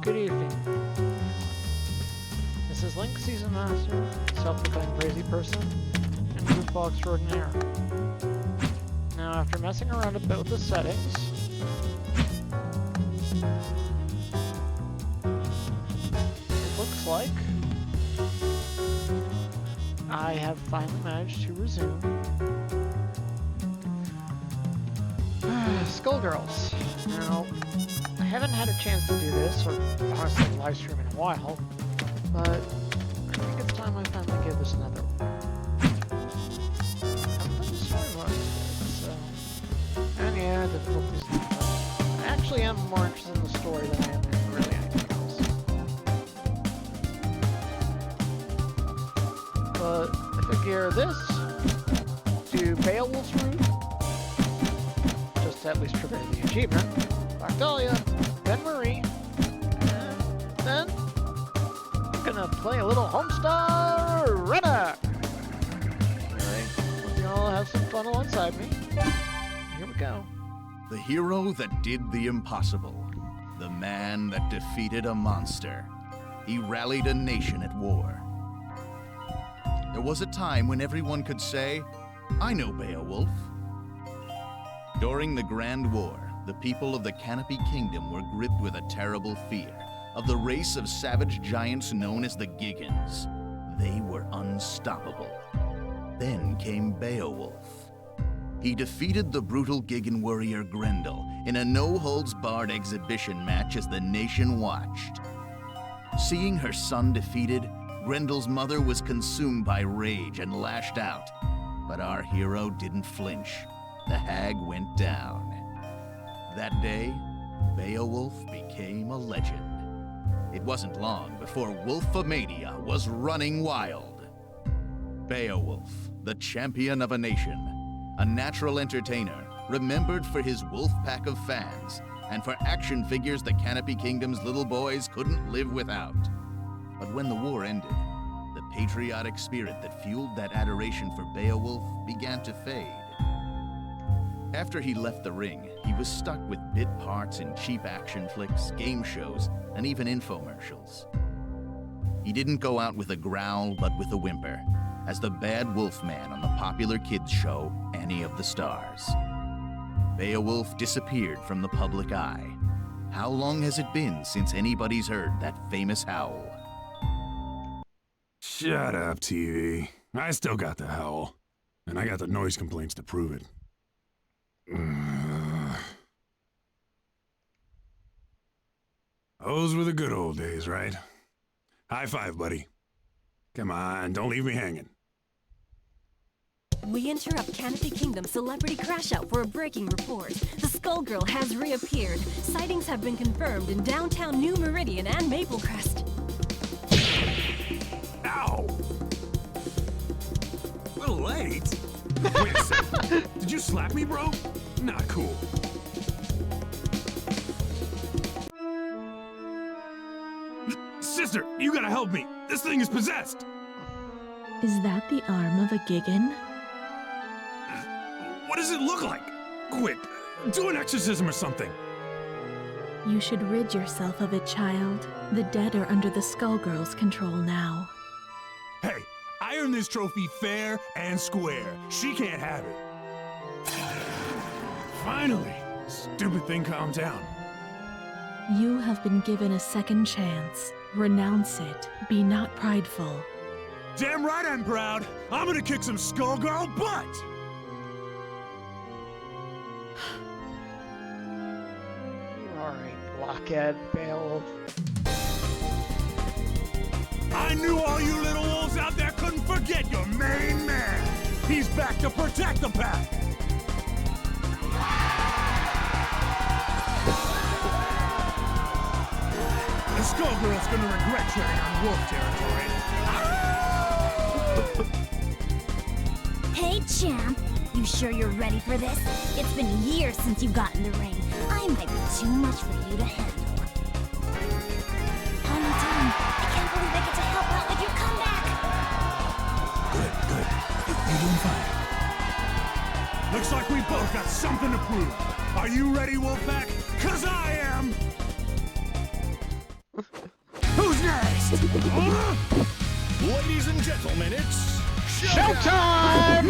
good evening. This is LinkSeasonMaster, self-proclaimed crazy person, and goofball extraordinaire. Now, after messing around a bit with the settings, it looks like I have finally managed to resume Skullgirls. Now, I haven't had a chance to do this, or honestly live stream in a while, but I think it's time I finally give this another one. I've played the story mode instead, so... And yeah, difficulty's not much. I actually am more interested in the story than I am in really anything else. But I figure this, do Beowulf's route, just to at least trigger the achievement, Dahlia, then Marie, and then I'm gonna play a little Homestar Runner! Anyway, hope you all have some fun alongside me. Here we go. The hero that did the impossible. The man that defeated a monster. He rallied a nation at war. There was a time when everyone could say, I know Beowulf. During the Grand War, the people of the Canopy Kingdom were gripped with a terrible fear of the race of savage giants known as the Giggans. They were unstoppable. Then came Beowulf. He defeated the brutal Giggan warrior Grendel in a no-holds-barred exhibition match as the nation watched. Seeing her son defeated, Grendel's mother was consumed by rage and lashed out. But our hero didn't flinch. The hag went down. That day, Beowulf became a legend. It wasn't long before Wolfomania was running wild. Beowulf, the champion of a nation, a natural entertainer, remembered for his wolf pack of fans, and for action figures the Canopy Kingdom's little boys couldn't live without. But when the war ended, the patriotic spirit that fueled that adoration for Beowulf began to fade. After he left the ring, he was stuck with bit parts in cheap action flicks, game shows, and even infomercials. He didn't go out with a growl, but with a whimper, as the bad wolf man on the popular kids show, Annie of the Stars. Beowulf disappeared from the public eye. How long has it been since anybody's heard that famous howl? Shut up, TV. I still got the howl. And I got the noise complaints to prove it. Those were the good old days, right? High five, buddy. Come on, don't leave me hanging. We interrupt Canopy Kingdom Celebrity Crash Out for a breaking report. The Skullgirl has reappeared. Sightings have been confirmed in downtown New Meridian and Maplecrest. Ow! A little late. Wait a second. Did you slap me, bro? Not cool. Sister, you gotta help me. This thing is possessed. Is that the arm of a Giggan? What does it look like? Quick, do an exorcism or something. You should rid yourself of it, child. The dead are under the Skullgirls' control now. Hey, I earned this trophy fair and square. She can't have it. Finally, stupid thing calmed down. You have been given a second chance. Renounce it. Be not prideful. Damn right I'm proud. I'm gonna kick some Skullgirl butt! You are a blockhead, Beowulf. I knew all you little wolves out there couldn't forget your main man. He's back to protect the pack. The Skullgirl's gonna regret treading on wolf territory. Hey, champ. You sure you're ready for this? It's been years since you got in the ring. I might be too much for you to handle. Honey, Tom, I can't believe I get to help out with your comeback. Good. You're doing fine. Looks like we both got something to prove. Are you ready, Wolfpack? 'Cause I am! Ladies and gentlemen, it's Showtime!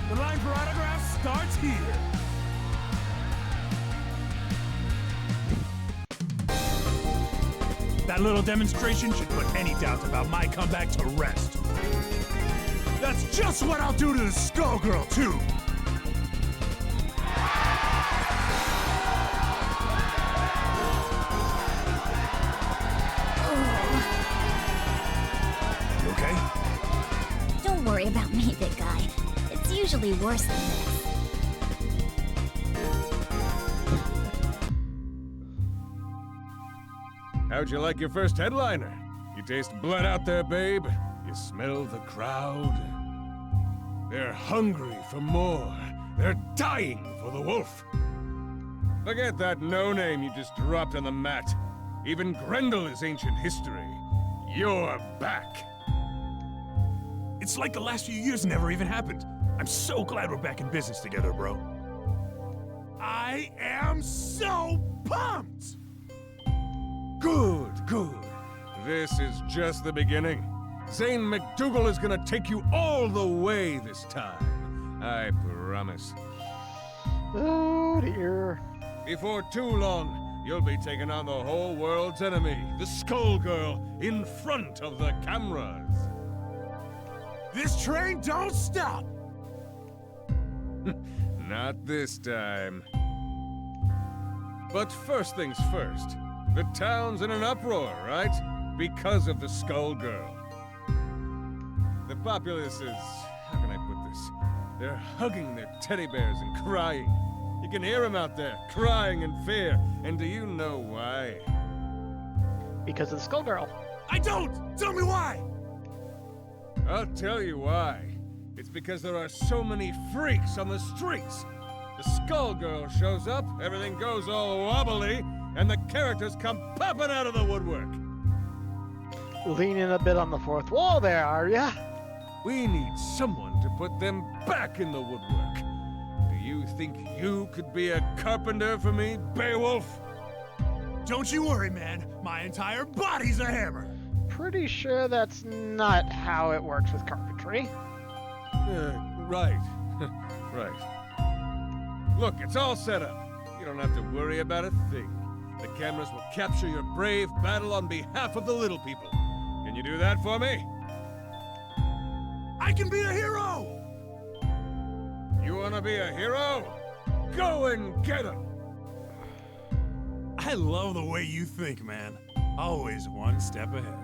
The line for autographs starts here. That little demonstration should put any doubt about my comeback to rest. That's just what I'll do to the Skullgirl, too. You okay? Don't worry about me, big guy. It's usually worse than this. How'd you like your first headliner? You taste blood out there, babe? You smell the crowd? They're hungry for more. They're dying for the wolf. Forget that no-name you just dropped on the mat. Even Grendel is ancient history. You're back. It's like the last few years never even happened. I'm so glad we're back in business together, bro. I am so pumped! Good, good. This is just the beginning. Zane McDougal is gonna take you all the way this time. I promise. Oh dear. Before too long, you'll be taking on the whole world's enemy, the Skullgirl, in front of the cameras. This train don't stop! Not this time. But first things first. The town's in an uproar, right? Because of the Skullgirl. The populace is... how can I put this? They're hugging their teddy bears and crying. You can hear them out there, crying in fear. And do you know why? Because of the Skullgirl. I don't! Tell me why! I'll tell you why. It's because there are so many freaks on the streets. The Skullgirl shows up, everything goes all wobbly, and the characters come popping out of the woodwork. Leaning a bit on the fourth wall there, are ya? We need someone to put them back in the woodwork. Do you think you could be a carpenter for me, Beowulf? Don't you worry, man. My entire body's a hammer. Pretty sure that's not how it works with carpentry. Right. Right. Look, it's all set up. You don't have to worry about a thing. The cameras will capture your brave battle on behalf of the little people. Can you do that for me? I can be a hero! You wanna be a hero? Go and get him! I love the way you think, man. Always one step ahead.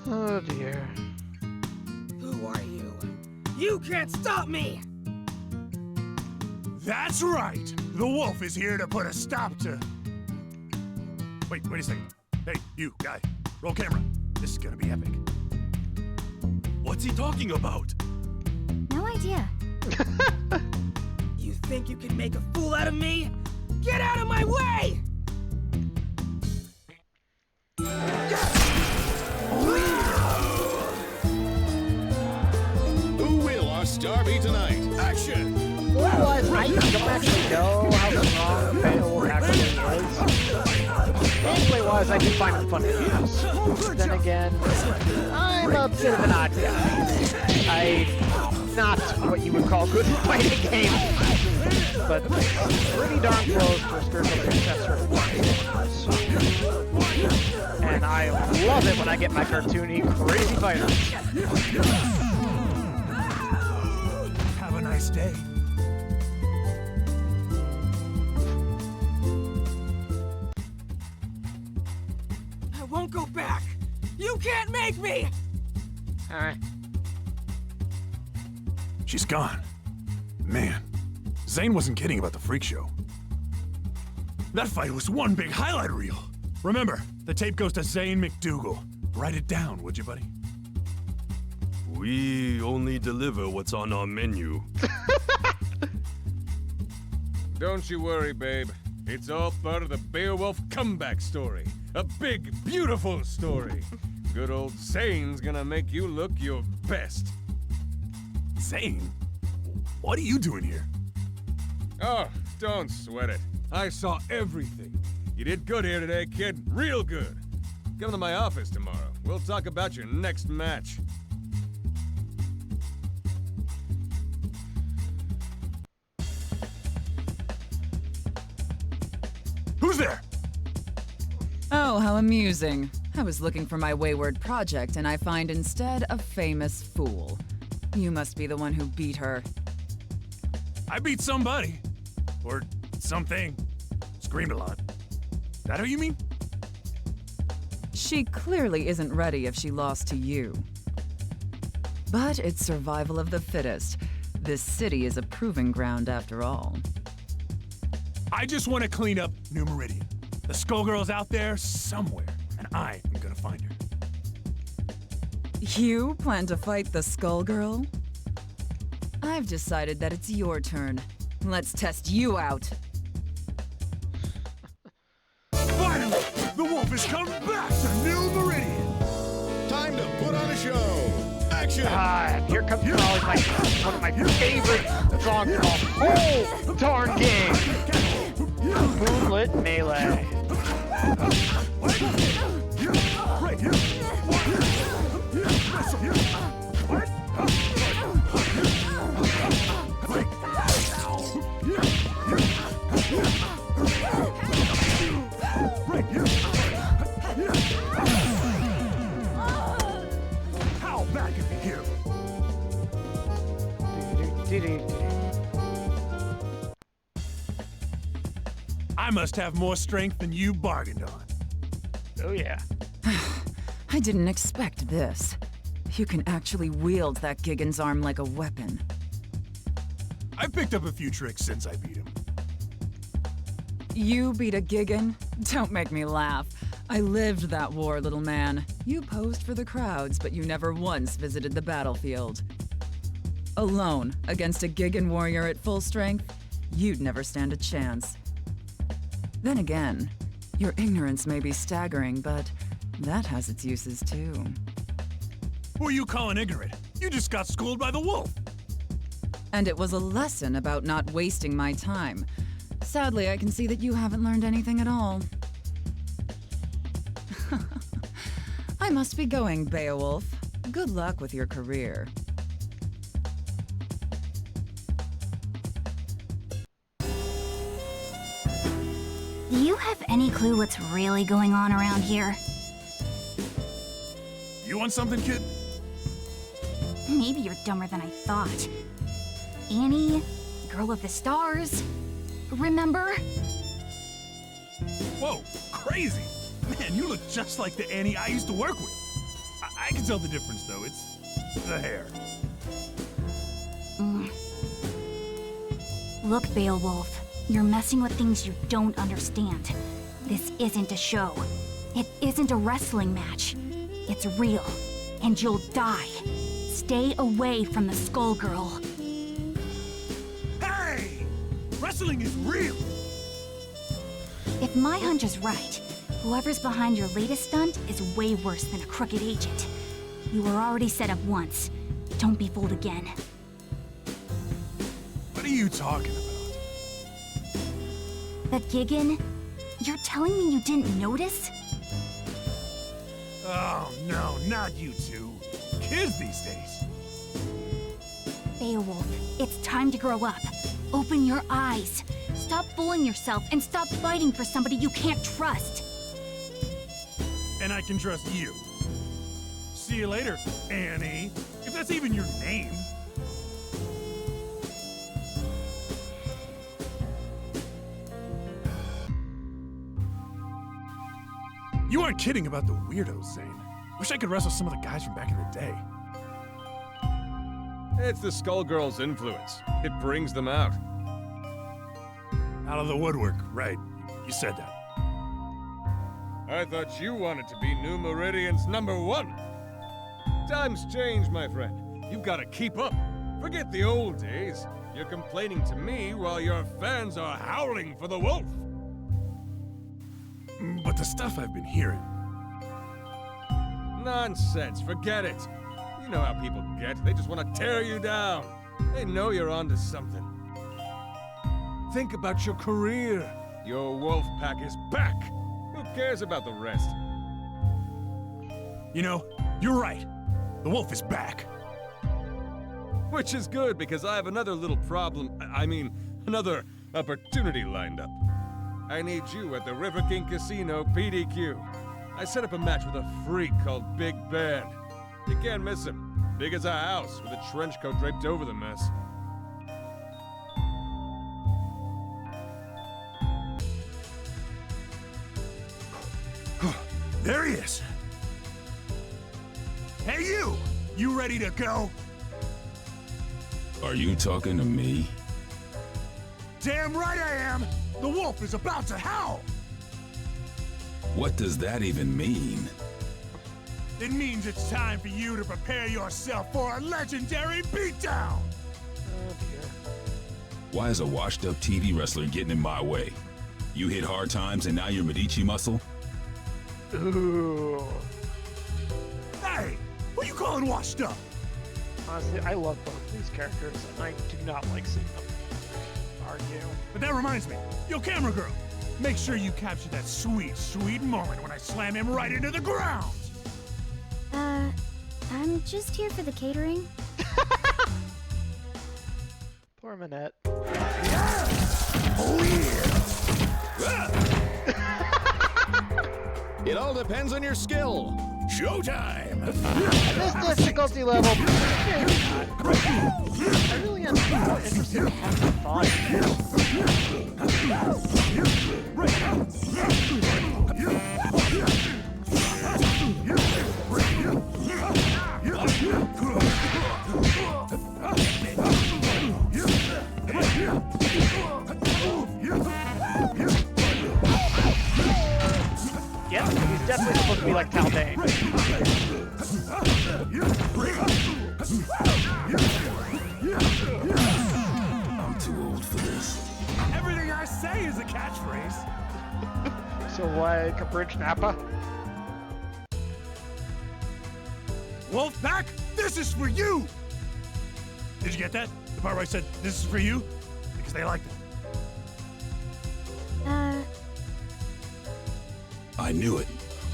Oh dear. Who are you? You can't stop me! That's right! The wolf is here to put a stop to... Wait a second. Hey, you, guy. Roll camera. This is gonna be epic. What's he talking about? No idea. You think you can make a fool out of me? Get out of my way! Who will our star be tonight? Action! Otherwise, I don't actually know how strong Beowulf actually is. Gameplay-wise, I do find him fun to use. Then again, I'm a bit of an odd guy. I'm not what you would call good fighting game, but pretty darn close to a spiritual successor of Warriors. And I love it when I get my cartoony, crazy fighters. Have a nice day. I won't go back! You can't make me! Alright. She's gone. Man, Zane wasn't kidding about the freak show. That fight was one big highlight reel. Remember, the tape goes to Zane McDougal. Write it down, would you, buddy? We only deliver what's on our menu. Don't you worry, babe. It's all part of the Beowulf comeback story. A big, beautiful story. Good old Zane's gonna make you look your best. Zane? What are you doing here? Oh, don't sweat it. I saw everything. You did good here today, kid. Real good. Come to my office tomorrow. We'll talk about your next match. Who's there? Oh, how amusing. I was looking for my wayward project, and I find instead a famous fool. You must be the one who beat her. I beat somebody. Or something. Screamed a lot. That who you mean? She clearly isn't ready if she lost to you. But it's survival of the fittest. This city is a proving ground after all. I just want to clean up New Meridian. The Skullgirl's out there somewhere, and I am gonna find her. You plan to fight the Skullgirl? I've decided that it's your turn. Let's test you out. Finally! The wolf has come back to New Meridian! Time to put on a show. Action! And here comes probably one of my favorite songs in all whole darn game. Moonlit Melee. Right here! How back if you hear me? I must have more strength than you bargained on. Oh yeah. I didn't expect this. You can actually wield that Gigan's arm like a weapon. I've picked up a few tricks since I beat him. You beat a Gigan? Don't make me laugh. I lived that war, little man. You posed for the crowds, but you never once visited the battlefield. Alone, against a Gigan warrior at full strength, you'd never stand a chance. Then again, your ignorance may be staggering, but that has its uses too. Who are you calling ignorant? You just got schooled by the wolf. And it was a lesson about not wasting my time. Sadly, I can see that you haven't learned anything at all. I must be going, Beowulf. Good luck with your career. Do you have any clue what's really going on around here? You want something, kid? Maybe you're dumber than I thought. Annie, girl of the stars. Remember? Whoa, crazy! Man, you look just like the Annie I used to work with. I can tell the difference, though. It's the hair. Look, Beowulf, you're messing with things you don't understand. This isn't a show. It isn't a wrestling match. It's real, and you'll die. Stay away from the Skullgirl. Hey! Wrestling is real! If my hunch is right, whoever's behind your latest stunt is way worse than a crooked agent. You were already set up once. Don't be fooled again. What are you talking about? That Gigan? You're telling me you didn't notice? Oh, no, not you two. Kids these days. Beowulf, it's time to grow up. Open your eyes. Stop fooling yourself and stop fighting for somebody you can't trust. And I can trust you. See you later, Annie. If that's even your name. You aren't kidding about the weirdos, Zane. Wish I could wrestle some of the guys from back in the day. It's the Skullgirls' influence. It brings them out. Out of the woodwork, right. You said that. I thought you wanted to be New Meridian's #1. Times change, my friend. You've got to keep up. Forget the old days. You're complaining to me while your fans are howling for the wolf. But the stuff I've been hearing... Nonsense, forget it. You know how people get. They just want to tear you down. They know you're onto something. Think about your career. Your wolf pack is back. Who cares about the rest? You know, you're right. The wolf is back. Which is good, because I have another little problem. Another opportunity lined up. I need you at the River King Casino PDQ. I set up a match with a freak called Big Band. You can't miss him. Big as a house, with a trench coat draped over the mess. There he is. Hey, you! You ready to go? Are you talking to me? Damn right I am! The wolf is about to howl! What does that even mean? It means it's time for you to prepare yourself for a legendary beatdown! Oh dear. Why is a washed-up TV wrestler getting in my way? You hit hard times and now you're Medici muscle? Ooh. Hey! Who you calling washed up? Honestly, I love both these characters, and I do not like seeing them argue. But that reminds me, yo camera girl, make sure you capture that sweet, sweet moment when I slam him right into the ground! I'm just here for the catering. Poor Manette. Oh yeah! It all depends on your skill. Showtime! This difficulty level, maybe not. I really am more interested in having fun. Yep, he's definitely supposed to be like Taldane. I'm too old for this. Everything I say is a catchphrase. So like a Bridge Napa? Wolfpack, this is for you! Did you get that? The part where I said, this is for you? Because they liked it. I knew it.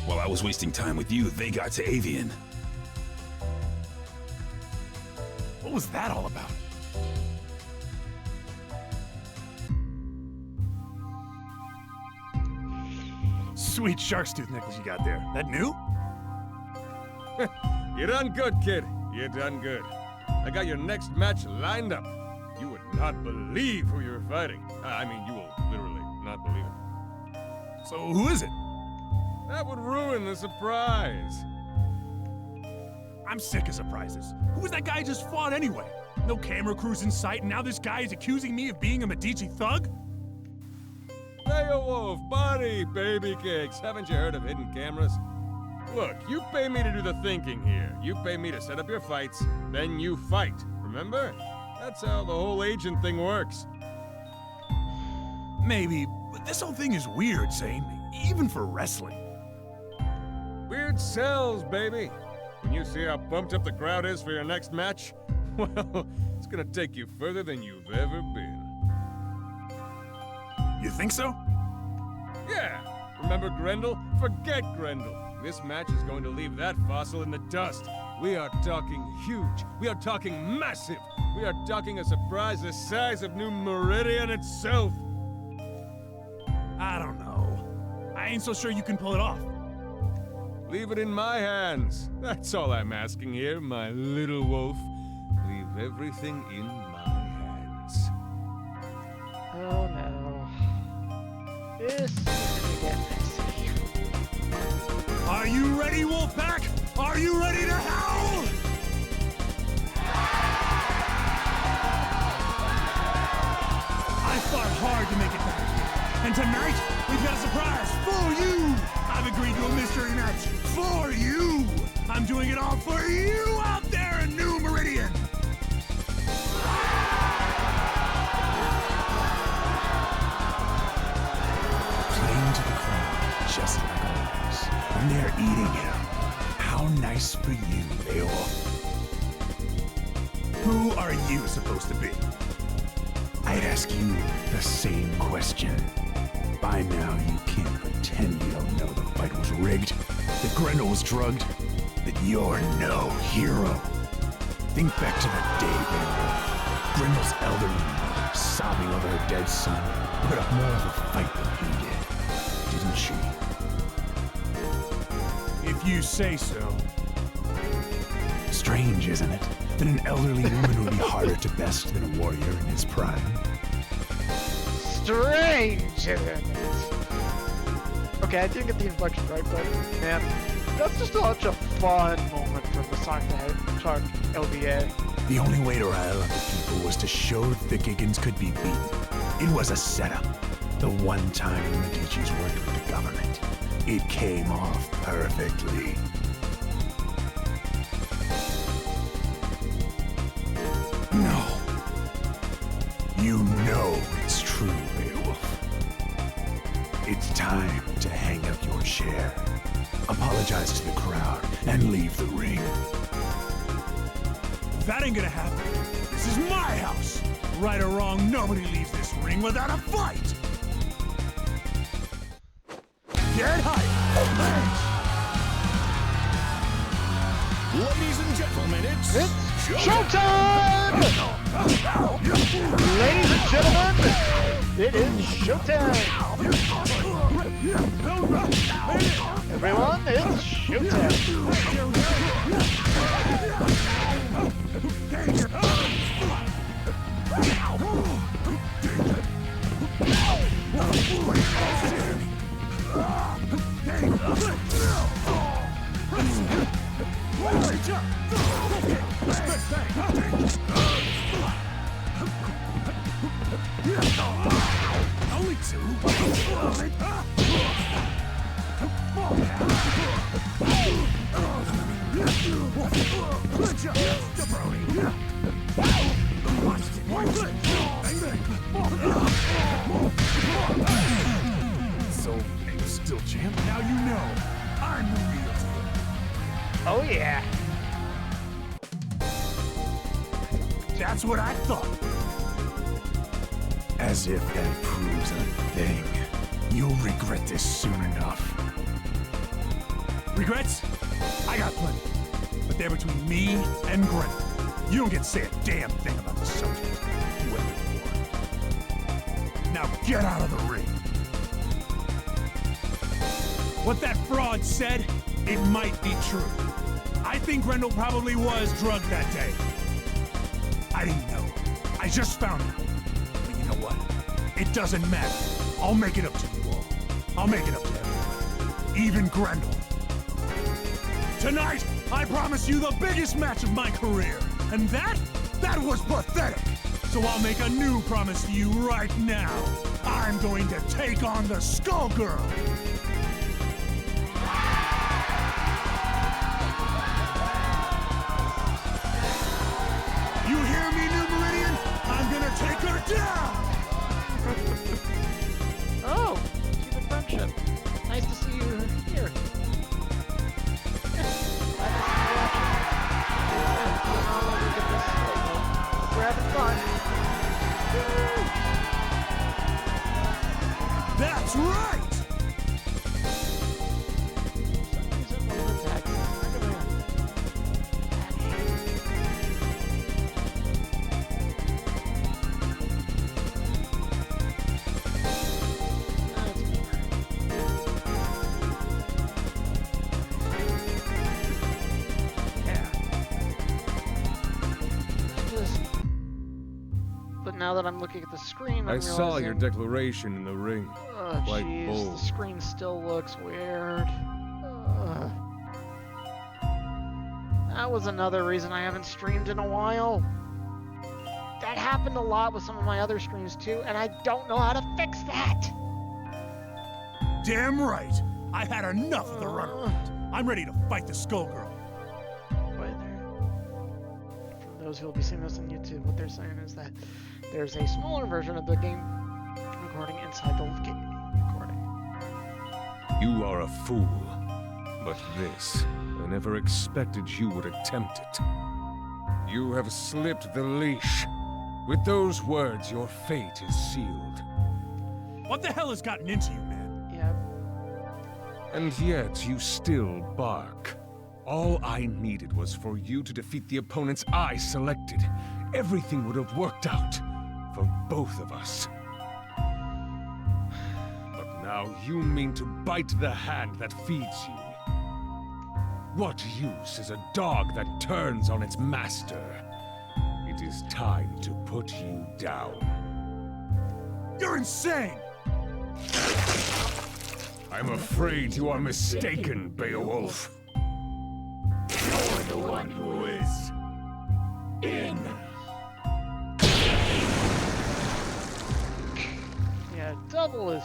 While I was wasting time with you, they got to Avian. What was that all about? Sweet shark's tooth necklace you got there. That new? You done good, kid. You done good. I got your next match lined up. You would not believe who you're fighting. You will literally not believe it. So who is it? That would ruin the surprise. I'm sick of surprises. Who was that guy I just fought anyway? No camera crews in sight, and now this guy is accusing me of being a Medici thug? Beowulf, buddy, baby cakes. Haven't you heard of hidden cameras? Look, you pay me to do the thinking here. You pay me to set up your fights, then you fight. Remember? That's how the whole agent thing works. Maybe, but this whole thing is weird, Zane. Even for wrestling. Weird sells, baby. When you see how pumped up the crowd is for your next match, well, it's gonna take you further than you've ever been. You think so? Yeah. Remember Grendel? Forget Grendel. This match is going to leave that fossil in the dust. We are talking huge. We are talking massive. We are talking a surprise the size of New Meridian itself. I don't know. I ain't so sure you can pull it off. Leave it in my hands. That's all I'm asking here, my little wolf. Leave everything in my hands. Oh no. This is gonna get messy. Are you ready, Wolfpack? Are you ready to howl? I fought hard to make it back here. And tonight, we've got a surprise for you! I've agreed to a mystery match for you! I'm doing it all for you out there in New Meridian! Playing to the crowd, just like always. And they're eating him. How nice for you, Beowulf. Who are you supposed to be? I'd ask you the same question. By now, you can't pretend you don't know the fight was rigged, that Grendel was drugged, that you're no hero. Think back to that day, Beowulf. Grendel's elderly mother, sobbing over her dead son, put up more of a fight than you did, didn't she? If you say so. Strange, isn't it? That an elderly woman would be harder to best than a warrior in his prime. Strange, isn't it? Okay, I didn't get the inflection right, but man, that's just such a fun moment from the Sonic the Hedgehog LVA. The only way to rile up the people was to show that the Giggins could be beaten. It was a setup. The one time the Medici's worked with the government. It came off perfectly. No. You know it's true, Beowulf. It's time to hang up your chair, apologize to the crowd, and leave the ring. That ain't gonna happen. This is my house. Right or wrong, nobody leaves this ring without a fight. Get hyped! Ladies and gentlemen, it's Showtime! Ladies and gentlemen, it is showtime! Everyone, it's showtime! Only two? So, you still champ? Now you know, I'm the real deal. Oh yeah! That's what I thought. As if that proves a thing. You'll regret this soon enough. Regrets? I got plenty. But they're between me and Grendel. You don't get to say a damn thing about the subject. Whoever you are. Now get out of the ring. What that fraud said, it might be true. I think Grendel probably was drugged that day. I didn't know. I just found out. But you know what? It doesn't matter. I'll make it up to you all. I'll make it up to everyone. Even Grendel. Tonight, I promise you the biggest match of my career. And that was pathetic. So I'll make a new promise to you right now. I'm going to take on the Skullgirls. You hear me, New Meridian? I'm gonna take her down! Oh, human friendship. Nice to see you here. We're having fun. That's right! But now that I'm looking at the screen, I'm I saw your realizing- declaration in the ring. Oh, Quite jeez, bold. the screen still looks weird. That was another reason I haven't streamed in a while. That happened a lot with some of my other streams too, and I don't know how to fix that. Damn right! I've had enough of the runaround. I'm ready to fight the Skullgirl. Wait there. For those who will be seeing this on YouTube, what they're saying is that there's a smaller version of the game recording inside the game recording. You are a fool. But this, I never expected you would attempt it. You have slipped the leash. With those words, your fate is sealed. What the hell has gotten into you, man? Yeah. And yet, you still bark. All I needed was for you to defeat the opponents I selected. Everything would have worked out for both of us. But now you mean to bite the hand that feeds you. What use is a dog that turns on its master? It is time to put you down. You're insane! I'm afraid you are mistaken, Beowulf. You're the one who is in. Yeah, Double is...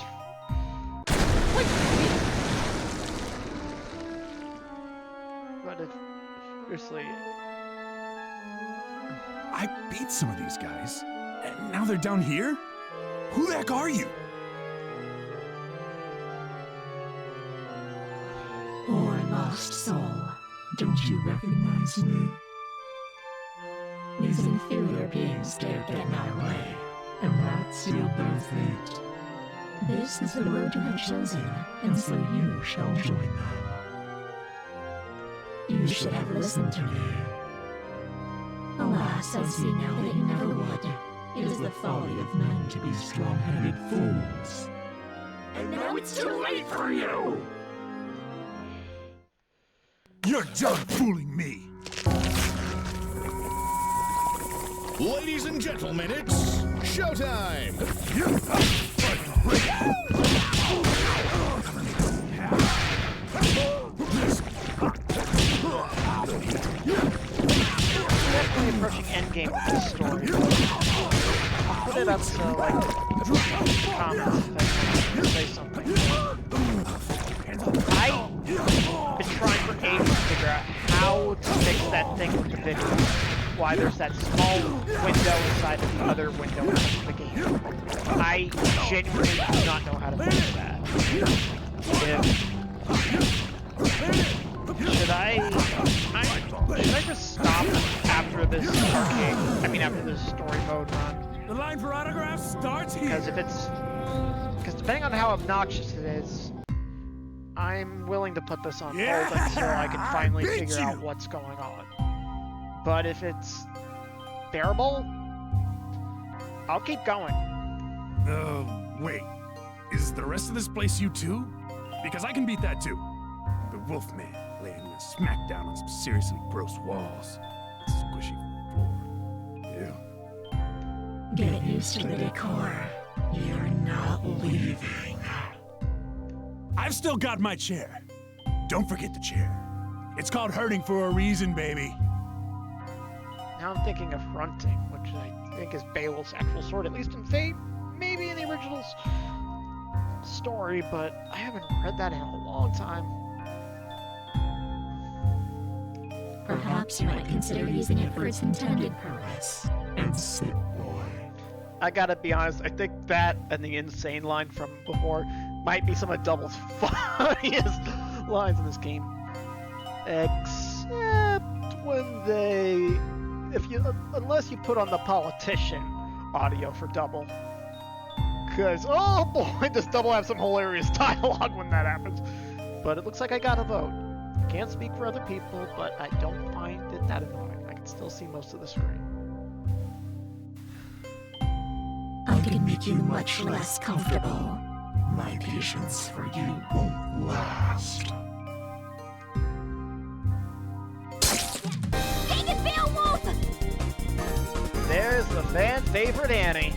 But if... Seriously... I beat some of these guys, and now they're down here? Who the heck are you? Poor lost soul, don't you recognize me? These inferior beings dare get in our way, and that sealed their fate. This is the road you have chosen, and so you shall join them. You should have listened to me. Alas, I see now that you never would. It is the folly of men to be strong-headed fools. And now it's too late for you! You're done fooling me! Ladies and gentlemen, it's showtime! Definitely approaching endgame with this story. I'll put it up so, like, comments if I say something. I've been trying for ages to figure out how to fix that thing with the video. Why there's that small window inside of the other window in the game. I genuinely do not know how to fix that. Should I just stop after this arcade? I mean, after this story mode run? The line for autographs starts here. Because depending on how obnoxious it is, I'm willing to put this on hold until I can finally figure out what's going on. But if it's bearable, I'll keep going. Wait. Is the rest of this place you too? Because I can beat that too. The Wolfman laying a smackdown on some seriously gross walls. Squishy floor. Ew. Get used to the decor. You're not leaving. I've still got my chair. Don't forget the chair. It's called hurting for a reason, baby. Now I'm thinking of Fronting, which I think is Beowulf's actual sword, at least in Fate, maybe in the original story, but I haven't read that in a long time. Perhaps you might consider using it for its intended purpose. And sit, boy. I gotta be honest, I think that and the insane line from before might be some of Double's funniest lines in this game. Except when they... unless you put on the politician audio for Double. Because, oh boy, does Double have some hilarious dialogue when that happens. But it looks like I got a vote. Can't speak for other people, but I don't find it that annoying. I can still see most of the screen. I can make you much less comfortable. My patience for you won't last. Take it, Beowulf! There's the fan favorite Annie.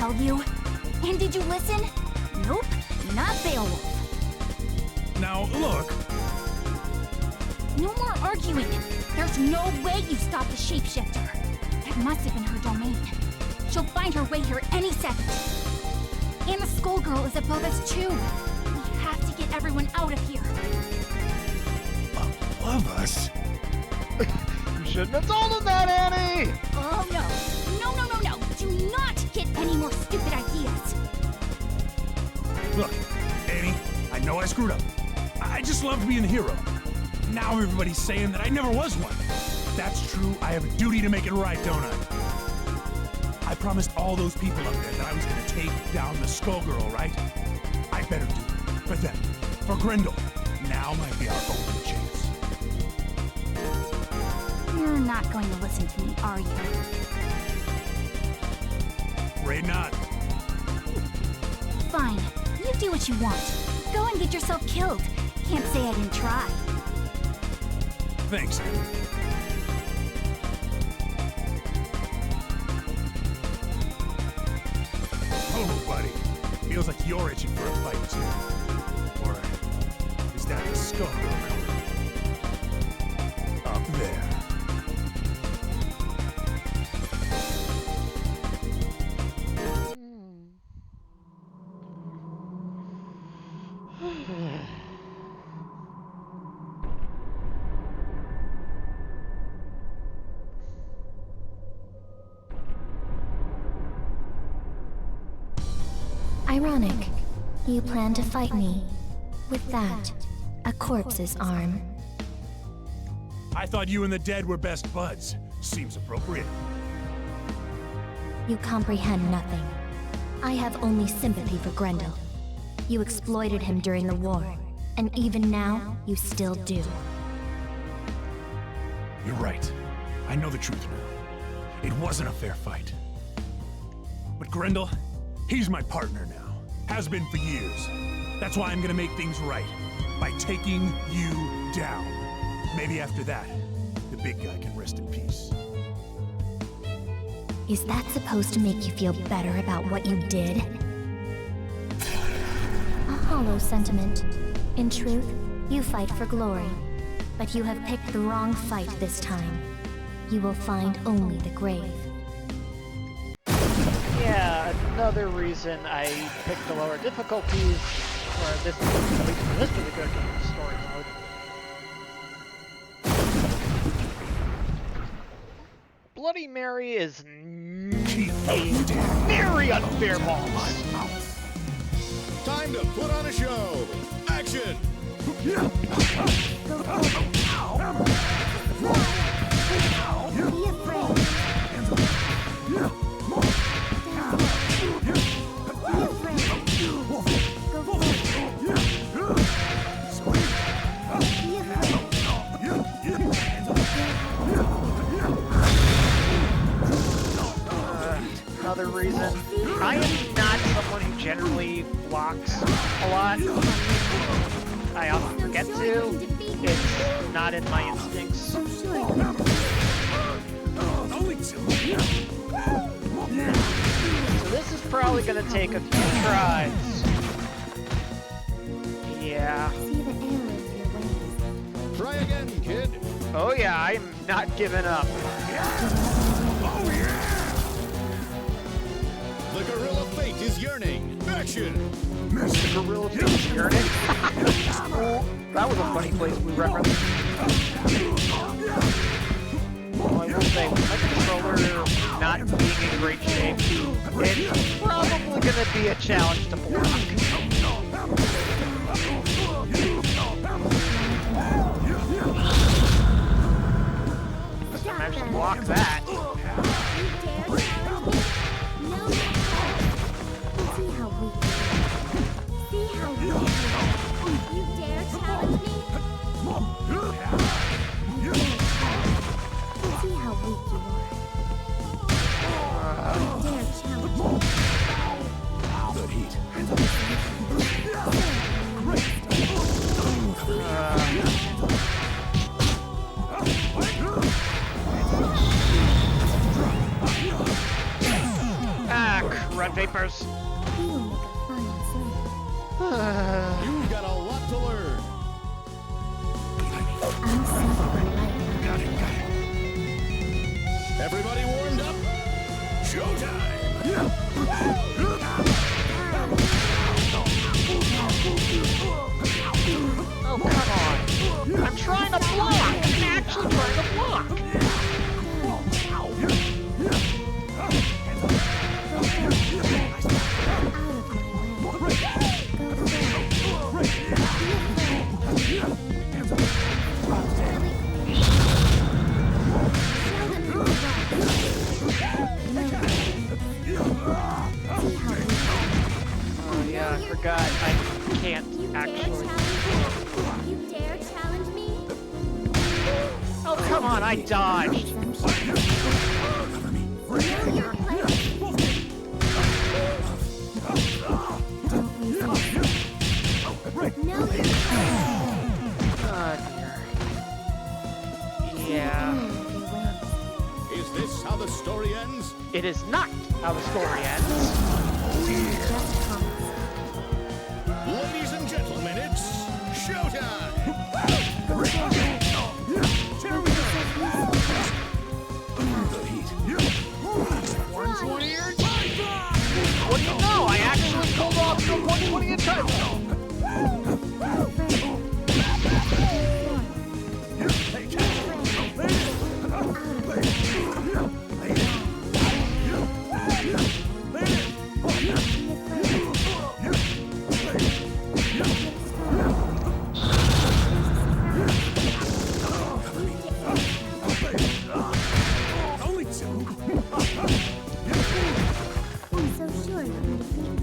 tell you? And did you listen? Nope, not Beowulf. Now, look. No more arguing. There's no way you stopped the shapeshifter. That must have been her domain. She'll find her way here any second. And the Skullgirl is above us too. We have to get everyone out of here. Above us? You shouldn't have told him that, Annie! Oh no. No, no, no, no. Do not get any more stupid ideas. Look, Annie, I know I screwed up. I just loved being a hero. Now everybody's saying that I never was one. If that's true, I have a duty to make it right, don't I? I promised all those people up there that I was gonna take down the Skullgirl, right? I better do it. For them. For Grendel. Now might be our only chance. You're not going to listen to me, are you? Afraid not. Fine. You do what you want. Go and get yourself killed. Can't say I didn't try. Thanks, Annie. Oh, buddy. Feels like you're itching for a fight, too. Or is that the Skullgirl coming? Up there. Ironic. You plan to fight me with that, a corpse's arm. I thought you and the dead were best buds. Seems appropriate. You comprehend nothing. I have only sympathy for Grendel. You exploited him during the war, and even now, you still do. You're right. I know the truth now. It wasn't a fair fight. But Grendel, he's my partner now. Has been for years. That's why I'm gonna make things right. By taking you down. Maybe after that, the big guy can rest in peace. Is that supposed to make you feel better about what you did? A hollow sentiment. In truth, you fight for glory. But you have picked the wrong fight this time. You will find only the grave. Yeah, another reason I picked the lower difficulties for this, at least for this particular game, story mode. Bloody Mary is very unfair balls. Time to put on a show. Action! Be afraid. Another reason, I am not someone who generally blocks a lot. I often forget to. It's not in my instincts. So this is probably going to take a few tries. Yeah. Try again, kid. Oh yeah, I'm not giving up. Oh yeah! The gorilla fate is yearning. Action! The gorilla fate is yearning? That was a funny place we referenced. Well, I will say, with my controller not being in great shape, it's probably going to be a challenge to block. I managed to block that. You dare challenge me? See how weak you are. You dare challenge me? The heat. Crud vape. papers. You will make a fine slave. You've got a lot to learn. I'm set for life. Got it. Everybody warmed up? Showtime! Oh, come on. I'm trying to block. I'm actually trying to block. Oh yeah, I forgot. I can't actually. You dare challenge me? Oh, come on, I dodged. Know your place. Know your Oh dear. Yeah. Is this how the story ends? It is not how the story ends. Ladies and gentlemen, it's showtime! 120 or time bomb! What do you know? I actually pulled off the 120 and time bomb. Only two. I'm so sure you can defeat me.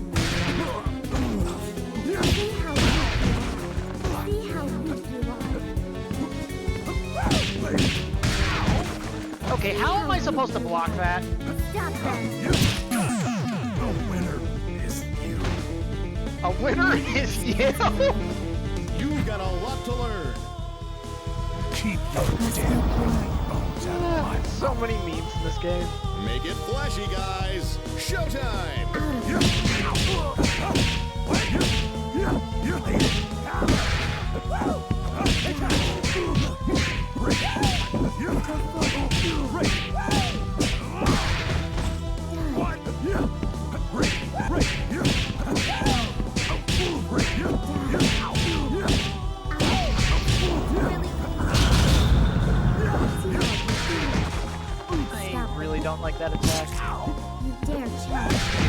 See how weak you are. Okay, how am I supposed to block that? Stop that. The winner is you. A winner is you? You've got a lot to learn. Keep your damn bones out of my So many memes in this game. Make it flashy, guys. Showtime! I really don't like that attack. You dare challenge me?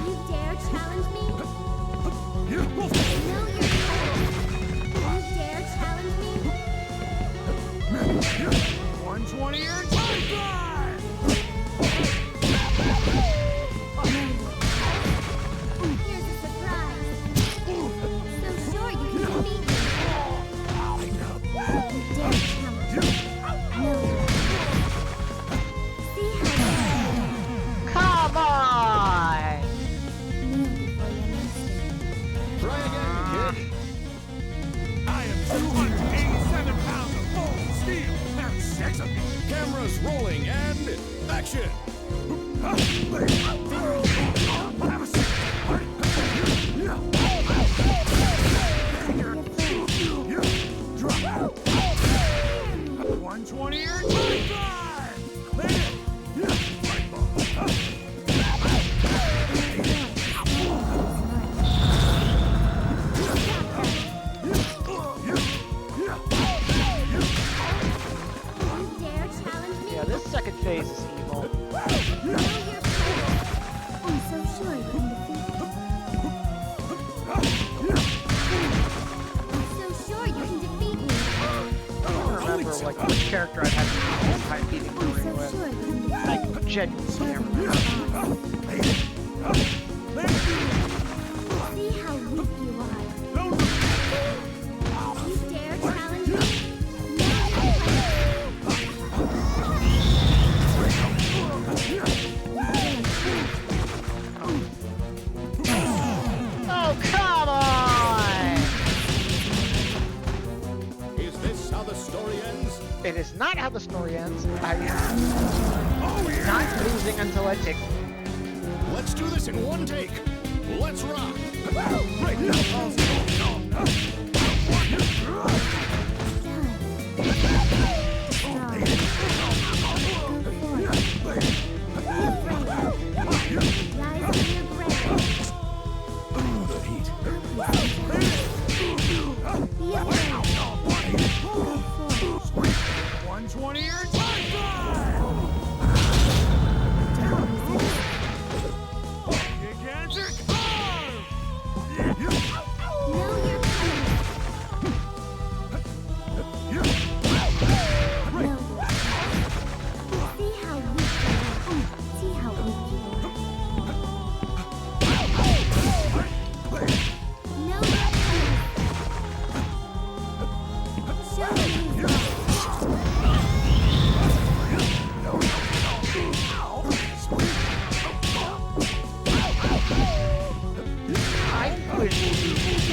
You dare challenge me? Know your place. You dare challenge me? 120 or time bomb! Here's a surprise. So sure you can defeat me. You dare challenge me? Know your place. See how Come on! kneel before your master. Try again, kid. I am 287 pounds of full steel. Have sex with me. Cameras rolling and action! Have a seat. 120 or time bomb! You dare challenge me? Yeah, this second phase is evil. Know your place. I'm so sure you can defeat me. I'm so sure you can defeat me. I don't remember like which character I've had the time beating I'm Marie so with. sure you can defeat I genuinely can't remember. See how weak you are. You dare challenge me? Oh, come on! Is this how the story ends? It is not how the story ends. Not losing until I take. Let's do this in one take. Let's rock. Right now. The heat. 120 or gigantic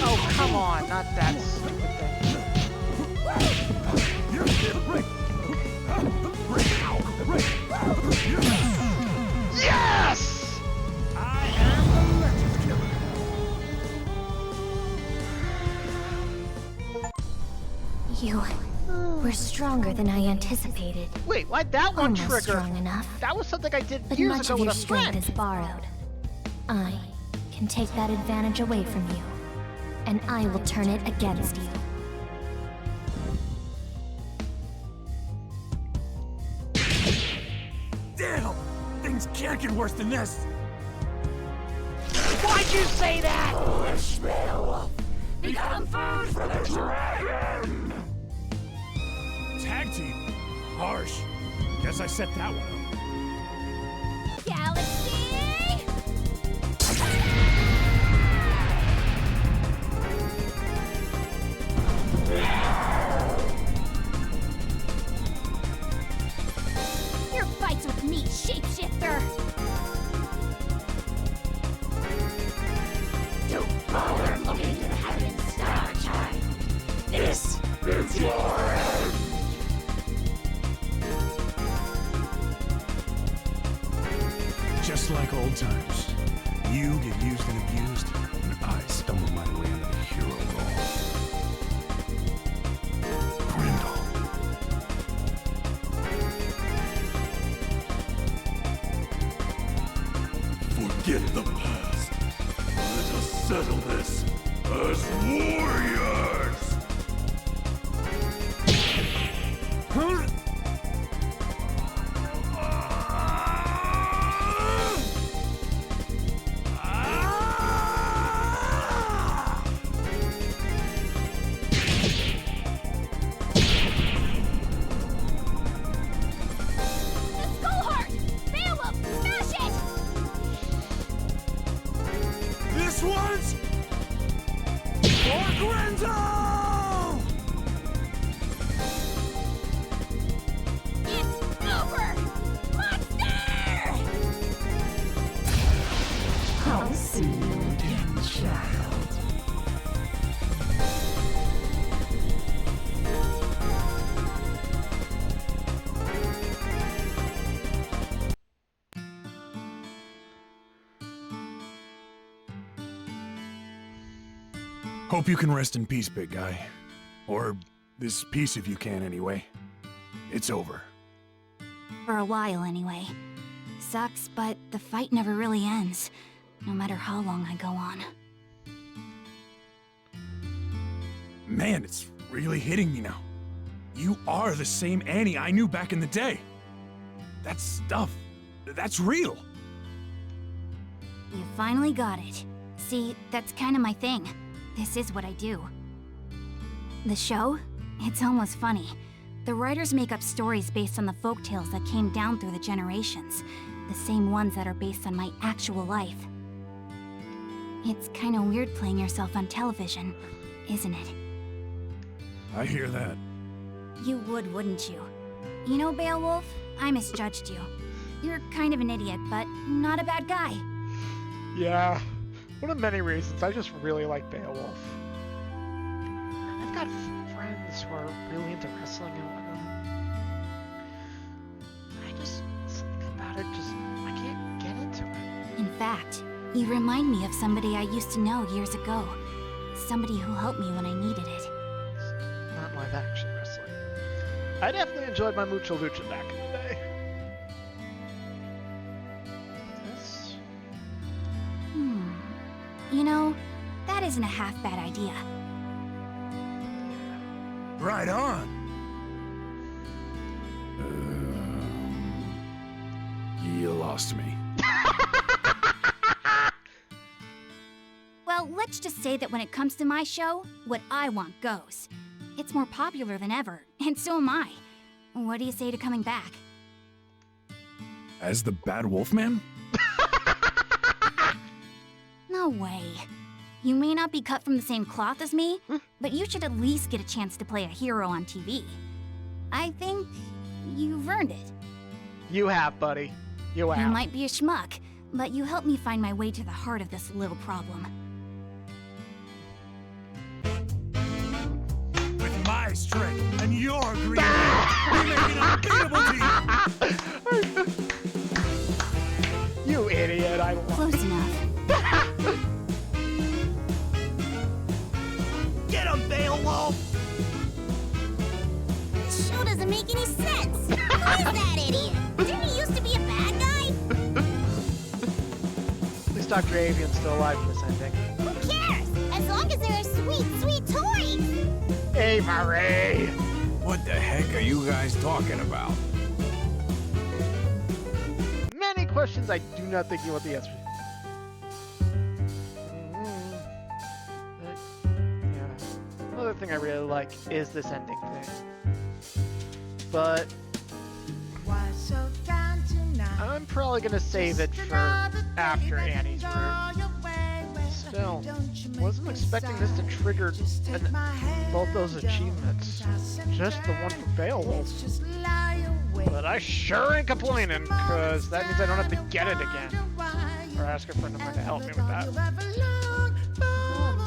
Oh, come on, not that stupid thing. Yes! I am the legend killer. You were stronger than I anticipated. Wait, why'd that one Almost trigger? strong enough. That was something I did But years much ago of with your a strength friend. is borrowed. I can take that advantage away from you, and I will turn it against you. Damn! Things can't get worse than this. Why'd you say that? Become food for the dragon! Tag team? Harsh. Guess I set that one up. Galaxy! Your fights with me, shapeshifter! Don't bother looking to the heavens, Star Child. This is your end. Just like old times. You get used and abused, and I stumble my way into the hero role. Grendel. Forget the past. Let us settle this as warriors. Huh? This one's for Grendel! It's over! Monster! I'll see you again, child. Hope you can rest in peace, big guy. Or this piece of you can, anyway. It's over. For a while, anyway. Sucks, but the fight never really ends, no matter how long I go on. Man, it's really hitting me now. You are the same Annie I knew back in the day. That's stuff. That's real. You finally got it. See, that's kind of my thing. This is what I do. The show? It's almost funny. The writers make up stories based on the folktales that came down through the generations. The same ones that are based on my actual life. It's kind of weird playing yourself on television, isn't it? I hear that. You would, wouldn't you? You know, Beowulf, I misjudged you. You're kind of an idiot, but not a bad guy. Yeah, one of many reasons. I just really like Beowulf. I've got friends who are really into wrestling and whatnot. I just, something about I can't get into it. In fact, you remind me of somebody I used to know years ago. Somebody who helped me when I needed it. It's not live action wrestling. I definitely enjoyed my Mucho Lucha back in the day. This... You know, that isn't a half bad idea. Right on. You lost me. Well, let's just say that when it comes to my show, what I want goes. It's more popular than ever, and so am I. What do you say to coming back? As the Bad Wolfman? No way. You may not be cut from the same cloth as me, but you should at least get a chance to play a hero on TV. I think you've earned it. You have, buddy. You have. You might be a schmuck, but you helped me find my way to the heart of this little problem. With my strength and your greed, we make an unbeatable team! You idiot, I don't want. Close enough. Get him, Beowulf! This show doesn't make any sense. Who is that idiot? Didn't he used to be a bad guy? At least Dr. Avian's still alive for this ending. Who cares? As long as there are sweet, sweet toys! Avery! What the heck are you guys talking about? Many questions I do not think you want the answer to. Yeah. Another thing I really like is this ending thing. But I'm probably gonna save it for after Annie's room. Still, wasn't expecting this to trigger both those achievements. Just the one for Beowulf. But I sure ain't complaining, cause that means I don't have to get it again. Or ask a friend of mine to help me with that.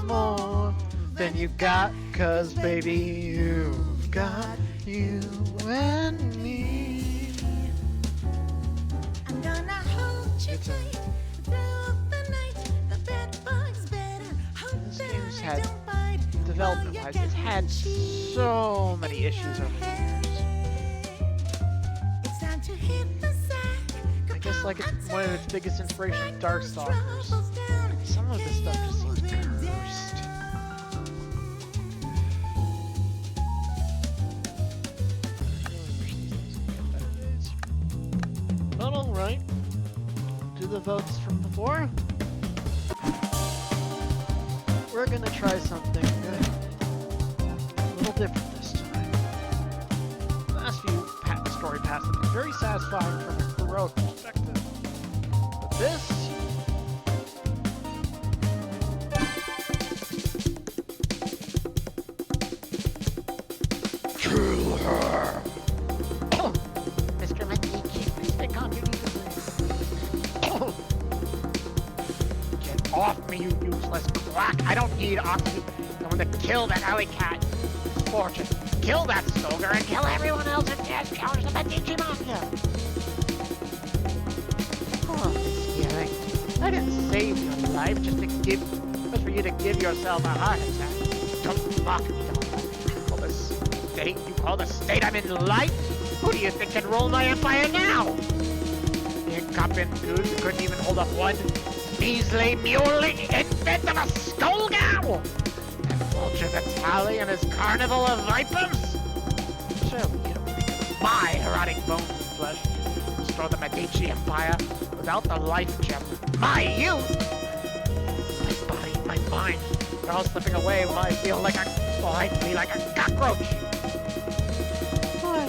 More than you got, cause baby, you've got you and me. I'm gonna hold you tight through the night. The bed bugs better hope This that game's I had, don't bite. development-wise, it's had so many issues over the years. It's time to hit the sack. I guess like it's one of its biggest inspirations, Darkstalkers. Some of this stuff just seems cursed. But alright. Do the votes from before. We're gonna try something a little different this time. The last few story paths have been very satisfying from a heroic perspective. But this... Kill her! Mr. Medici, Mr. Get off me, you useless quack! I don't need oxygen. I want to kill that alley cat. Fortune. Kill that Skullgirl and kill everyone else and challenge the Medici Mafia! Oh, this I didn't save your life just for you to give yourself a heart attack. Don't mock me, you call the state I'm in life? Who do you think can rule my empire now? The incompetent dude who couldn't even hold up one measly, muley infant of a Skullgirl! And Vulture Vitale and his carnival of vipers? Surely you don't think my erotic bones and flesh restore the Medici Empire without the life gem, my youth? My body, my mind, they're all slipping away while I feel like slightly like a cockroach.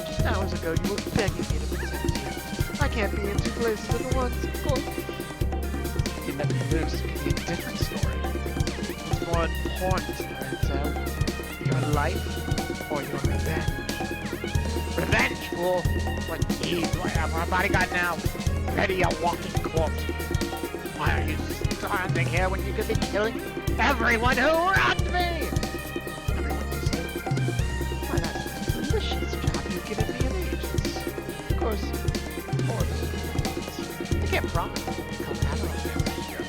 Just hours ago, you were begging me to protect you. I can't be in two places at once, of course. You met me loose could be a different story. It's more important, turns out. Your life or your revenge. Revenge, fool! What need do I have for a bodyguard now? Ready a walking corpse. Why are you standing here when you could be killing everyone who wronged me? Everyone you say? Why, that's a delicious job you've given me in ages. Of course, promise that will become admirable here,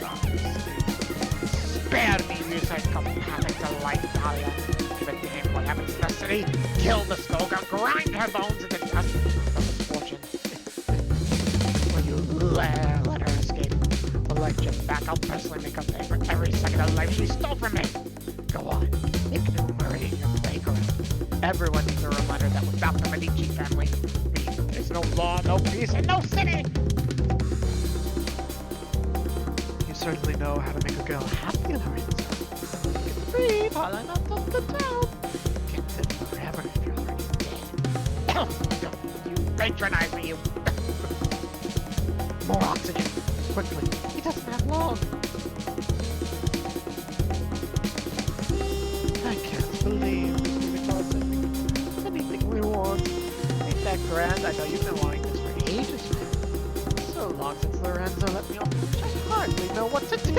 Spare me, you psychopathic delight, Dahlia. Give a damn what happens to the city. Kill the Skullgirl, grind her bones into dust of misfortune. Will you let her escape? We'll let you back. I'll personally make up pay for every second of life she stole from me. Go on, make New Meridian your playground. Everyone needs a reminder that without the Medici family, there's no law, no peace, and no city! You certainly know how to make a girl happy, Lorenzo. Get free, falling off the town. Can't live forever if you're already dead. You patronize me, you... More oxygen, quickly. He doesn't have long. I can't believe we told us anything we want. Ain't that grand? I know you've been wanting this for ages now. So long since Lorenzo let me off, I hardly know what to do.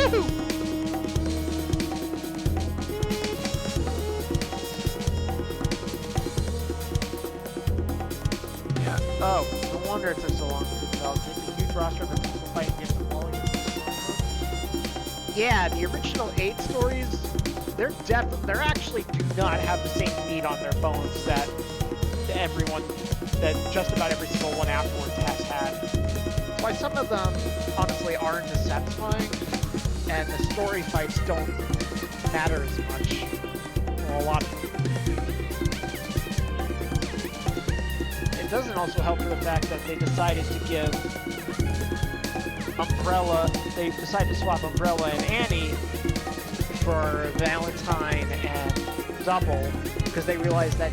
Yeah. Oh, no wonder it took so long to develop. Take a huge roster of people fighting against the following. Yeah, the original 8 stories. They're actually do not have the same meat on their bones that just about every single one afterwards has had. That's why some of them, honestly, aren't as satisfying, and the story fights don't matter as much. Well, a lot of them. It doesn't also help for the fact that they decided to give they decided to swap Umbrella and Annie for Valentine and Double, because they realized that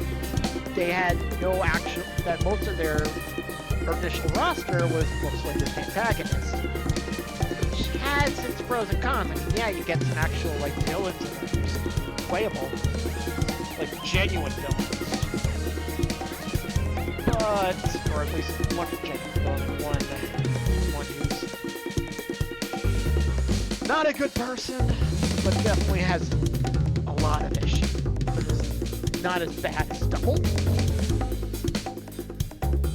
they had no action, that most of their initial roster was mostly just antagonists, which has its pros and cons. I mean, yeah, you get some actual, like, villains that are just playable, like genuine villains, but, or at least one genuine villain, one who's not a good person, but definitely has a lot of issues. Not as bad as Double.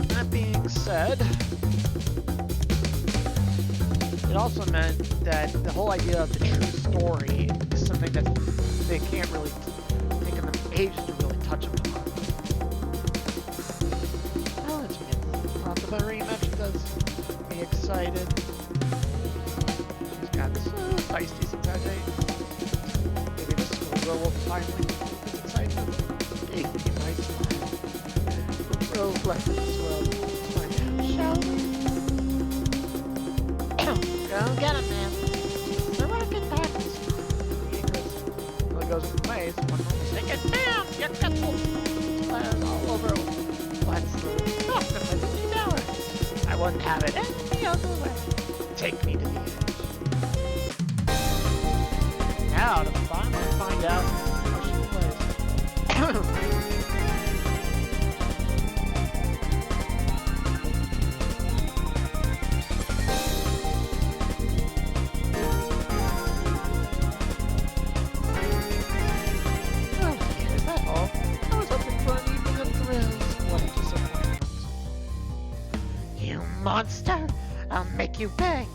That being said, it also meant that the whole idea of the true story is something that they can't really take them ages to really touch upon. Oh, it's me. The rematch does me excited. She's got so feisty since that day. Maybe the Skullgirl will finally get this excitement. Gave me a nice smile. We'll throw left in this world. Shall we? Go get him, man. The rocket passes. Well, it goes in ways. One more mistake and bam! Your castle splatters all over. What's the tower? I wouldn't have it any other way. Take me to the edge. Now to finally find out how she plays. Oh, yeah, is that all? I was hoping for an evening of thrills. What a disappointment. You monster! I'll make you pay.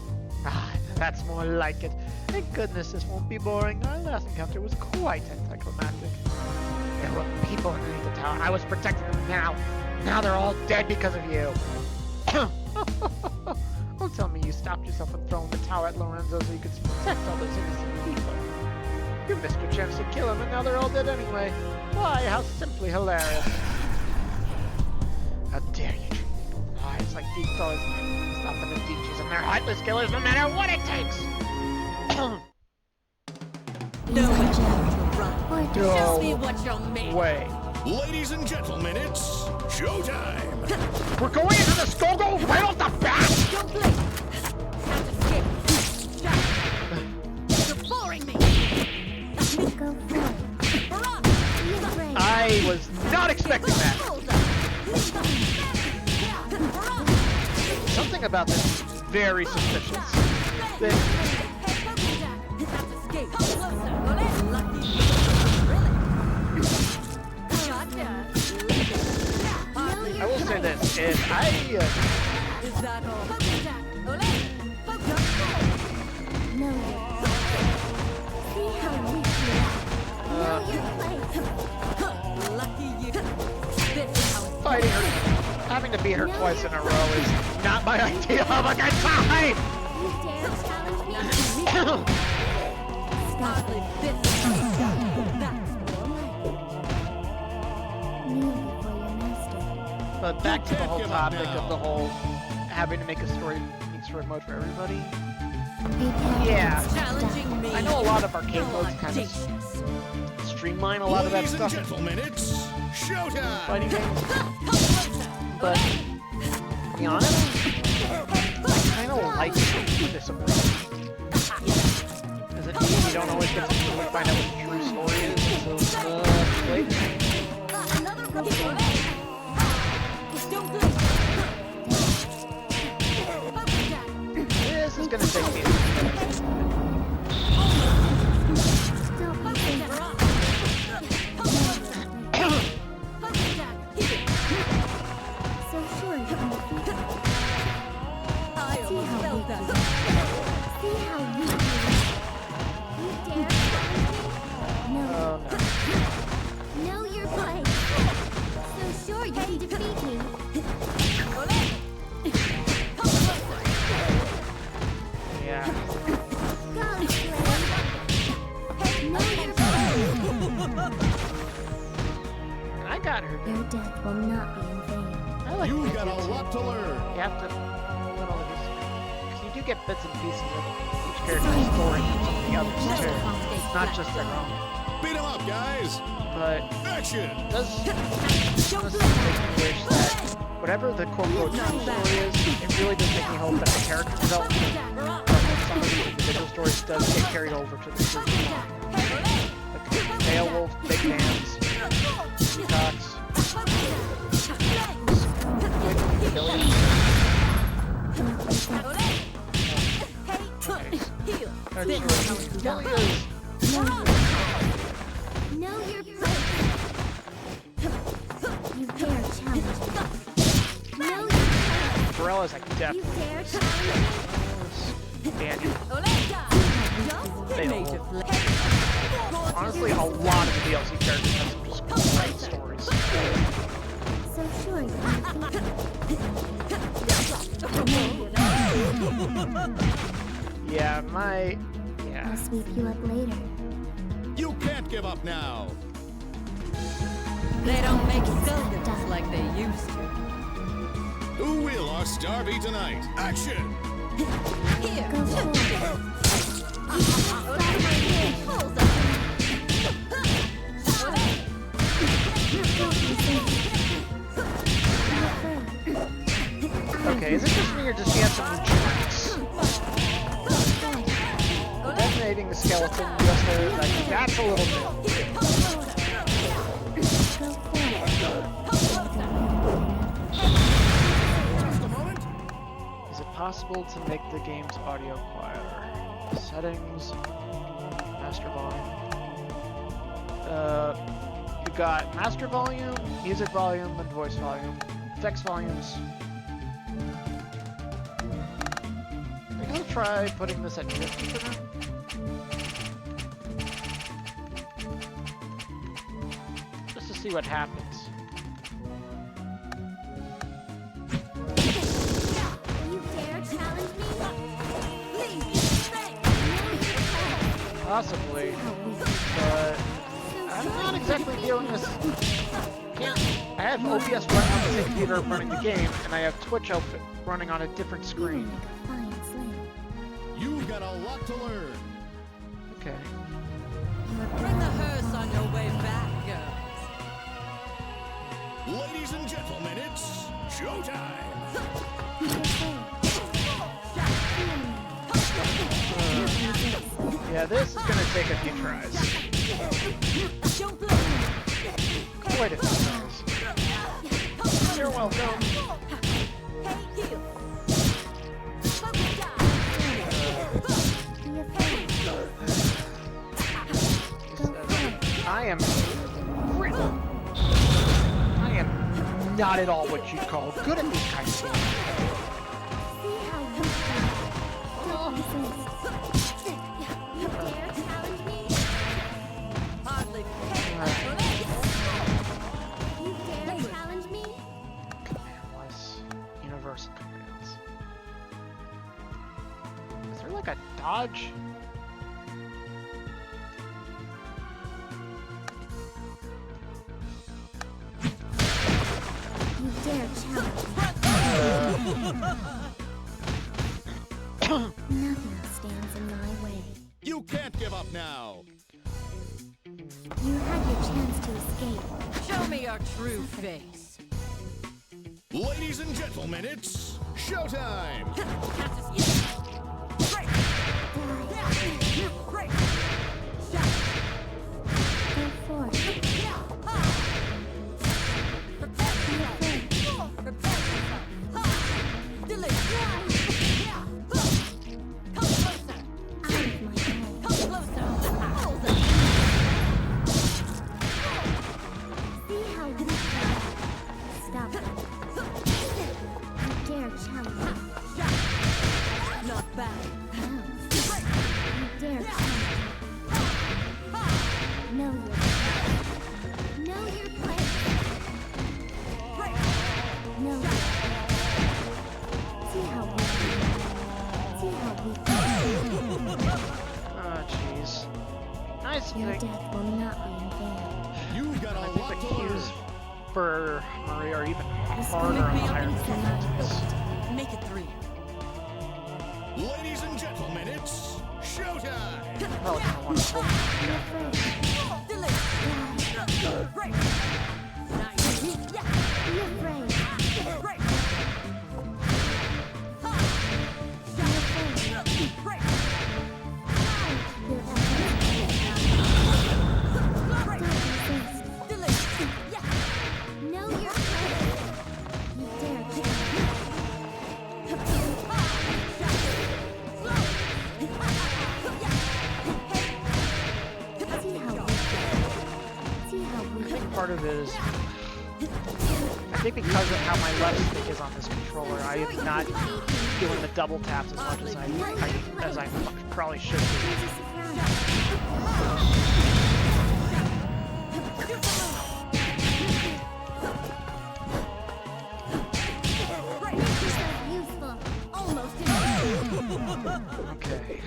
Ah, that's more like it. Thank goodness this won't be boring. Our last encounter was quite anticlimactic. There were people underneath the tower. I was protecting them now. Now they're all dead because of you. Don't tell me you stopped yourself from throwing the tower at Lorenzo so you could protect all those innocent people. You missed your chance to kill him and now they're all dead anyway. Why, how simply hilarious. How dare you treat people with lives like these fellas. Stop the Medicis and their heartless killers no matter what it takes. No Show me what you're made. Way. Ladies and gentlemen, it's showtime! We're going into the Skullgirls right off the bat! Don't play. Can't escape. You're boring me. Go for it. I was not expecting that. Something about this is very suspicious. I will say this, if I to beat her twice in a row is not my idea of a good time! But back to the whole topic of the whole having to make a story mode for everybody. Yeah, I know a lot of arcade modes kind of streamline a lot of that stuff. Gentlemen, it's showtime! Fighting games. But, to be honest, I kind of like this approach. Because it means you don't always get to really find out what the true story is until late. This is gonna take me a minute. So sure you can defeat me. See how you do it. You dare challenge me? No. Know your place. So sure you can defeat me. Yeah. Golly, know your place. I got her. Your death will not be in vain. I like You've this got a game, lot to learn. You have to learn all of this. Because you do get bits and pieces of each character's story from the others too. Not just their own. Beat 'em up, guys! But Action! it does honestly make me wish that whatever the quote-unquote true story is, it really does make me hope that the character development from some of these individual stories does get carried over to the series. Like Beowulf, Big Hands, Peacocks, Know your place. You dare challenge me. Know your place. Barella's like You definitely dare challenge me. Daniel. Major Honestly, a lot of the DLC characters have some just great stories. So sure you Yeah, I'll sweep you up later. You can't give up now! They don't make Skullgirls like they used to. Who will our star be tonight? Action! Here. Go forward. Okay, is it just me or does she have some new tricks? Detonating the skeleton just there, like, that's a little new. Is it possible to make the game's audio quieter? Settings, master volume. You got master volume, music volume, and voice volume. Text volumes. I'm gonna try putting this at 50 for now. Just to see what happens. You dare challenge me? Possibly, but I'm not exactly feeling this. I have OBS running on the same computer running the game, and I have Twitch open running on a different screen. You've got a lot to learn. Okay. Bring the hearse on your way back, girls. Ladies and gentlemen, it's showtime! Yeah, this is gonna take a few tries. Quite a few tries. You're welcome. I am not at all what you'd call good at these kinds of games. You dare challenge me? Commandless. dodge. You dare challenge Nothing stands in my way. You can't give up now. You had your chance to escape. Show me your true face. Ladies and gentlemen, it's showtime. Go forth. See how weak you are. Stop it. You dare challenge me. Not bad. You dare challenge me. Know your place. Know your place. Know your place. See how weak you are. See how weak you are. Oh, jeez. Nice Your thing. death will not be in vain. You've got I a think lot the to cues learn. for Marie are even This harder could on be the up higher in difficulties. Make it 3. Ladies and gentlemen, it's showtime. Probably gonna want to hold Be afraid. Be afraid. Your Know your place. You dare See how weak. See how I weak. think part of it is, I think because of how my left stick is on this controller, I am not doing the double taps as much as I probably should be. There's a surprise. Make yourself useful. Almost Okay,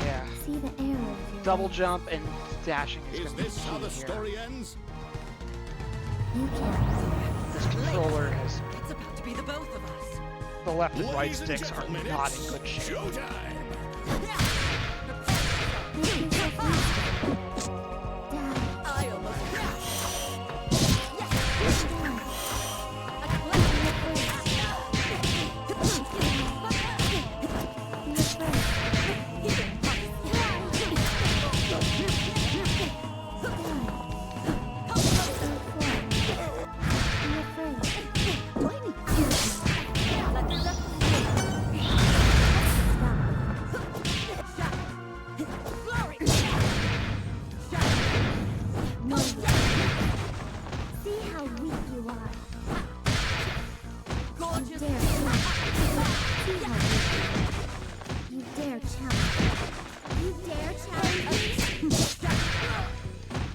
yeah. See the error of your Double jump and dashing is Is going to be this how the key here. story ends? You can't. This controller has, It's about to be the both of us. the left and right Ladies and sticks are gentlemen, not it's in good shape. showtime. Make yourself useful. Die. I almost See how weak you are. gorgeous. Dare challenge. See how weak you are. You dare challenge. You dare challenge me.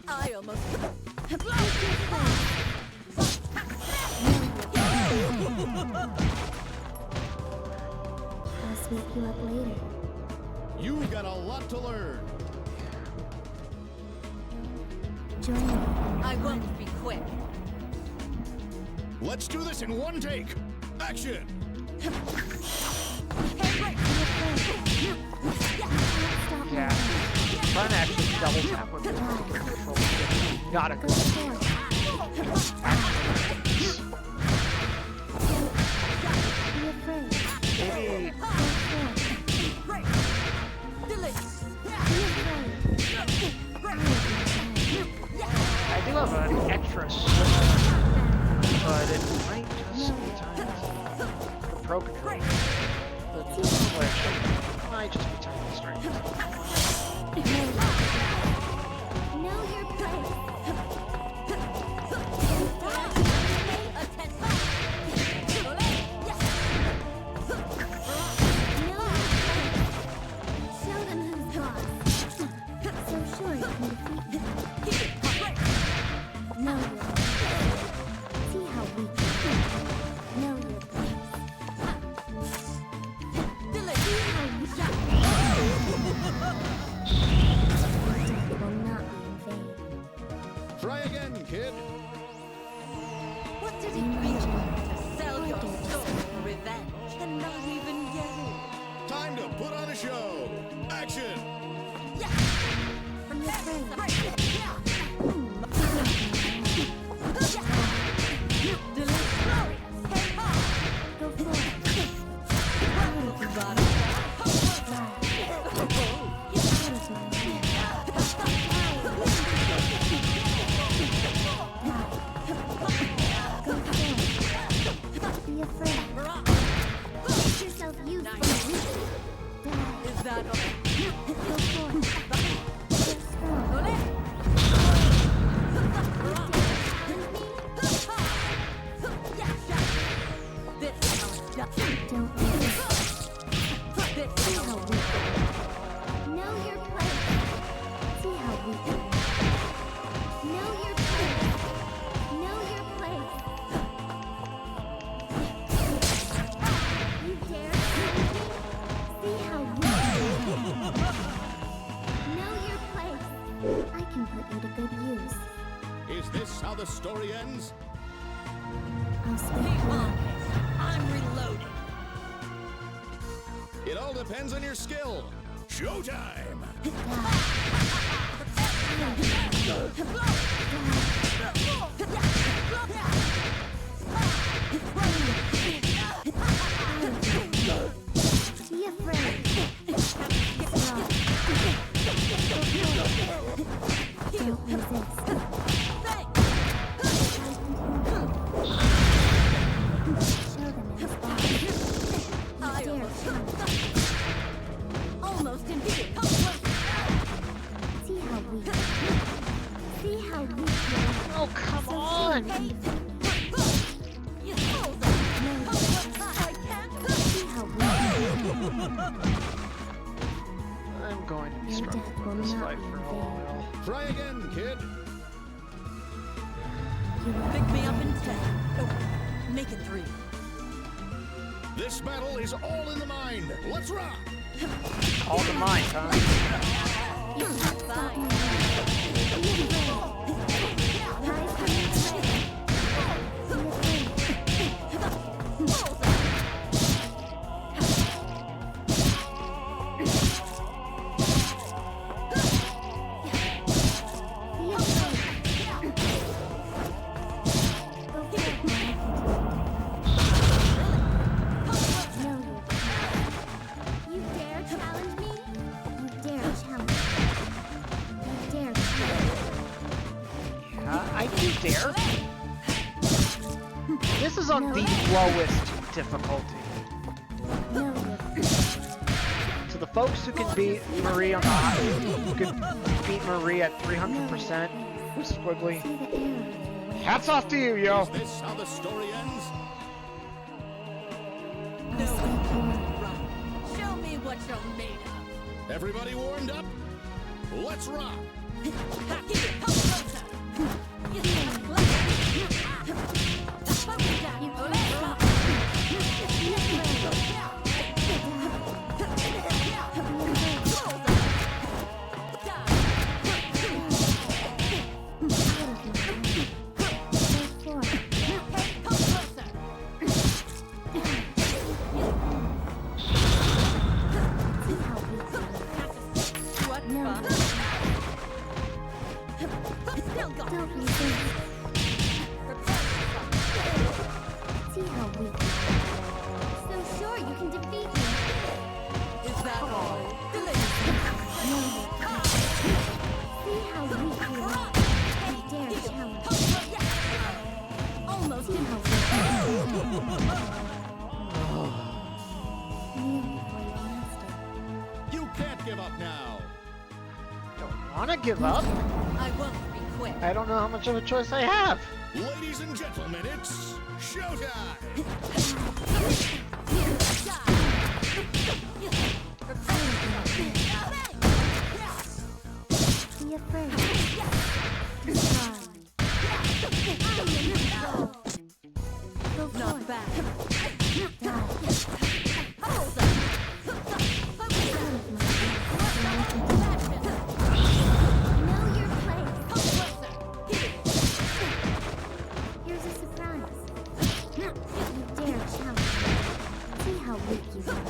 I almost Make your place. I'll sweep you up later. You've got a lot to learn. Join me. I won't be quick. Let's do this in one take. Action. Yeah. Trying to actually double tap with this particular controller is not a good Be afraid. Maybe I do have an extra switch, but it might just be time for Pro Controller. The switch might just be time to start using it. Know your place. Show them who's boss. So sure you can defeat me. Know your place. See how weak you are. Know your place. See how weak you are. Know your place. Know your place. You dare challenge me? See how weak you are. Know your place. I can put you to good use. Is this how the story ends? I'll speak Keep for on. you. I'm reloading. It all depends on your skill. Showtime! Be afraid. Don't resist. Show them his body. I Dare almost challenge. almost defeated. Come closer. See how weak. See how weak you are. Oh, come on! You hold on. I can't. See how weak you are. I'm going to be Your struggling death will with this not fight be for a in while. vain. Try again, kid. You are Pick me up in dead. 10. Oh, make it 3. This battle is all in the mind. Let's rock! All the mind, huh? You can't stop me now. Be afraid. Rise from your grave. Be afraid. Be afraid. Go forth, my Know your place. You dare challenge me? You dare challenge me. You dare challenge me. Yeah, I do dare. This is on the lowest difficulty. Know your place. So the folks who can beat Marie on the who can beat Marie at 300% with Squiggly, See the arrow. hats off to you, yo. Is this how the story ends? I'll speak for you. Right. Show me what you're made of. Everybody warmed up? Let's rock! Keep it. Come closer. You can't play. Focus down. You Oh, can't stop me. Be afraid. Still go. Don't resist. See how weak you are. So sure you can defeat me. Is that all? Know your place. See how weak you are. You dare challenge me. Almost See how weak you are. Kneel before your master. You can't give up now! Don't wanna give up. I won't be quick. I don't know how much of a choice I have. Ladies and gentlemen, it's showtime! Be afraid. Be strong. Go Not forth. bad. Die. Hold Out of my way. Know your place. Here's a surprise. You dare challenge me. See how weak you are.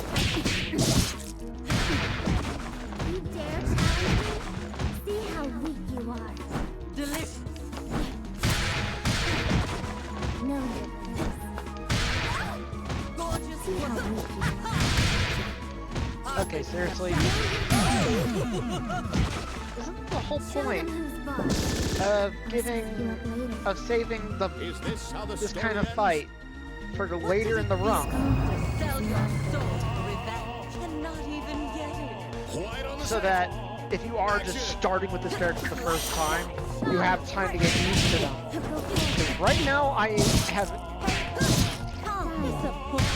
You dare challenge me? See how weak you are. Delicious. Know your place. Gorgeous. See how weak you are. Okay, seriously. Isn't the whole Show point them who's boss. of I'll giving, set you up later. of saving Is this how the this story kind of ends? fight for later in the run? Sell your soul for revenge and not even get it. Quiet on the So set. that if you are just starting with this character for the first time, you have time to get used to them. Because right now I have Come disappoint.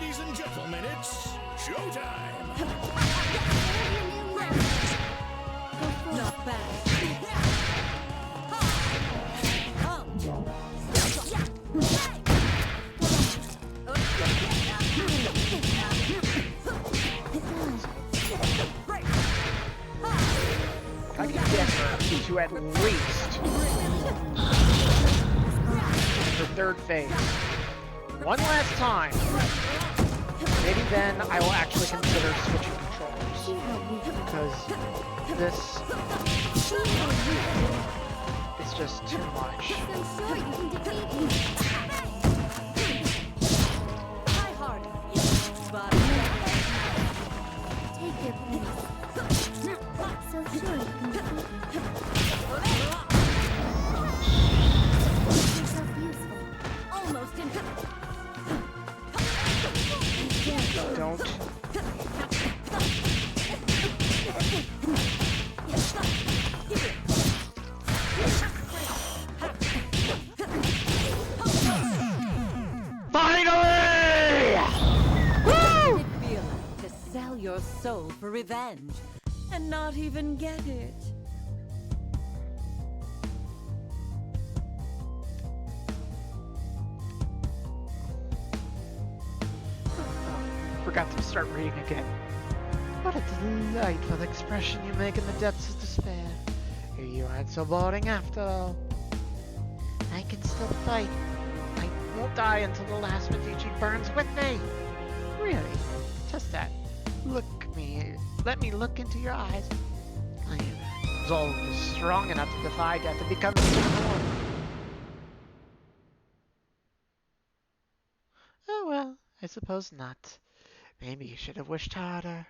Ladies and gentlemen, it's showtime! Not bad. I can get her to at least her third phase. One last time. Maybe then I will actually consider switching controllers. Because this is just too much. Try harder. But Take your place. So sure you can defeat me. Make yourself useful. almost in. Don't. Finally! Woo! It feel like to sell your soul for revenge and not even get it. Forgot to start reading again. What a delightful expression you make in the depths of despair. Here you aren't so boring after all. I can still fight. I won't die until the last Medici burns with me. Really? Just that. Look me. Let me look into your eyes. I am resolved is strong enough to defy death and become immortal. Oh well, I suppose not. Maybe you should have wished harder.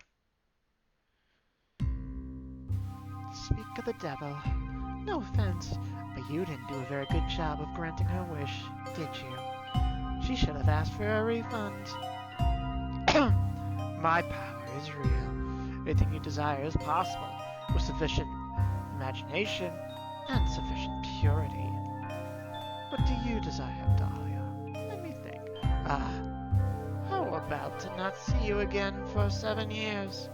Speak of the devil. No offense, but you didn't do a very good job of granting her wish, did you? She should have asked for a refund. My power is real. Anything you desire is possible, with sufficient imagination and sufficient purity. What do you desire, Dahlia? Let me think. How about to not see you again for 7 years?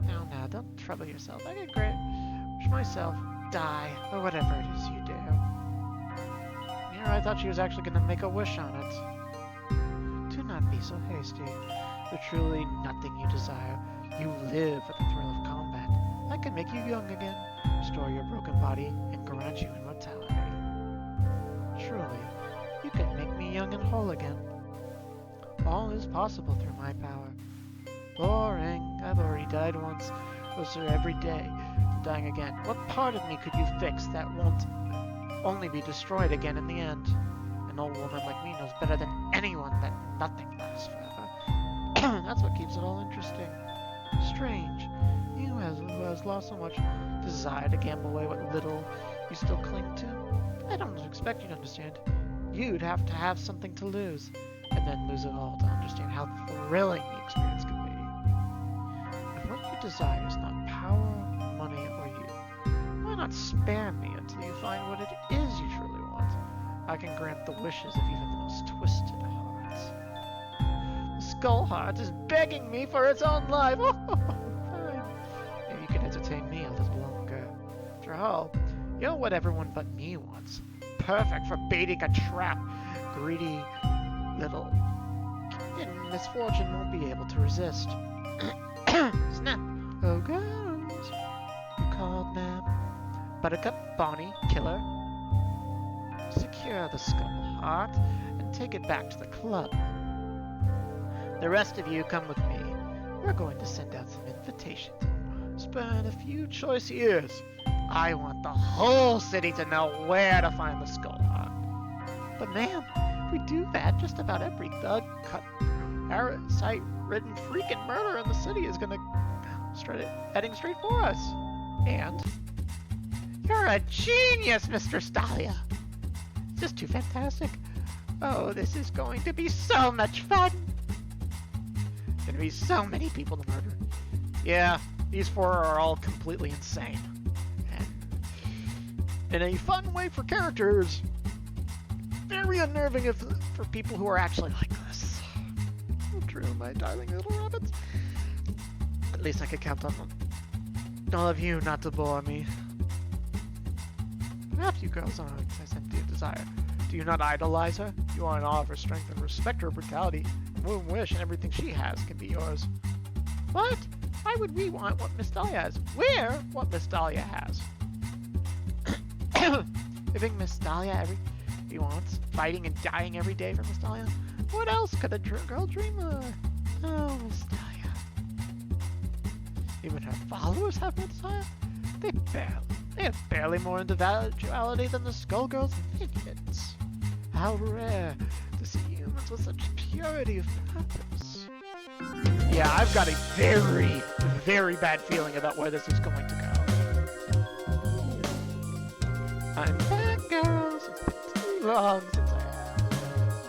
Now, don't trouble yourself. I can wish myself, die, or whatever it is you do. Here, I thought she was actually going to make a wish on it. Do not be so hasty. There's truly nothing you desire. You live for the thrill of combat. I can make you young again, restore your broken body, and grant you immortality. Truly, you can make me young and whole again. All is possible through my power. Boring. I've already died once. Closer every day to dying again. What part of me could you fix that won't only be destroyed again in the end? An old woman like me knows better than anyone that nothing lasts forever. That's what keeps it all interesting. Strange. You who has lost so much desire to gamble away what little you still cling to. I don't expect you to understand. You'd have to have something to lose, and then lose it all to understand how thrilling the experience can be. If what you desire is not power, money, or you, why not spare me until you find what it is you truly want? I can grant the wishes of even the most twisted hearts. The Skull Heart is begging me for its own life. Fine. Maybe you can entertain me a little longer. After all, you're what everyone but me wants. Perfect for baiting a trap. Greedy little in misfortune won't be able to resist. Snap. Oh, girls. You called, ma'am. Buttercup, Bonnie, Killer. Secure the Skull Heart and take it back to the club. The rest of you come with me. We're going to send out some invitations. Spend a few choice years. I want the whole city to know where to find the Skull Heart. But ma'am, if we do that, just about every thug, cut, parasite-ridden freaking murderer in the city is gonna start heading straight for us. And you're a genius, Mr. Stalia. It's just too fantastic. Oh, this is going to be so much fun. Gonna be so many people to murder. Yeah, these 4 are all completely insane. And in a fun way for characters. Very unnerving for people who are actually like this. True, my darling little rabbits. At least I could count on them. All of you not to bore me. Perhaps you girls aren't as empty of desire. Do you not idolize her? You are in awe of her strength and respect her brutality. One wish and everything she has can be yours. What? Why would we want what Miss Dahlia has? We're what Miss Dahlia has. Giving Miss Dahlia everything he wants, fighting and dying every day for Miss Dahlia. What else could a girl dream of? Oh, Miss Dahlia. Even her followers have no desire? They have barely more individuality than the Skullgirls and minions. How rare to see humans with such purity of purpose. Yeah, I've got a very, very bad feeling about where this is going to go. I'm back, girls. It's been too long since I had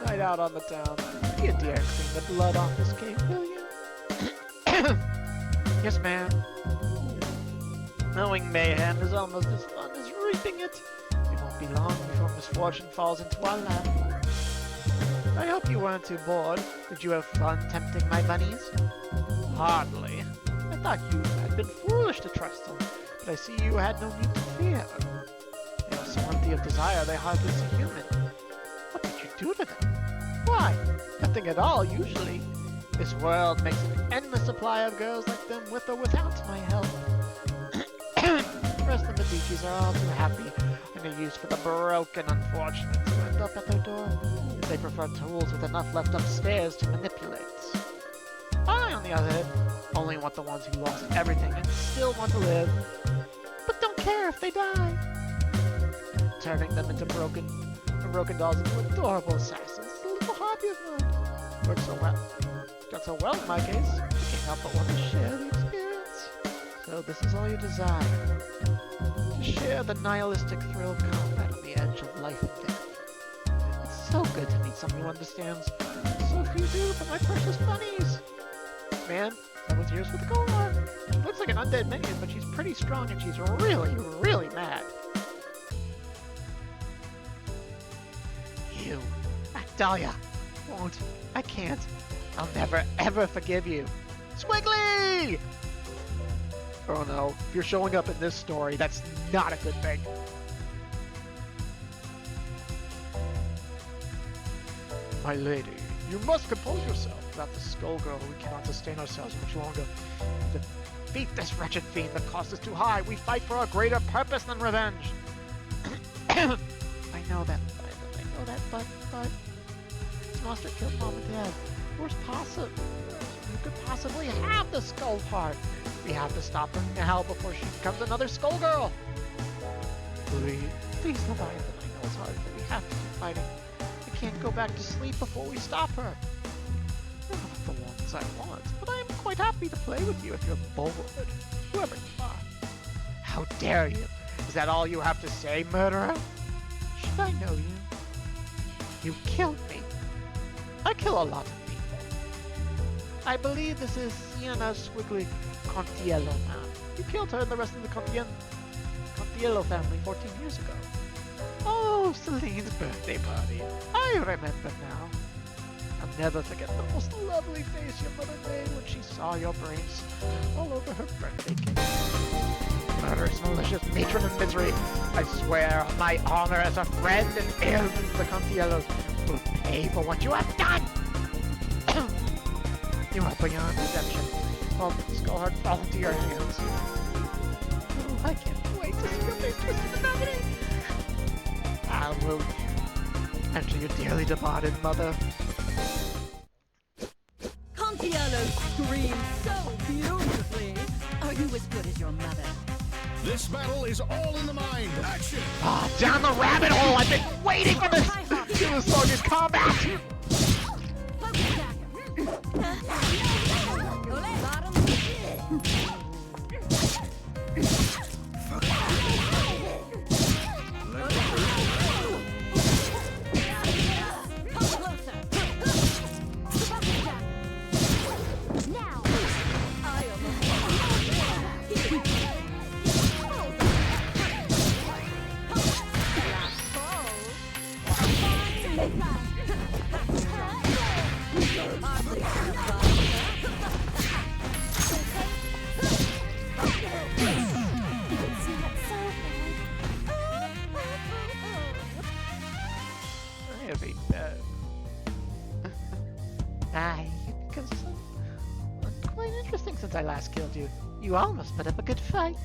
a night out on the town. Be a dear, clean the blood off this cave, will you? Yes, ma'am. Knowing mayhem is almost as fun as reaping it. It won't be long before misfortune falls into our lap. I hope you weren't too bored. Did you have fun tempting my bunnies? Hardly. I thought you had been foolish to trust them, but I see you had no need to fear. They are so empty of desire they hardly see human. What did you do to them? Why? Nothing at all, usually. This world makes an endless supply of girls like them with or without my help. The rest of the Medicis are all too happy and are used for the broken unfortunates who end up at their door. They prefer tools with enough left upstairs to manipulate. I, on the other hand, only want the ones who lost everything and still want to live, but don't care if they die. Turning them into broken dolls into adorable assassins is a little hobby of mine. Works so well. Done so well in my case, I can't help but want to share the experience. So this is all you desire. To share the nihilistic thrill of combat on the edge of life and death. It's so good to meet someone who understands. So few do, but my precious bunnies. Man, 7 tears for the Golar. She looks like an undead minion, but she's pretty strong and she's really, really mad. You, Dahlia, won't. I can't. I'll never, ever forgive you. Squiggly! Oh no, if you're showing up in this story, that's not a good thing. My lady, you must compose yourself. Without the Skullgirl, we cannot sustain ourselves much longer. To defeat this wretched fiend, the cost is too high. We fight for a greater purpose than revenge. I know that, but Master killed Mom and Dad. Where's possible? You could possibly have the Skull Heart. We have to stop her now before she becomes another Skullgirl. Please, Leviathan. I know it's hard, but we have to keep fighting. I can't go back to sleep before we stop her. You're not the ones I want, but I am quite happy to play with you if you're bored. Whoever you are. How dare you? Is that all you have to say, murderer? Should I know you? You killed me. I kill a lot of people. I believe this is Sienna Squiggly Contiello now. You killed her and the rest of the Contiello family 14 years ago. Oh, Celine's birthday party. I remember now. I'll never forget the most lovely face your mother made when she saw your brains all over her birthday cake. Murderous, malicious matron of misery. I swear on my honor as a friend and heir of the Contiellos will pay for what you have done. You are beyond redemption. All the Skullheart fall into your hands. Oh, I can't wait to see your face twisted in agony. I will enter your dearly departed mother. Contiello screams so beautifully. Are you as good as your mother? This battle is all in the mind. Action! Ah, down the rabbit hole! I've been waiting for this! Feel the sluggish combat! since I last killed you. You almost put up a good fight.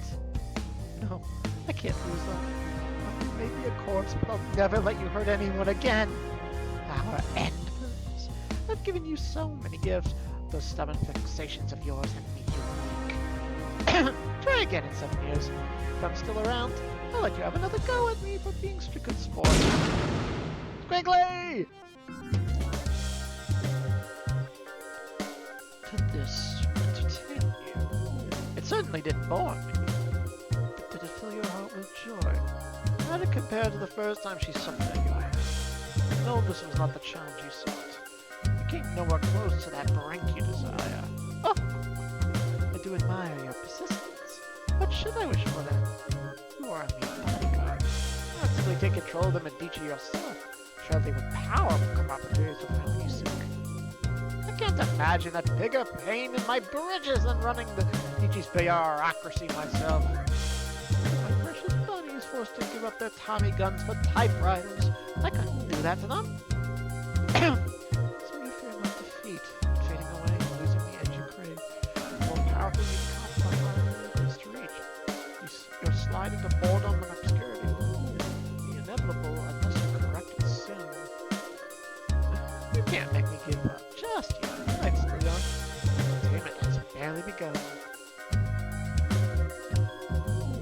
No, I can't lose them. You may be a corpse, but I'll never let you hurt anyone again. Our end purpose. I've given you so many gifts. Those stubborn fixations of yours have made you weak. Try again in 7 years. If I'm still around, I'll let you have another go at me for being such a good sport. Quickly! Did this entertain you? It certainly didn't bore me. But did it fill your heart with joy? How did it compare to the first time she suffered at your hands? No, this was not the challenge you sought. You came nowhere close to that brink you desire. Oh! I do admire your persistence. What should I wish for then? You are a mere bodyguard. Not simply take control of the Medici yourself. Surely with power will come opportunities to find what you seek. I can't imagine a bigger pain in my bridges than running the Medici's bureaucracy myself. My precious bunnies forced to give up their Tommy guns for typewriters. I couldn't do that to them. So you fear not defeat, fading away and losing the edge you crave. The more powerful you become, the harder it is to reach. Your slide into boredom and obscurity will be inevitable unless you correct it soon. You can't make me give up just yet. I'm still young. Entertainment has barely begun.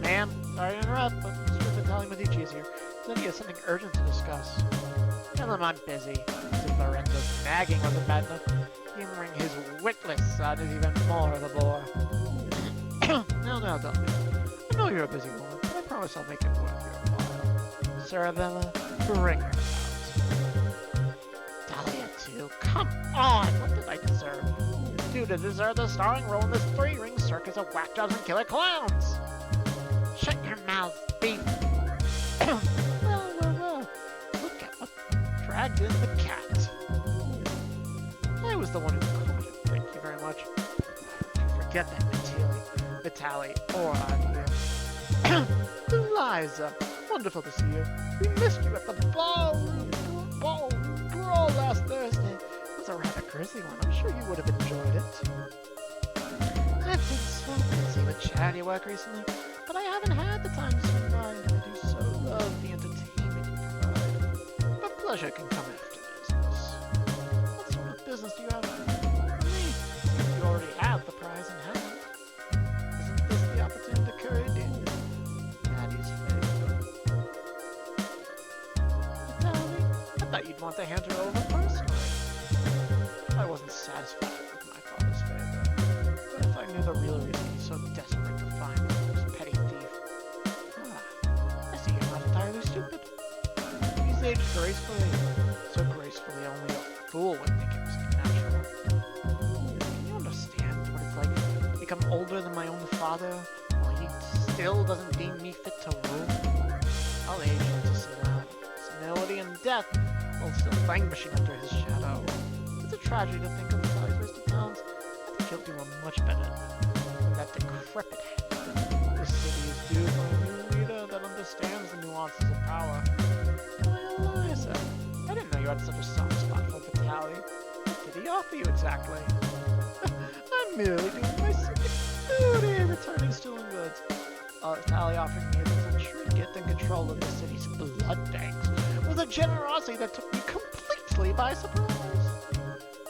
Ma'am, sorry to interrupt, but Mr. Vitaly Medici is here. Said he has something urgent to discuss. Tell him I'm busy. As if Lorenzo's nagging wasn't bad enough, humoring his witless son is even more of a bore. Now, don't be. I know you're a busy woman, but I promise I'll make it worth your while. Sarabella, bring her out. Dahlia too, come on! What did I deserve? Do to deserve the starring role in this three-ring circus of whack jobs and killer clowns? Shut your mouth, thief! Well. Look at what dragged in the cat. I was the one who caught it, thank you very much. Forget that Vitaly, or idea. Liza, wonderful to see you. We missed you at the ballroom brawl last Thursday. It was a rather grisly one. I'm sure you would have enjoyed it. I've been so busy with charity work recently, but I haven't had the time to swing by. I do so love the entertainment you provide. But pleasure can come after business. What sort of business do you have for me? You already have the prize in hand. Isn't this the opportunity to curry Daddy's favor? Vitaly, I thought you'd want to hand her over personally. I wasn't satisfied with my father's favor, but if I knew the real reason he's so desperate to find this petty thief. I see you're not entirely stupid. He's aged gracefully, so gracefully only a fool would think it was natural. Can you understand what it's like to become older than my own father, while he still doesn't deem me fit to rule? I'll age into senility and death, while still languishing under his shadow. It's a tragedy to think of Vitaly's wasted talents. I think he'll do a much better than that decrepit head. This city is due for a new leader that understands the nuances of power. Why, Eliza, I didn't know you had such a soft spot for Vitaly. What did he offer you exactly? I'm merely doing my civic duty, returning stolen goods. Vitaly offering me a little trinket and control of the city's blood banks was a generosity that took me completely by surprise.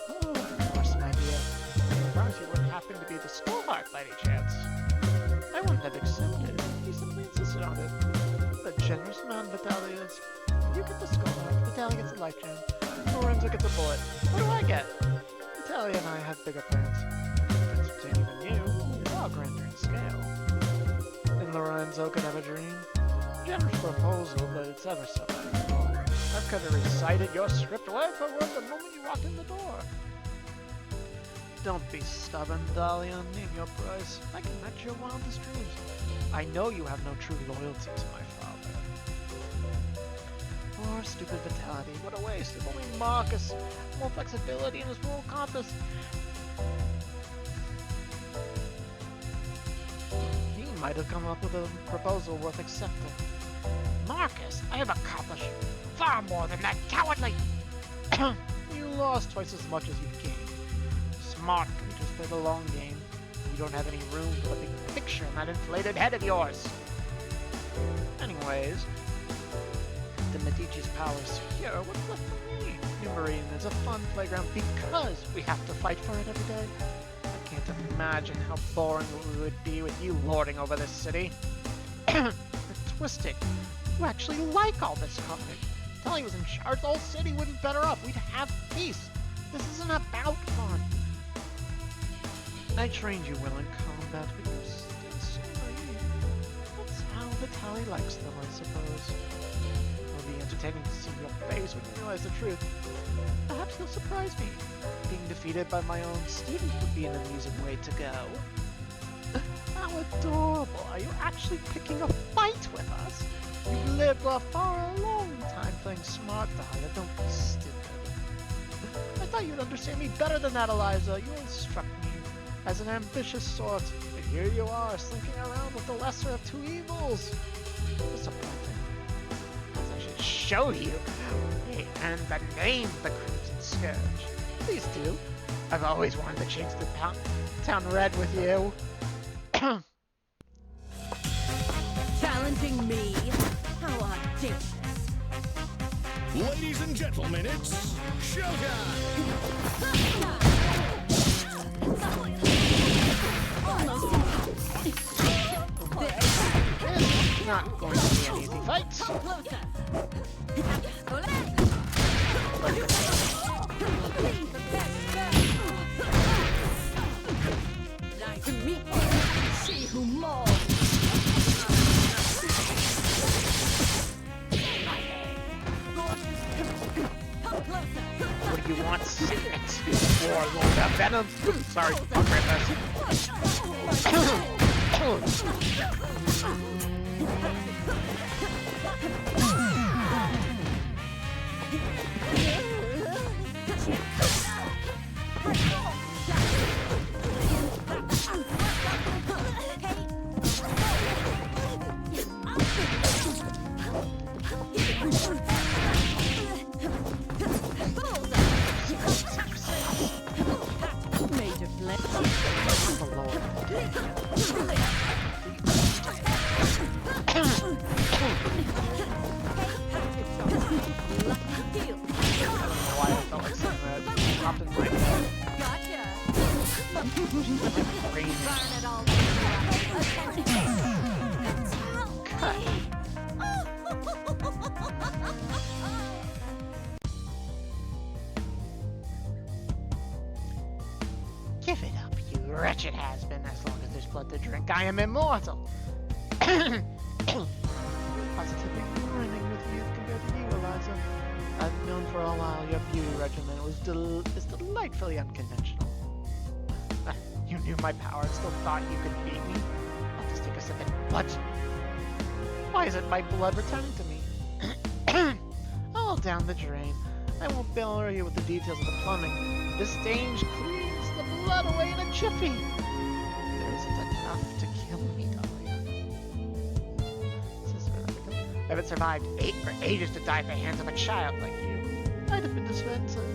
Oh, of course, my dear. I promise you wouldn't happen to be the Skullheart by any chance. I wouldn't have accepted. He simply insisted on it. The generous man Vitaly is. You get the Skullheart, Vitaly gets a life gem, Lorenzo gets a bullet. What do I get? Vitaly and I have bigger plans. To entertain even you, far grander in scale. And Lorenzo could have a dream. Generous proposal, but it's ever so beautiful. I could have recited your script word for word the moment you walked in the door. Don't be stubborn, Dahlia. Name your price. I can match your wildest dreams. I know you have no true loyalty to my father. Poor stupid Vitaly. What a waste. If only Marcus had more flexibility in his moral compass. He might have come up with a proposal worth accepting. Marcus, I have accomplished far more than that cowardly! You lost twice as much as you've gained. Smart creatures play the long game. You don't have any room for the big picture in that inflated head of yours. Anyways, the Medici's power is secure. What's left for me? New Marine is a fun playground because we have to fight for it every day. I can't imagine how boring it would be with you lording over this city. You're twisted. You actually like all this carnage. Until he was in charge, the whole city would be better off. We'd have peace. This isn't about fun. I trained you well in combat, but you're still so naive. That's how Vitaly likes them, I suppose. It'll be entertaining to see your face when you realize the truth. Perhaps you'll surprise me. Being defeated by my own student would be an amusing way to go. How adorable. Are you actually picking a fight with us? You've lived for a long time playing smart, Dahlia. Don't be stupid. I thought you'd understand me better than that, Eliza. You instruct me as an ambitious sort. But here you are, slinking around with the lesser of two evils. Disappointing. I should show you. And the name, the Crimson Scourge. Please do. I've always wanted to change the town red with you. Challenging me? How audacious. Ladies and gentlemen, it's showtime! This is not going to be an easy fight. Nice to meet you. See who more. What do you want, Signet? Warlord of Venom? Sorry, I'll grab that. Give it up, you wretched has-been. As long as there's blood to drink, I am immortal. Positively running with youth compared to you, Eliza. I've known for a while your beauty regimen is delightfully unconventional. You knew my power and still thought you could beat me? I'll just take a second. What? Why isn't my blood returning to me? All down the drain. I won't bore you with the details of the plumbing. This stain cleans the blood away in a jiffy. There isn't enough to kill me, Dahlia. I haven't survived ages to die at the hands of a child like you. I'd have been defensive.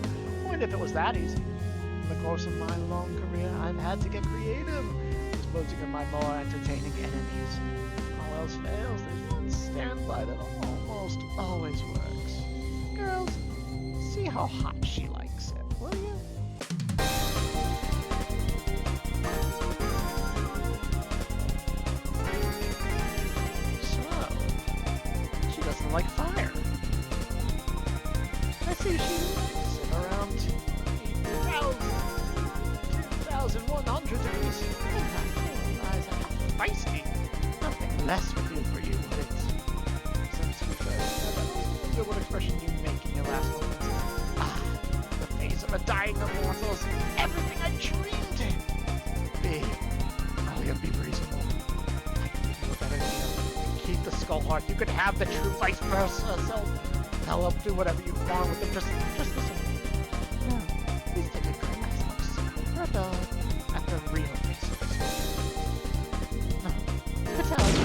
What if it was that easy? In the course of my long career, I've had to get creative, disposing of my more entertaining enemies. All else fails, there's one standby that almost always works. Girls, see how hot she likes it, will you? So, she doesn't like fire. I see she likes it around 2,100 degrees. Feisty. Nothing less would do for you, would it? What expression you make in your last moments. Ah, the face of a dying immortal is everything I dreamed in. Be, Dahlia, be reasonable. I can give you a better deal. Keep the skull heart. You could have the true vice versa. So, I'll do whatever you want with it. Just listen. No, please take a class looks. Rebel at the real basis. No, Vitaly.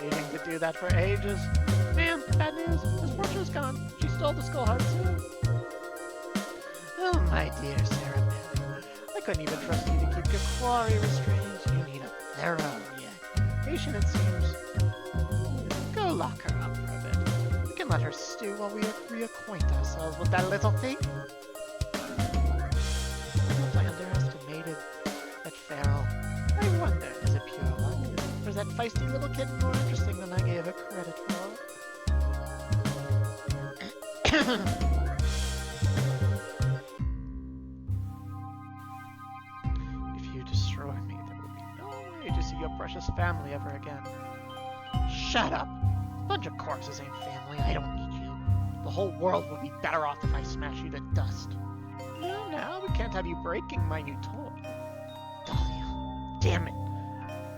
Waiting to do that for ages. Man, bad news. His fortune's gone. She stole the skull heart too. Oh, my dear Sarah Bell, I couldn't even trust you to keep your quarry restrained. You need a thorough yet patient, it seems. Go lock her up for a bit. We can let her stew while we reacquaint ourselves with that little thing. Perhaps I underestimated that feral. I wonder, is it pure luck? Or is that feisty little kitten more interesting than I gave her credit for? If you destroy me, there will be no way to see your precious family ever again. Shut up! A bunch of corpses ain't family. I don't need you. The whole world would be better off if I smash you to dust. No, now we can't have you breaking my new toy. Dahlia, damn it!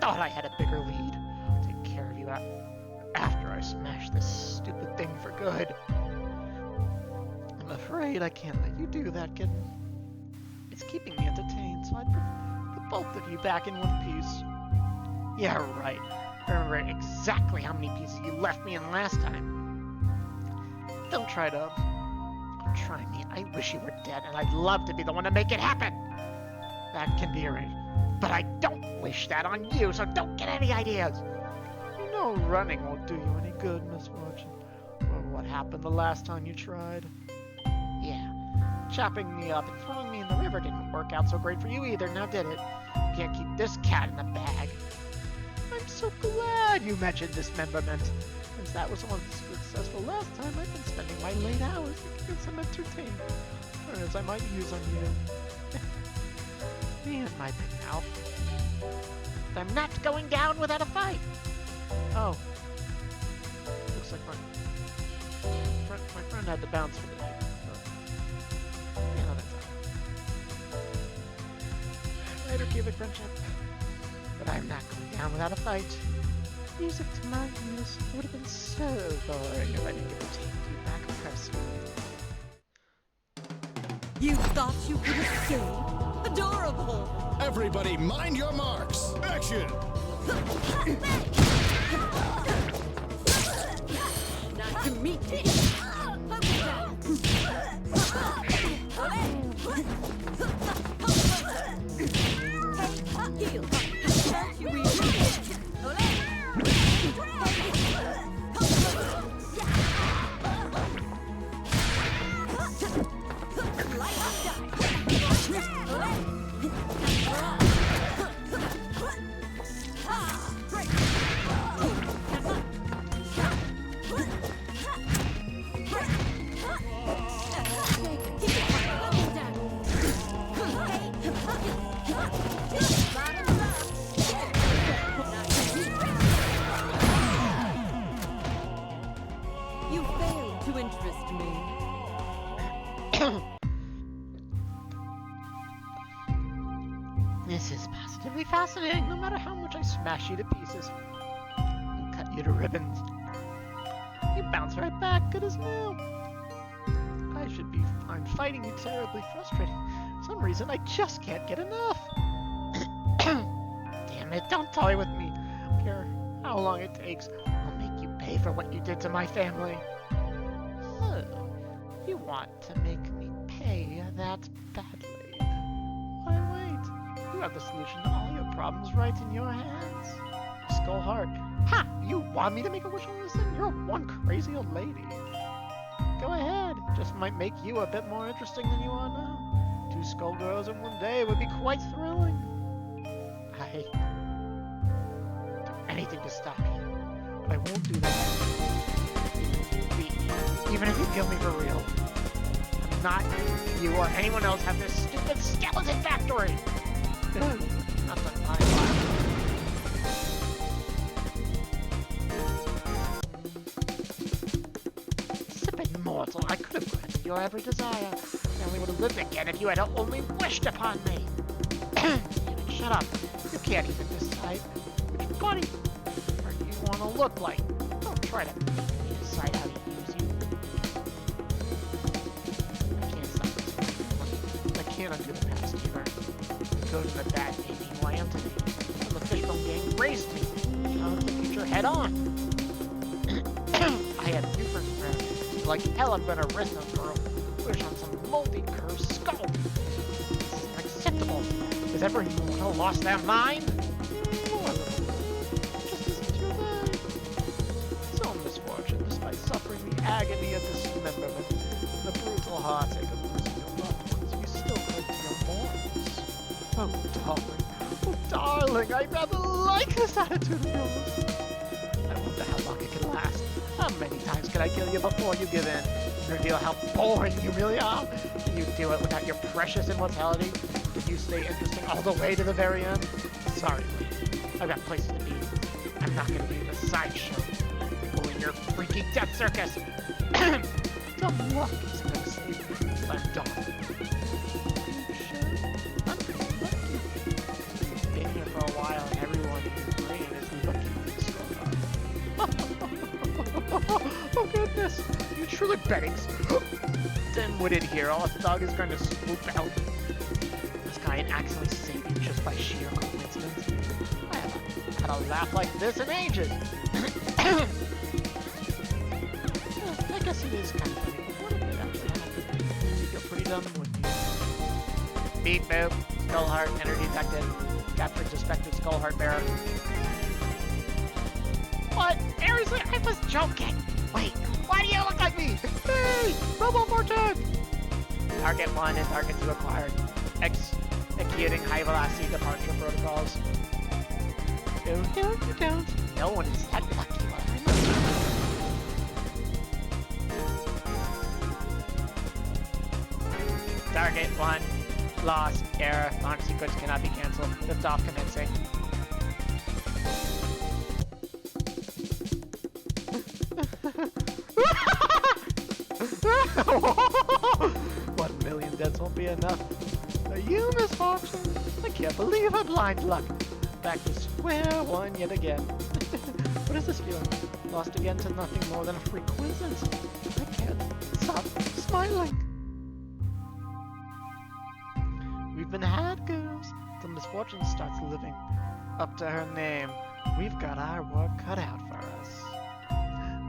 Thought I had a bigger lead. I'll take care of you after I smash this stupid thing for good. I'm afraid I can't let you do that, kitten. It's keeping me entertained, so I'd put both of you back in one piece. Yeah, right. I remember exactly how many pieces you left me in last time. Don't try to... try me. I wish you were dead, and I'd love to be the one to make it happen. That can be arranged. But I don't wish that on you, so don't get any ideas. You know running won't do you any good, Miss Fortune. Or what happened the last time you tried. Yeah, chopping me up and throwing me in the river didn't work out so great for you either, now did it? You can't keep this cat in a bag. I'm so glad you mentioned dismemberment. Since that was so successful last time, I've been spending my late hours thinking of some entertainment, or as I might use on you. Me and my big mouth. I'm not going down without a fight. Oh. Looks like my friend had to bounce for the day. Yeah, that's all. Later, cubic friendship. But I'm not going down without a fight. Music to my ears. It would have been so boring if I didn't get to take you back personally. You thought you could escape? Adorable! Everybody, mind your marks! Action! Not to meet me! Heel! Don't you read You failed to interest me. This is positively fascinating, no matter how much I smash you to pieces. And cut you to ribbons. You bounce right back, good as new. I should be fine fighting you terribly frustrating. For some reason, I just can't get enough. Damn it, don't toy with me. I don't care how long it takes. I'll make you pay for what you did to my family. Oh, you want to make me pay that badly. Why wait? You have the solution to all your problems right in your hands. Skull hard. Ha! You want me to make a wish on this thing? You're one crazy old lady. Go ahead. Just might make you a bit more interesting than you are now. 2 Skullgirls in one day would be quite thrilling. I do anything to stop you, but I won't do that. Even if you kill me for real. I'm not letting you or anyone else have this stupid skeleton factory. Not the mind. Sipping mortal, I could have granted your every desire. I only would have lived again if you had only wished upon me. Shut up. You can't even decide which body or you want to look like. Don't try to decide how to use you. I can't stop this. I can't undo the past either. Go to the bad baby who I am today. And the Fishbone gang raised me. Challenge the future head on. I had a new first friend. Like hell I'm gonna risk them for a wish on some moldy, cursed skull. This is unacceptable. Has every mortal lost their mind? Poor little just isn't too bad. His own misfortune, despite suffering the agony of dismemberment and the brutal heartache of losing your loved ones, you still cling to your morals. Oh, darling, I rather like this attitude of yours. I wonder how long it can last. How many times can I kill you before you give in and reveal how boring you really are? Can you do it without your precious immortality? Can you stay interesting all the way to the very end? Sorry, lady. I've got places to be. I'm not going to be the sideshow. Or in your freaky death circus. Dumb luck is going to save me until I'm done. For a while, and everyone in the brain is looking at this. Oh goodness! You truly betting? Then would it here? All a thug is going to swoop out this guy and accidentally save you just by sheer coincidence. I haven't had a laugh like this in ages. I guess it is kind of funny, but what if it actually happened? You feel pretty dumb, wouldn't you? Beep boop. Skullheart, energy detected. Captured suspected Skullheart bearer. What? Seriously, I was joking. Wait, why do you look like me? Hey, Robo Vortex! Target 1 and Target 2 acquired. Executing high velocity departure protocols. Don't. No one is that lucky. Target 1. Lost. Error. Launch sequence cannot be cancelled. Liftoff commencing. One million deaths won't be enough. Are you misfortune? I can't believe our blind luck. Back to square one yet again. What is this feeling? Lost again to nothing more than a freak coincidence. I can't stop smiling. We've been had, girls, till misfortune starts living up to her name. We've got our work cut out for us.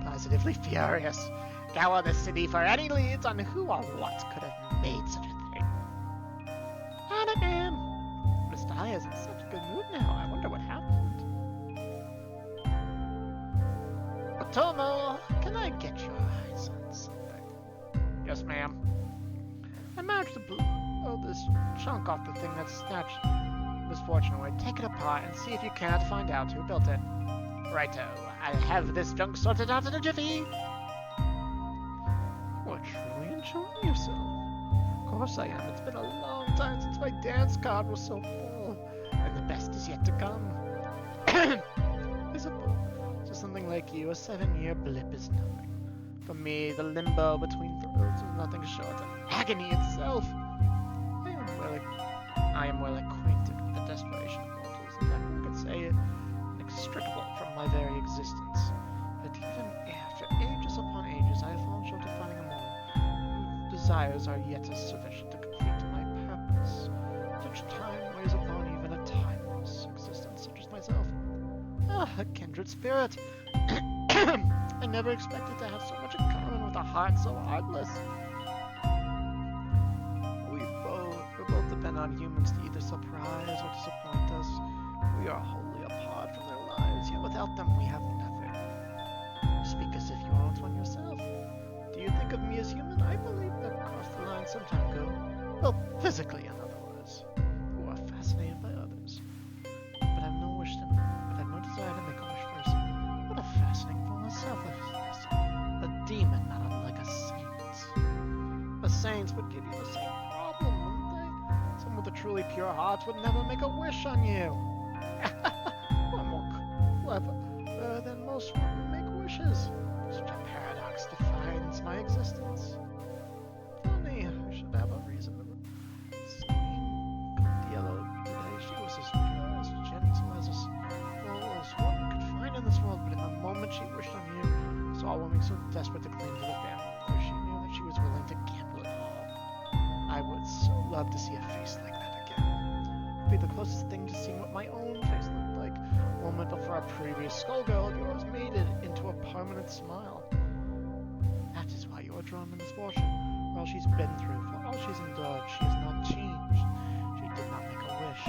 Positively furious. Scour the city for any leads on who or what could have made such a thing. Anakin! Miss Dahlia's in such a good mood now. I wonder what happened. Otomo, can I get your eyes on something? Yes, ma'am. I managed to blow this chunk off the thing that snatched misfortune away. Take it apart and see if you can't find out who built it. Righto, I'll have this junk sorted out in a jiffy. You are truly enjoying yourself. Of course I am. It's been a long time since my dance card was so full. And the best is yet to come. Is it so something like you, a 7-year blip is nothing. For me, the limbo between throats is nothing short of agony itself. I am well acquainted with the desperation of mortals, and that one could say inextricable from my very existence. But even after ages upon ages, I have fallen short of finding a mortal whose desires are yet sufficient to complete my purpose. Such time weighs upon even a timeless existence such as myself. Ah, a kindred spirit. I never expected to have so much in common with a heart so heartless. We both depend on humans to either surprise or disappoint us. We are wholly apart from their lives, yet without them we have nothing. You speak as if you aren't one yourself. Do you think of me as human? I believe that crossed the line some time ago. Well, physically, in other words. Who are fascinated by others. But I've no desire to make a wish first. What a fascinating form of selflessness. A demon not unlike a saint. A saint would give you the same problem, wouldn't they? Someone with a truly pure heart would never make a wish on you. We're more clever than most women make wishes. Such a paradox defines my existence. Funny, I should have a reason to see Condiello today. She was as pure, as gentle, as one could find in this world, but in the moment she wished on you, saw a woman so desperate to cling to the family, where she knew that she was willing to gamble it all. I would so love to see a face like that again. It would be the closest thing to seeing what my own face looked like. A moment before a previous Skullgirl of yours made it into a permanent smile. That is why you are drawn to misfortune, or else she's been through, for all she's endured, she has not changed. She did not make a wish.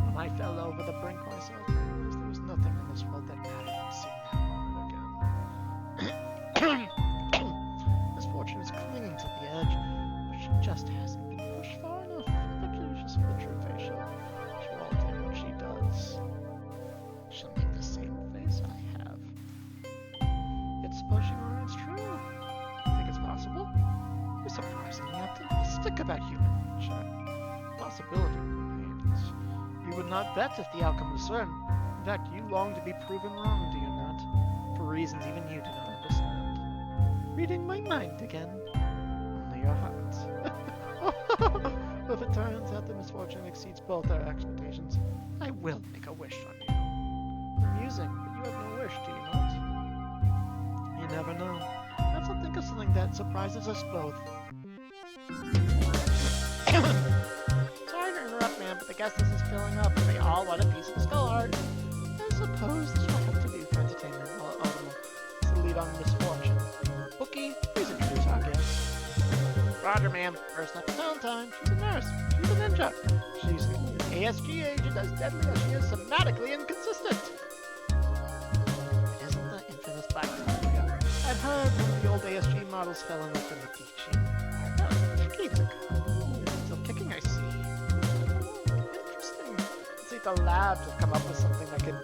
When I fell over the brink myself, I realized there was nothing in this world that mattered in seeing that moment again. Misfortune is clinging to the edge, but she just hasn't been pushed far enough. The conclusions of the true face she will do what she does. She'll make the same face I have. Yet suppose she remains true. Think it's possible? You're surprisingly optimistic about human nature. Possibility remains. You would not bet if the outcome was certain. In fact, you long to be proven wrong, do you not? For reasons even you do not understand. Reading my mind again. Only your heart. If it turns out that misfortune exceeds both our expectations, I will make a wish on you. Amusing, but you have no wish, do you not? You never know. Let's think of something that surprises us both. Sorry to interrupt, man, but the guest list is filling up and they all want a piece of the skull art. I suppose this will have to do for entertainment while Ultima is the lead on misfortune. Bookie, please introduce our guest. Roger, ma'am. First up, town time. She's a nurse. She's a ninja. She's an ASG agent as deadly as she is somatically inconsistent. It isn't the infamous Black Tiger. I'd heard one of the old ASG models fell in with the Medici. That was decades ago. Still kicking, I see. Interesting. Let's see if the labs have come up with something that can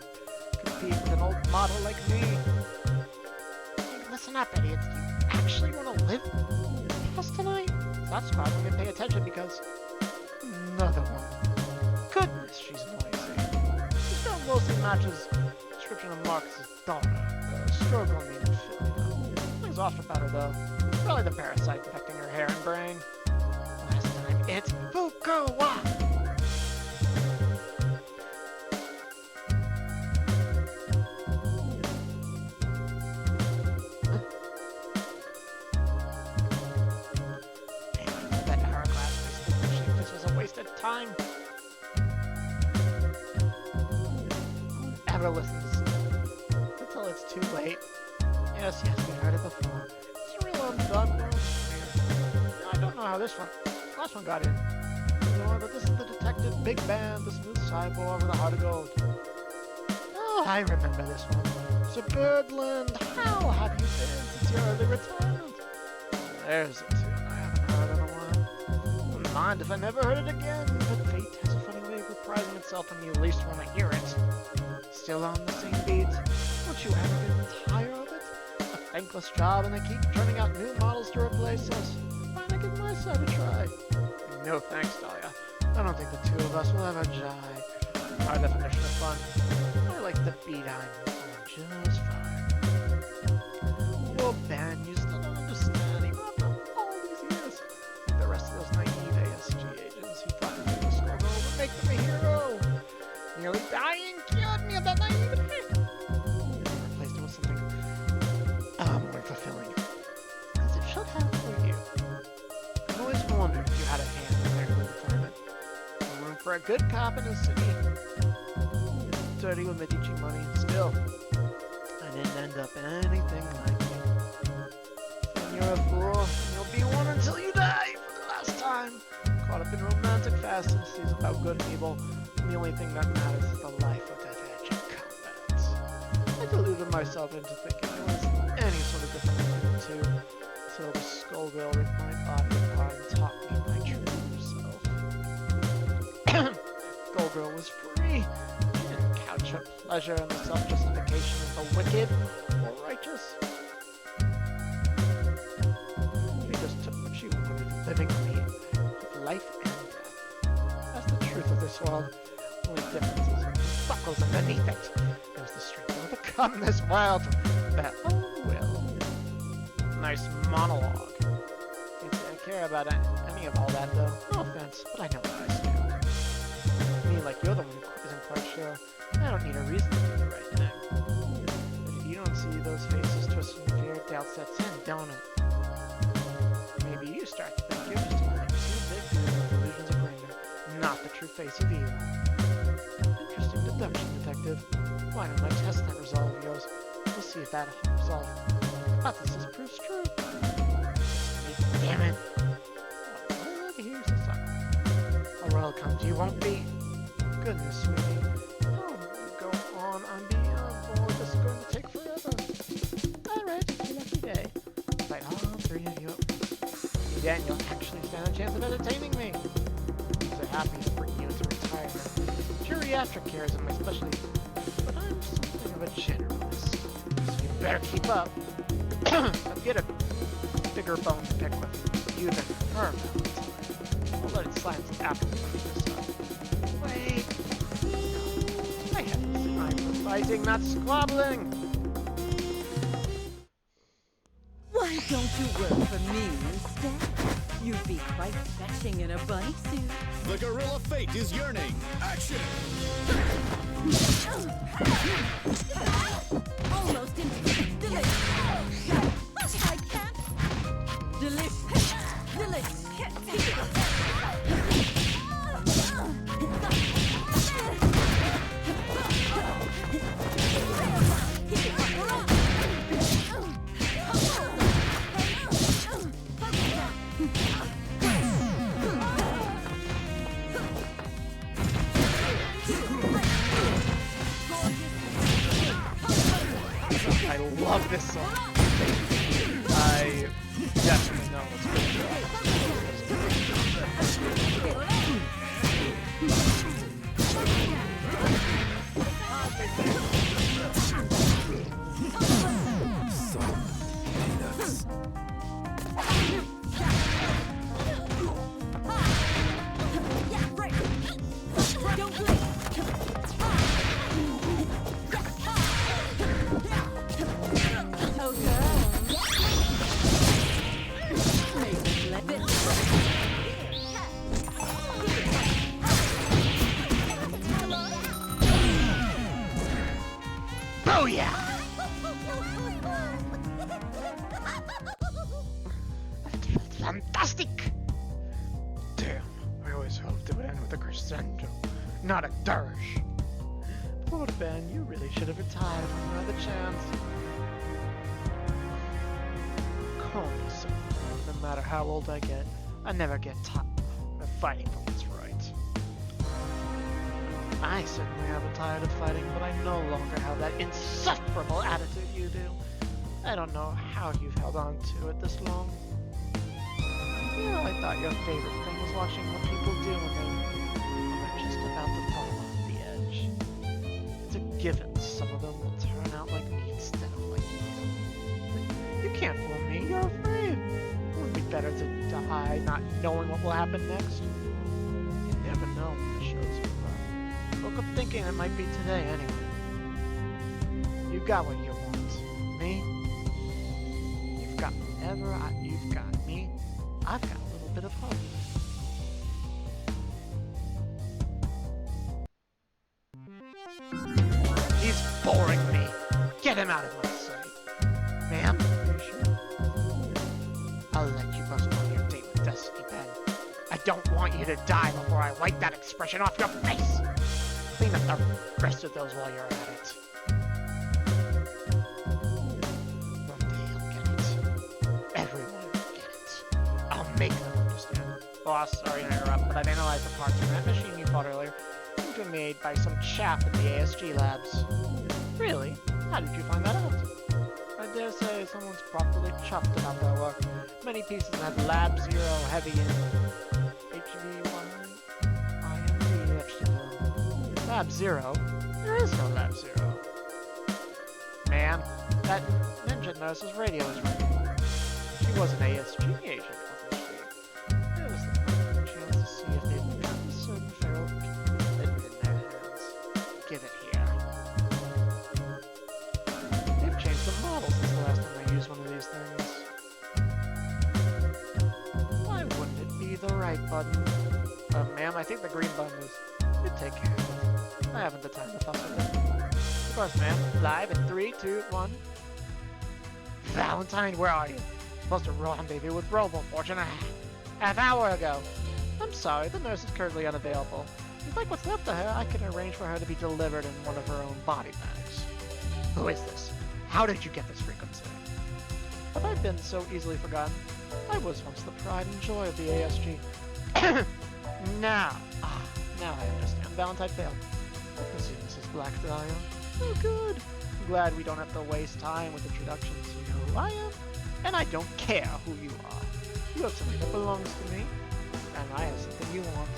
compete with an old model like me. Hey, listen up, idiots. Do you actually want to live past tonight? Stop squabbling and pay attention because another one. Goodness, she's noisy. This girl mostly matches the description of Marcus's daughter. The struggle named Phil, you know. Something's off about her though. Probably the parasite infecting her hair and brain. Last time, it's Fukuwa! Time. Whoever listens until it's too late. Yes, we heard it before. It's a real undone one. I don't know how this last one got in. But this is the detective Big Band, the smooth cyborg with a heart of gold. Oh, I remember this one. Sir Birdland, how have you been since your early retirement? There's a tune I haven't heard in a while. Wouldn't mind if I never heard it again, but fate has a funny way of reprising itself when you least want to hear it. Still on the same beat? Don't you ever get tired of it? A thankless job and they keep turning out new models to replace us. Why not give my side a try? No thanks, Dahlia. I don't think the two of us will ever jive. Our definition of fun. I like the beat I'm on just fine. Well, Ben, you still don't understand. Even after all these years. Like the rest of those naive ASG agents who thought to do the Skullgirl would make them a hero. Nearly dying cured me of that naivety. Replaced it with something more fulfilling. As it should have for you. I've always wondered if you had a hand in their retirement. Room for a good cop in the city. Dirty with Medici money. Still, I didn't end up anything like you. And you're a fool. You'll be one until you die for the last time. Caught up in romantic fantasies about good and evil. And the only thing that matters is the life or death edge of combat. I deluded myself into thinking there was any sort of difference between the two. Until the Skullgirl ripped my body apart and taught me my true self. Skullgirl was free. She didn't couch her pleasure in the self-justification of the wicked or righteous. She just took what she wanted, living me with life and death. That's the truth of this world. Only difference is in the buckles underneath it. There's the strength to overcome this world with their own will. Nice monologue. Can't say I care about any of all that though. No offense, but I know where I stand. Me, like you're the one who isn't quite sure. I don't need a reason to do the right thing. But if you don't see those faces twisted in fear, doubt sets in, don't it? Maybe you start to think you're just another too big for the delusions of grandeur, not the true face of evil. Interesting deduction, detective. Why don't I test that resolve of yours? We'll see if that resolve hypothesis proves true. Make damn it. Oh, here's the sucker. A royal comes, you won't be. Goodness, sweetie. Oh, go on, I'm being bored. This is going to take forever. Alright, it's a lucky day. Fight all three of you. Then you'll actually stand a chance of entertaining me. I'm so happy to bring you into retirement. Geriatric care isn't my specialty, but I'm something of a generalist. So you better keep up. I'll get a bigger bone to pick with you than her. I'll let it slide after this time. Wait. I have this time for fighting, not squabbling. Why don't you work for me instead? You'd be quite fetching in a bunny suit. The gorilla fate is yearning. Action! Almost delicious. I can't. Delicious. Delicious. I love this song. I definitely know what's Oh yeah! That felt fantastic! Damn, I always hoped it would end with a crescendo, not a dirge. Poor Ben, you really should have retired when you had the chance. Call me son. No matter how old I get, I never get tired of fighting for what's right. I certainly haven't tired of fighting, but I no longer have that insufferable attitude you do. I don't know how you've held on to it this long. You know, I thought your favorite thing was watching what people do when they're just about to fall off the edge. It's a given some of them will turn out like me instead of like you. But you can't fool me, you're afraid. Wouldn't it be better to die not knowing what will happen next? You never know when the show's over. Woke up thinking it might be today anyway. You got what you want. Me? You've got whatever you've got. Me? I've got a little bit of hope. He's boring me. Get him out of my sight. Ma'am? Are you sure? I'll let you postpone your date with Destiny, Ben. I don't want you to die before I wipe that expression off your face. Clean up the rest of those while you're at it. One day you'll get it. Everyone will get it. I'll make them understand. Boss, sorry to interrupt, but I've analyzed the parts from that machine you bought earlier. These were made by some chap at the ASG labs. Really? How did you find that out? I dare say someone's properly chuffed about their work. Many pieces had Lab 0 heavy in HV1 IND etched into them. Lab 0? There is no Lab 0. Ma'am, that ninja nurse's radio is ringing. She was an ASG agent, wasn't she? It was the perfect chance to see if they'd gotten a certain feral hidden in their hands. Give it here. They've changed the model since the last time I used one of these things. Why wouldn't it be the right button? Ma'am, I think the green button is... You take care of it. I haven't the time to fuss with it. Of course, ma'am. Live in 3, 2, 1. Valentine, where are you? Supposed to rendezvous with RoboFortune a half hour ago. I'm sorry, the nurse is currently unavailable. If you'd like what's left of her, I can arrange for her to be delivered in one of her own body bags. Who is this? How did you get this frequency? Have I been so easily forgotten? I was once the pride and joy of the ASG. Now I understand. Valentine failed. I presume this is Black Dahlia. Oh, good. I'm glad we don't have to waste time with introductions. You know who I am, and I don't care who you are. You have something that belongs to me, and I have something you want.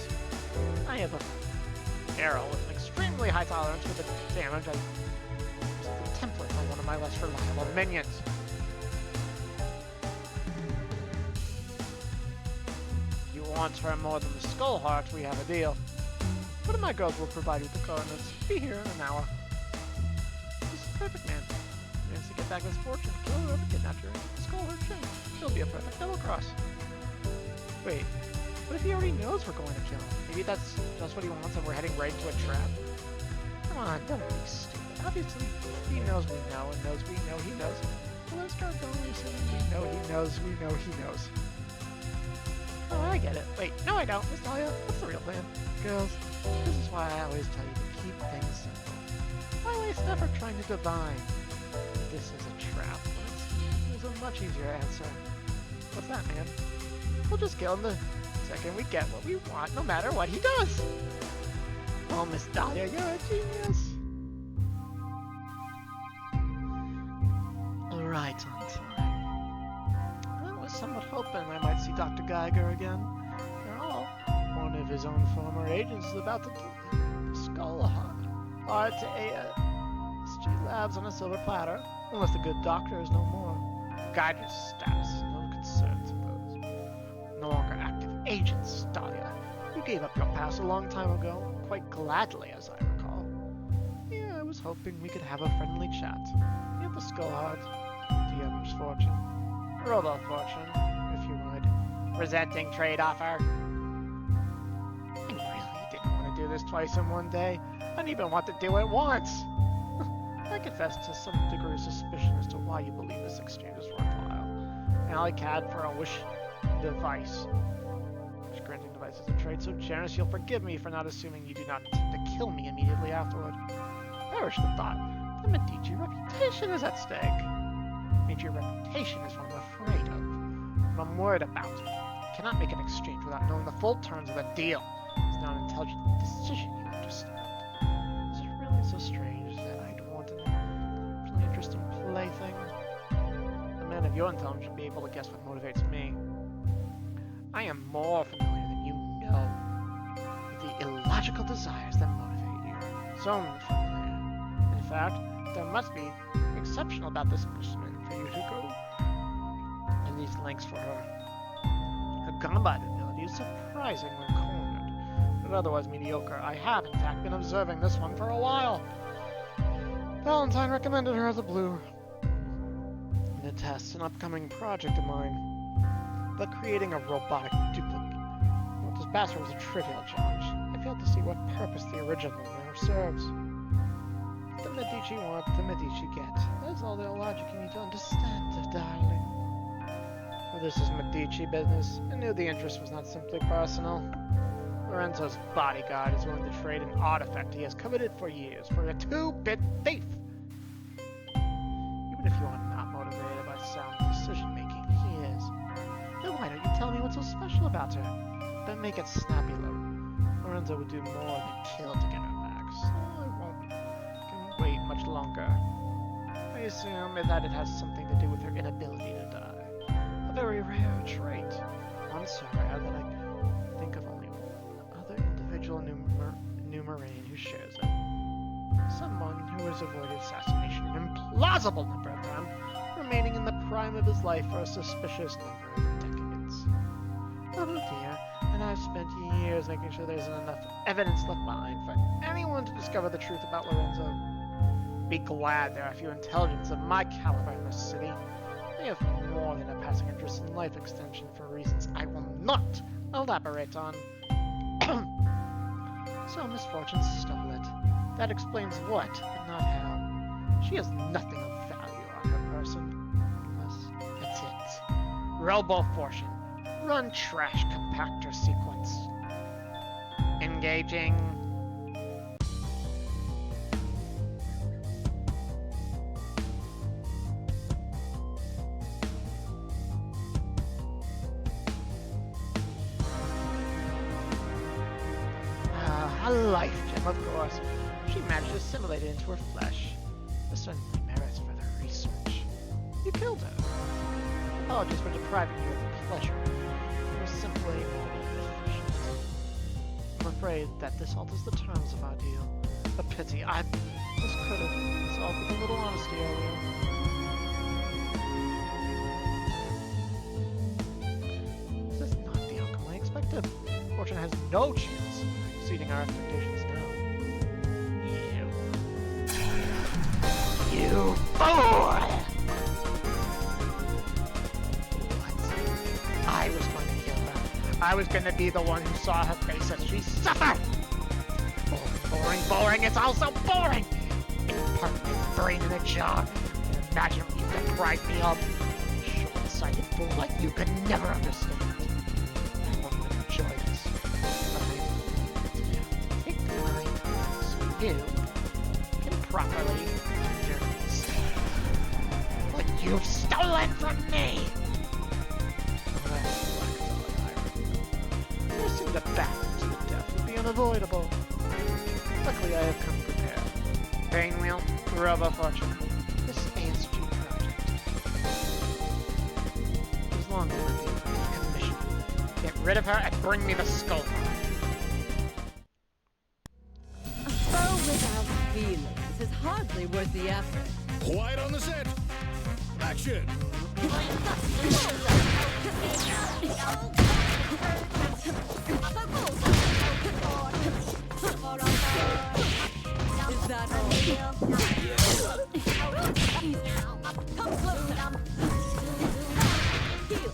I have a arrow with an extremely high tolerance for the damage. I used the template for one of my less reliable minions. You want her more than the skull heart, we have a deal. One of my girls will provide you with the coordinates. Be here in an hour. This is perfect, man. Managed to get back his fortune, kill whoever kidnapped her, the skull heart chain. She'll be a perfect double cross. Wait, what if he already knows we're going to kill him? Maybe that's just what he wants and we're heading right into a trap? Come on, don't be stupid. Obviously, he knows we know and knows we know he knows. So let's start going assuming we know he knows we know he knows. Oh, I get it. Wait, no I don't. Miss Dahlia, what's the real plan? Girls, this is why I always tell you to keep things simple. Why waste effort trying to divine? This is a trap. There's a much easier answer. What's that, man? We'll just kill him the second we get what we want, no matter what he does. Oh, Miss Dahlia, you're a genius. Right on time. I was somewhat hoping I might see Dr. Geiger again. After all, one of his own former agents is about to give the skull heart to ASG Labs on a silver platter, unless the good doctor is no more. Geiger's status, no concerns of those. No longer active agents, Dahlia. You gave up your past a long time ago, quite gladly, as I recall. Yeah, I was hoping we could have a friendly chat. You have the skull heart. Do you have misfortune? Roll the fortune, if you would. Presenting trade offer. I really didn't want to do this twice in one day. I didn't even want to do it once. I confess to some degree of suspicion as to why you believe this exchange is worthwhile. Alley CAD for a wish device. Wish granting device is a trade so generous you'll forgive me for not assuming you do not intend to kill me immediately afterward. Perish the thought. The Medici reputation is at stake. Medici reputation is what I'm afraid of. What I'm worried about. You cannot make an exchange without knowing the full terms of the deal. It's not an intelligent decision, you understand. Is it really so strange that I'd want an really interesting plaything? A man of your intelligence should be able to guess what motivates me. I am more familiar than you know with the illogical desires that motivate you. So familiar. In fact, there must be exceptional about this specimen for you to go in these lengths for her. Her combat ability is surprising when cornered, but otherwise mediocre. I have, in fact, been observing this one for a while. Valentine recommended her as a blue in a test, an upcoming project of mine. But creating a robotic duplicate. What this bastard was a trivial challenge. I failed to see what purpose the original now serves. The Medici want, the Medici get. That's all the logic you need to understand, darling. Well, this is Medici business. I knew the interest was not simply personal. Lorenzo's bodyguard is willing to trade an artifact he has coveted for years for a 2-bit thief. Even if you are not motivated by sound decision-making, he is. Then why don't you tell me what's so special about her? But make it snappy, Lorenzo would do more than kill to get her back, so I won't wait much longer. I assume that it has something to do with her inability to die. A very rare trait. One so rare that I think of only one other individual Numerane who shares it. Someone who has avoided assassination an implausible number of times, remaining in the prime of his life for a suspicious number of decades. Oh dear, and I've spent years making sure there isn't enough evidence left behind for anyone to discover the truth about Lorenzo. Be glad there are a few intelligents of my caliber in this city. They have more than a passing interest in life extension for reasons I will not elaborate on. So misfortune stole it. That explains what, but not how. She has nothing of value on her person. Unless that's it. Robo Fortune. Run trash compactor sequence. Engaging. life gem, of course. She managed to assimilate it into her flesh. This certainly merits further research. You killed her. Apologies for depriving you of the pleasure. You were simply inefficient. I'm afraid that this alters the terms of our deal. A pity. I just could have solved with a little honesty earlier. This is not the outcome I expected. Fortune has no chance of exceeding our expectations now. You fool! What? I was going to kill her. I was going to be the one who saw her face as she suffered! Boring, it's all so boring! Impart my brain in a jar and imagine what you deprived me of. Short-sighted fool like you could never understand. I won't even enjoy this. But I take the mind so you can properly understand what you've stolen from me! I assumed a battle to the death would be unavoidable. Luckily, I have come prepared. Pain wheel, Robo Fortune, this ASG project. As long as I be decommissioned, get rid of her and bring me the skull. A foe without feelings is hardly worth the effort. Quiet on the set. Action. Is that all? Come closer. Heal.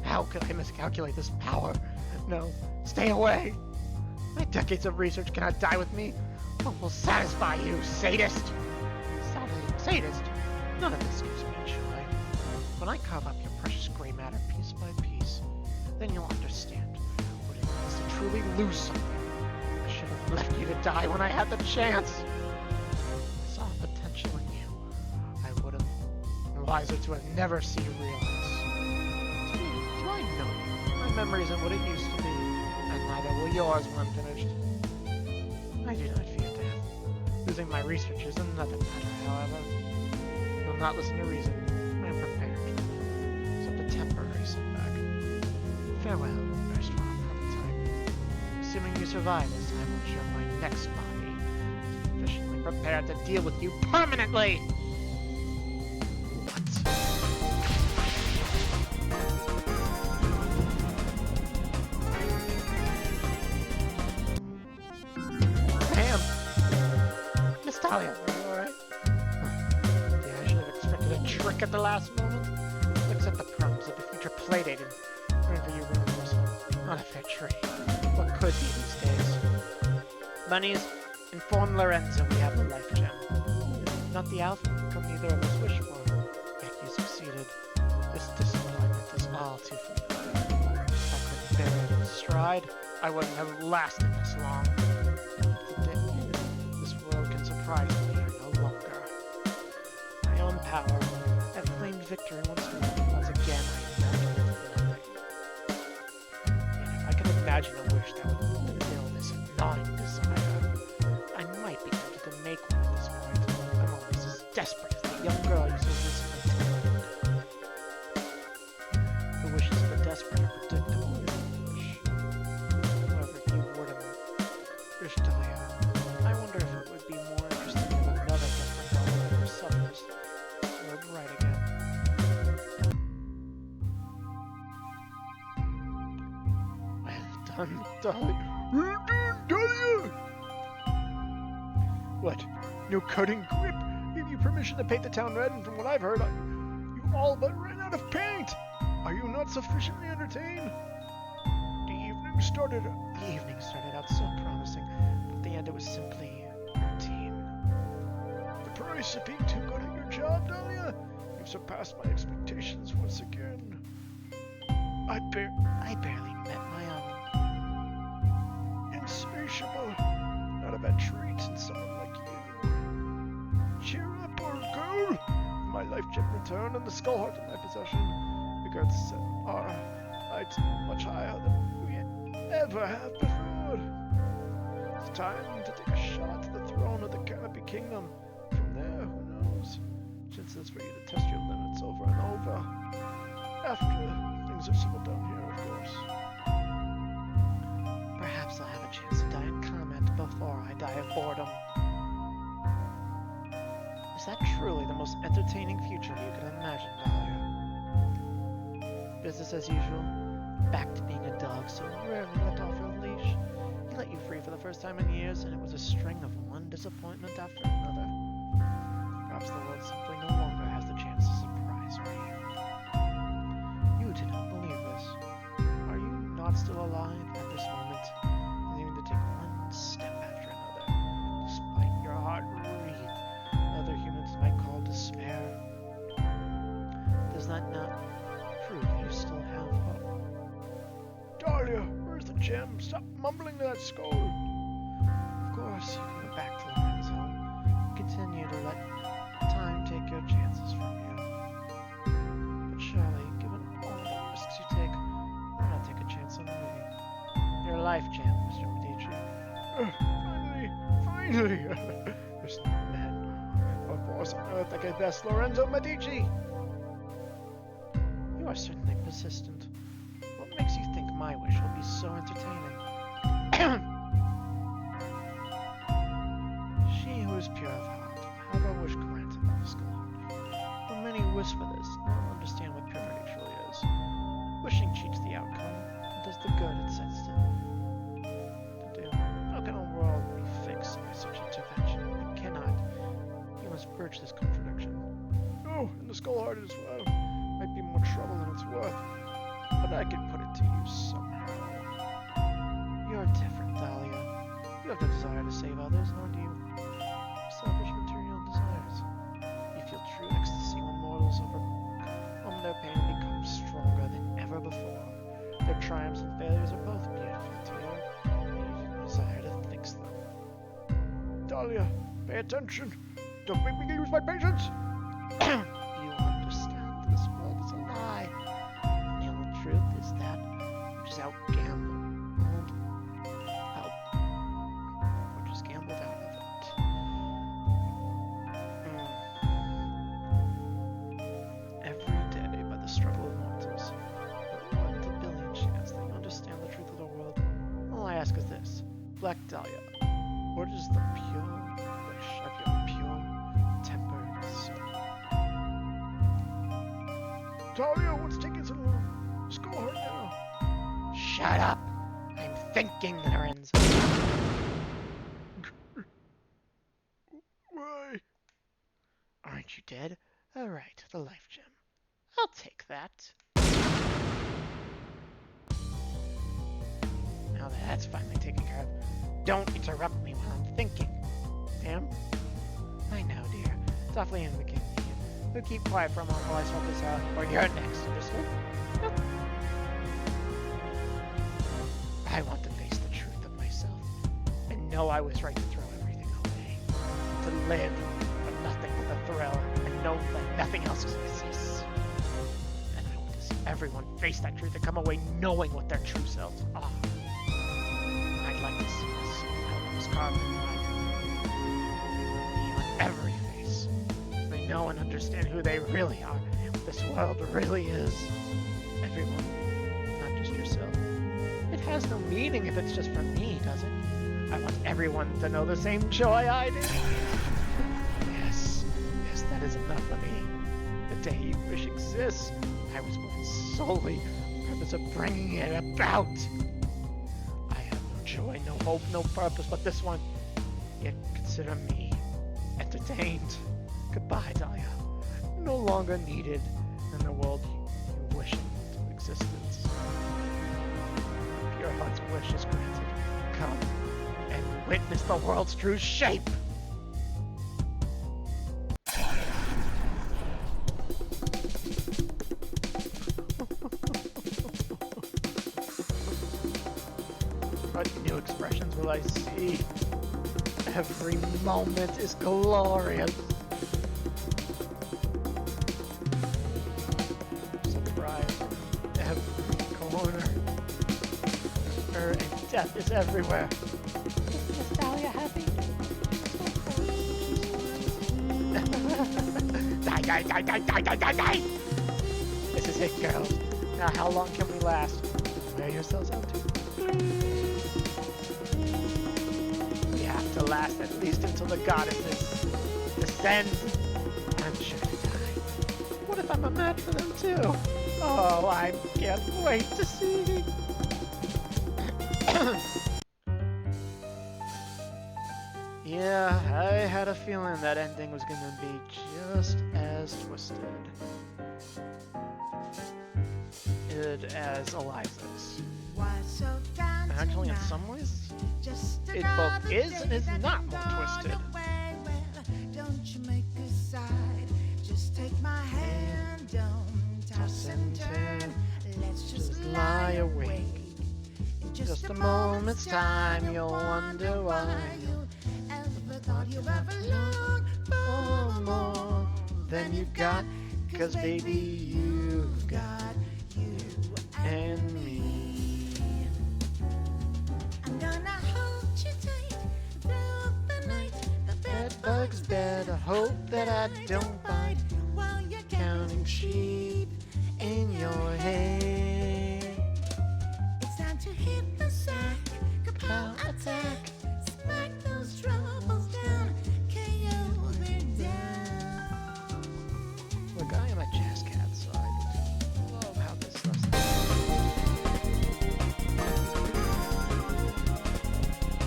How could I miscalculate this power? No, stay away! My decades of research cannot die with me. What will satisfy you, sadist? Sadist? None of this gives me joy. When I carve up your precious gray matter piece by piece, then you'll understand what it means to truly lose something. I should have left you to die when I had the chance. I saw potential in you. I would have been wiser to have never seen you realize. Do I know you? My memory isn't what it used to be, and neither will yours when I'm finished. I do not fear death. Losing my research is another matter, however. You'll not listen to reason. I am prepared. Except a temporary setback. Farewell, erstwhile prototype. Assuming you survive this, I will ensure my next body is sufficiently prepared to deal with you permanently! Alright. Yeah, I should have expected a trick at the last moment. Accept the crumbs of the future playdated. Waiting for you, rumors. Not a fair trade. What could be these days? Bunnies, inform Lorenzo we have the life gem. Not the outcome neither of us wish for. Yet you succeeded. This disappointment is all too familiar. If I couldn't bear it in stride, I wouldn't have lasted this long. Surprise me here no longer. My own power victory once more. Once again, I imagined nothing. And if I could imagine a wish that would fulfill this gnawing desire, I might be tempted to make one at this point. I'm almost as desperate as the young girl you so recently tamed. The wishes of the desperate are predictable and foolish. However, if you were to wish Dahlia, I wonder if it would be more interesting if another desperate girl than herself would right again. Well done, Dahlia. Well done, Dahlia! What? No cutting grip? Gave you permission to paint the town red, and from what I've heard, you all but ran out of paint! Are you not sufficiently entertained? The evening started out so promising, but at the end it was simply routine. The price of being too good at your job, Dahlia? You've surpassed my expectations once again. I barely met my own. Insatiable. Not a bad trait in someone like you. Cheer up, old girl. My life gem returned and the skull heart in my possession. Regards set our heights much higher than we ever have before. It's time to take a shot at the throne of the Canopy Kingdom. From there, who knows? Chances for you to test your limits over and over. After things have settled down here, of course. Perhaps I'll have a chance to die in comment before I die of boredom. Is that truly the most entertaining future you could imagine, Dahlia? Business as usual? Back to being a dog so rarely let off your leash? He let you free for the first time in years, and it was a string of one disappointment after another. Perhaps the world simply no longer has the chance to surprise me. You do not believe this. Are you not still alive at this moment, needing to take one step after another, despite your heart wreathed other humans might call despair? Does that not prove you still have hope? Dahlia, where's the gem? Stop mumbling to that skull. Of course, you can go back to Lorenzo. Continue to let time take your chances from you. But surely, given all the risks you take, why not take a chance on me? Your life jam, Mr. Medici. Finally! There's no man or boss on earth that can best Lorenzo Medici. You are certainly persistent. What makes you think my wish will be so entertaining? She who is pure of heart will have her wish granted by the skull heart. Though many wish for this, none understand what purity truly is. Wishing cheats the outcome, and does the good it sets to do. How can a world be fixed by such intervention? It cannot. You must purge this contradiction. Oh, and the skull heart as well. Might be more trouble than it's worth, but I could put it to use somehow. You're different, Dahlia. You have no desire to save others, nor do you selfish material desires. You feel true ecstasy when mortals overcome their pain and become stronger than ever before. Their triumphs and failures are both beautiful to you, and you desire to fix them. Dahlia, pay attention. Don't make me lose my patience. You understand this world is a lie. The only truth is that which is out-gambled, which is gambled out of it. Every day, by the struggle of mortals, the 1 to billion chance that you understand the truth of the world. All I ask is this, Black Dahlia, what is the pure wish of your pure, tempered soul? Dahlia, what's taking so long? Skull heart now. Shut up! I'm thinking, Lorenzo. Why? Aren't you dead? Alright, the life gem. I'll take that. Now that that's finally taken care of, don't interrupt me while I'm thinking. Damn. I know, dear. It's awfully inconvenient. We'll keep quiet for a moment while I sort this out, or you're next, understood? Nope. I want to face the truth of myself, and know I was right to throw everything away. To live for nothing but the thrill, and know that nothing else exists. everyone face that truth and come away knowing what their true selves are. I'd like to see this. I was carved in on every face. They know and understand who they really are, what this world really is. Everyone, not just yourself. It has no meaning if it's just for me, does it? I want everyone to know the same joy I do. Yes, that is enough for me. The day you wish exists, I was born solely for the purpose of bringing it about. I have no joy, no hope, no purpose but this one. Yet consider me entertained. Goodbye, Dahlia. No longer needed in the world you wish into existence. If your heart's wish is granted, come and witness the world's true shape. What new expressions will I see? Every moment is glorious. Surprise, every corner. Her and death is everywhere. Is Dahlia happy? Die! This is it, girls. Now, how long can we last? Wear yourselves out too. We have to last at least until the goddesses descend. I'm sure to die. What if I'm a match for them too? Oh, I can't wait to see. Yeah, I had a feeling that ending was gonna be just as twisted. As Eliza's. Actually, in some ways, it both is and is not more twisted. Don't you make a side? Just take my hand, don't toss and turn. Let's just lie awake. In just a moment's time, you'll wonder why you ever thought you ever longed for more than you got. 'Cause baby, you've got and me. I'm gonna hold you tight through the night. The bedbugs better hope that I don't bite while you're counting sheep in your head. It's time to hit the sack, kapow attack, smack those troubles down, KO them down. Look, I am a jazz cat, so I love how this stuff's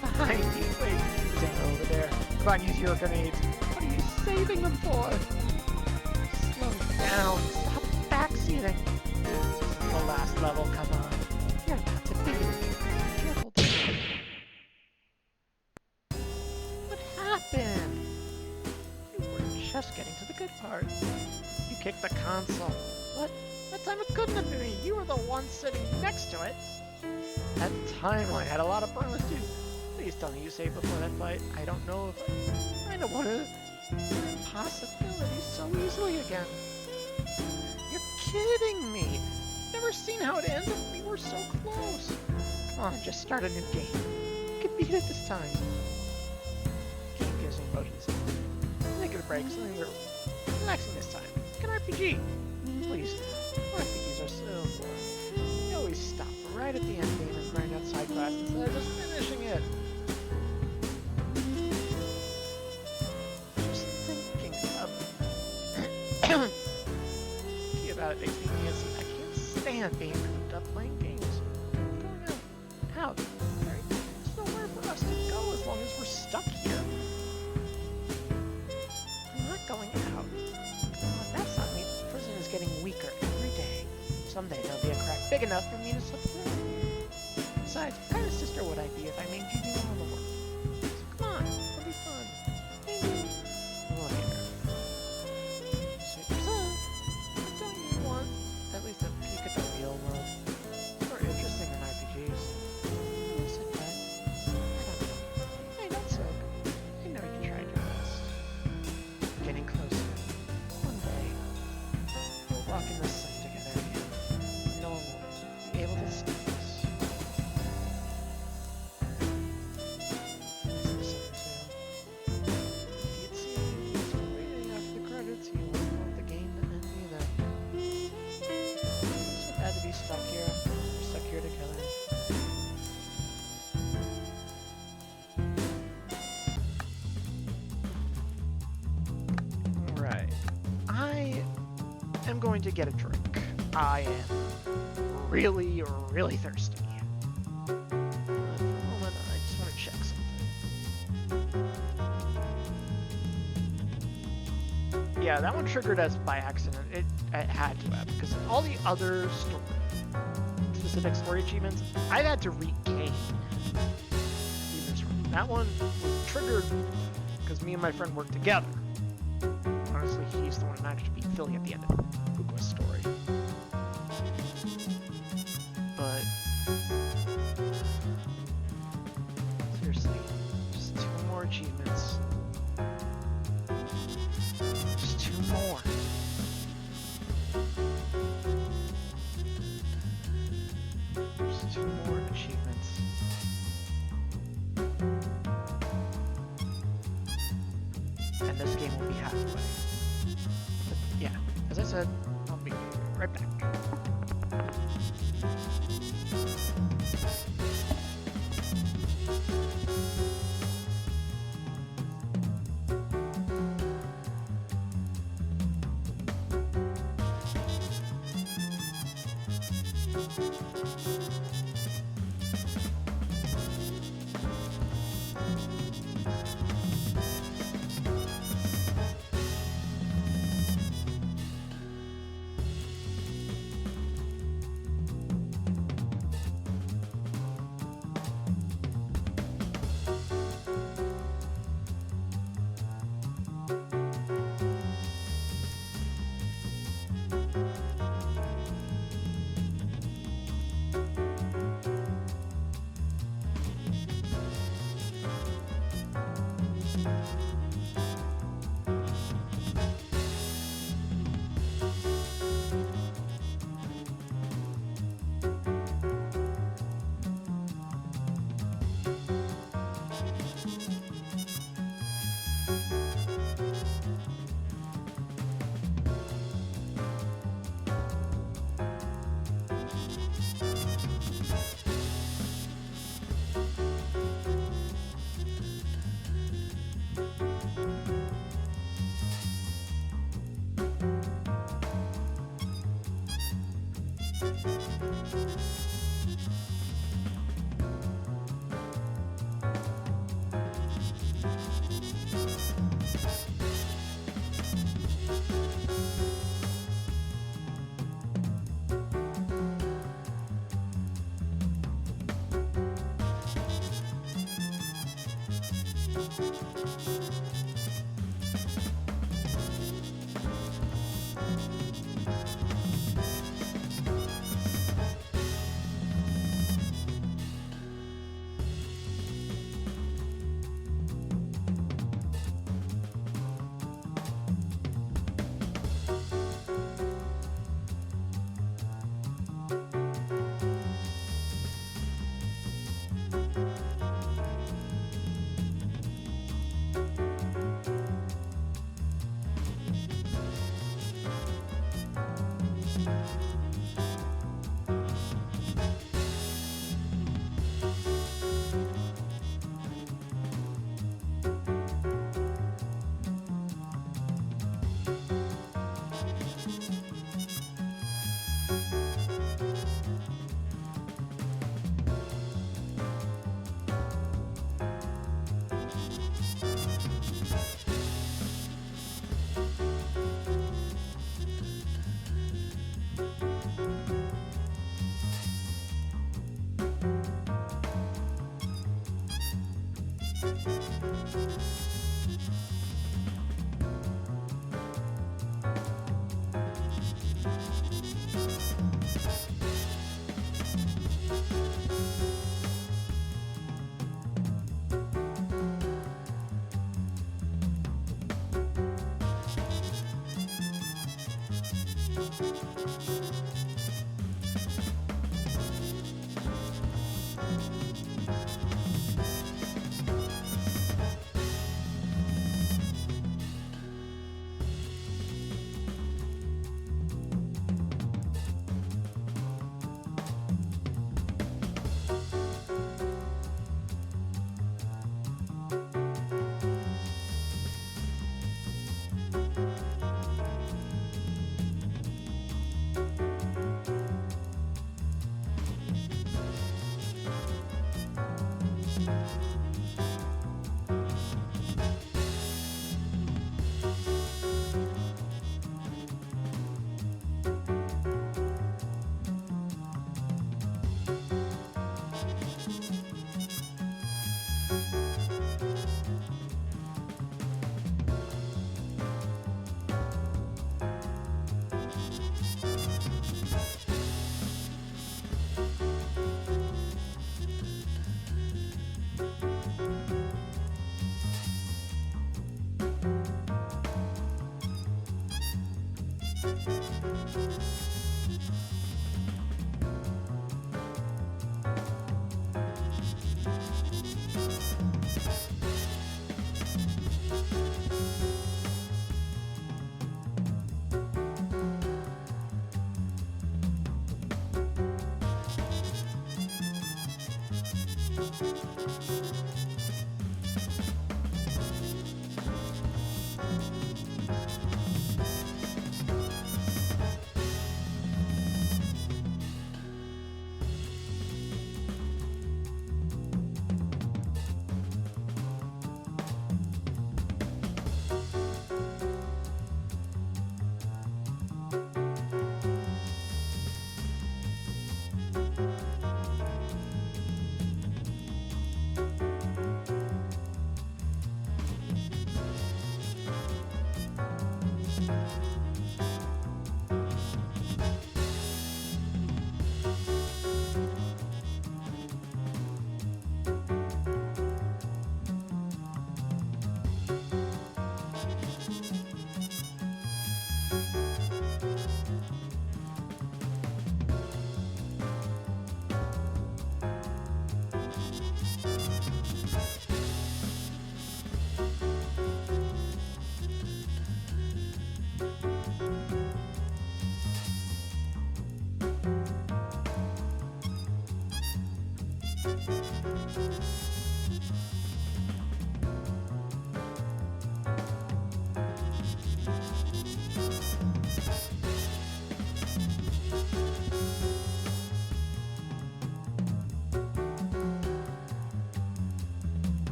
behind you. Wait, there's Emma over there. Come on, use your grenades. What are you saving them for? Slow down. Stop backseating. This is the last level. Come on. You're about to beat it. Careful. What happened? You were just getting to the good part. You kicked the console. What? That time it couldn't have been me. You were the one sitting next to it. That timeline had a lot of promise too. Please tell me you saved before that fight. I don't know if I don't want to possibility so easily again. You're kidding me. Never seen how it ended. We were so close. Come on, just start a new game. You can beat it this time. Game gives me motion sickness. Take a break, something we're relaxing this time. Like an RPG. Please. RPGs are so boring. You always stop right at the end game and grind out side quests instead of just finishing it. Just thinking about it makes me antsy. I can't stand being cooped up playing games. Going out. There's nowhere for us to go as long as we're stuck here. I'm not going out. That's not me. This prison is getting weaker every day. Someday there'll be a crack big enough for me to slip through. Besides, what kind of sister would I be if I made you do all the work? So come on, it'll be fun. Maybe later. Suit yourself. But don't you want at least a peek at the real world? More interesting than RPGs. Sit back. I don't know. Hey, don't soak. I know you tried your best. Getting closer. One day, we'll walk in the sun together again. going to get a drink. I am really, really thirsty. For a moment, I just want to check something. Yeah, that one triggered us by accident. It had to have, because all the other specific story achievements, I've had to regain in this room. That one was triggered because me and my friend worked together. Honestly, he's the one who managed to beat Philly at the end of Ugua's story. But seriously, just 2 more achievements. Just 2 more. Just 2 more achievements. And this game will be halfway. But yeah, as I said, I'll be right back.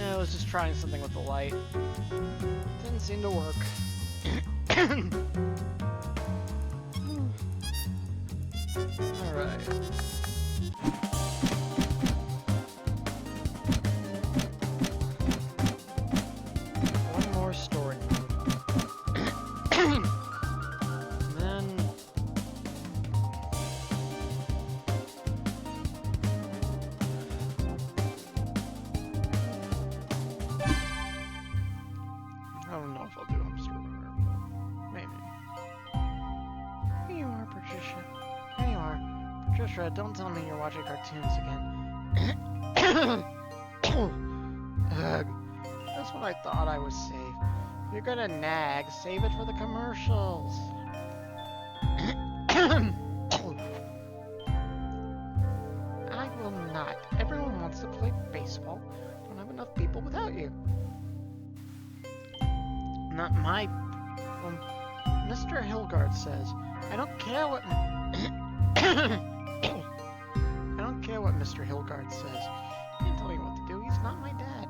I was just trying something with the light. Didn't seem to work. Alright. One more story mode. And then... I don't know if I'll do Hamster Runner, but maybe. Here you are, Patricia. Here you are. Patricia, don't tell me you're watching cartoons again. Ugh. That's what I thought I was safe. If you're gonna nag, save it for the commercials. I will not. Everyone wants to play baseball. Don't have enough people without you. Not my... Well, Mr. Hilgard says, I don't care what... I don't care what Mr. Hilgard says. He can't tell me what to do. He's not my dad.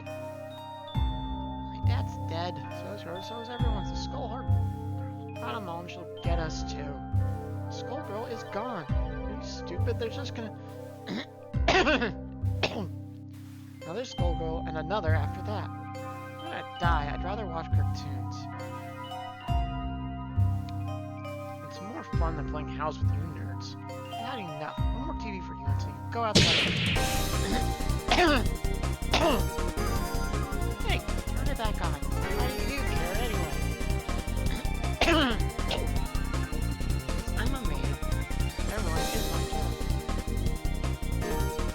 My dad's dead. So is yours. So is everyone's. The Skullgirl. Bottom line, she'll get us too. The Skullgirl is gone. Are you stupid? They're just gonna... Another Skullgirl and another after that. I'm gonna die. I'd rather watch cartoons. It's more fun than playing house with you nerds. I've had enough. No more TV for you until you go outside. Hey, turn it back on. Why do you care anyway? I'm a maid. Everyone is my job.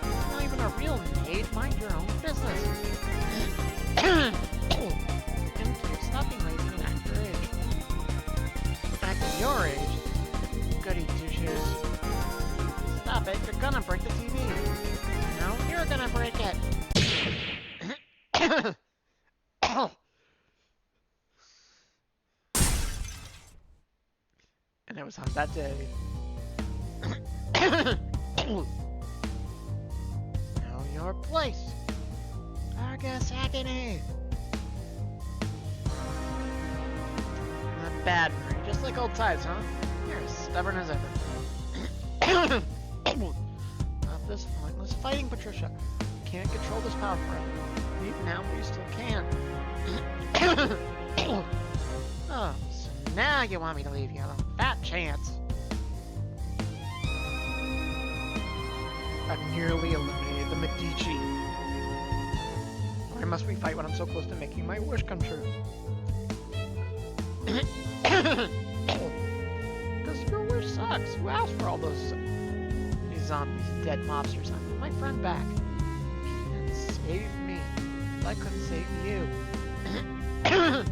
You're not even a real maid. Mind your own business. And please stop being lazy and act your age. Act your age? Goody two-shoes. Stop it, you're gonna break the TV. No, you're gonna break it. And it was on that day. Know your place. Argus Agony. Not bad, Marie. Just like old times, huh? You're as stubborn as ever. Not this pointless fighting, Patricia. You can't control this power forever. Leave now, but you still can. Oh, so now you want me to leave you a fat chance. I've nearly eliminated the Medici. Why must we fight when I'm so close to making my wish come true? Because your wish sucks. Who asked for all these zombies, dead mobsters? I want my friend back. And save me. I couldn't save you. The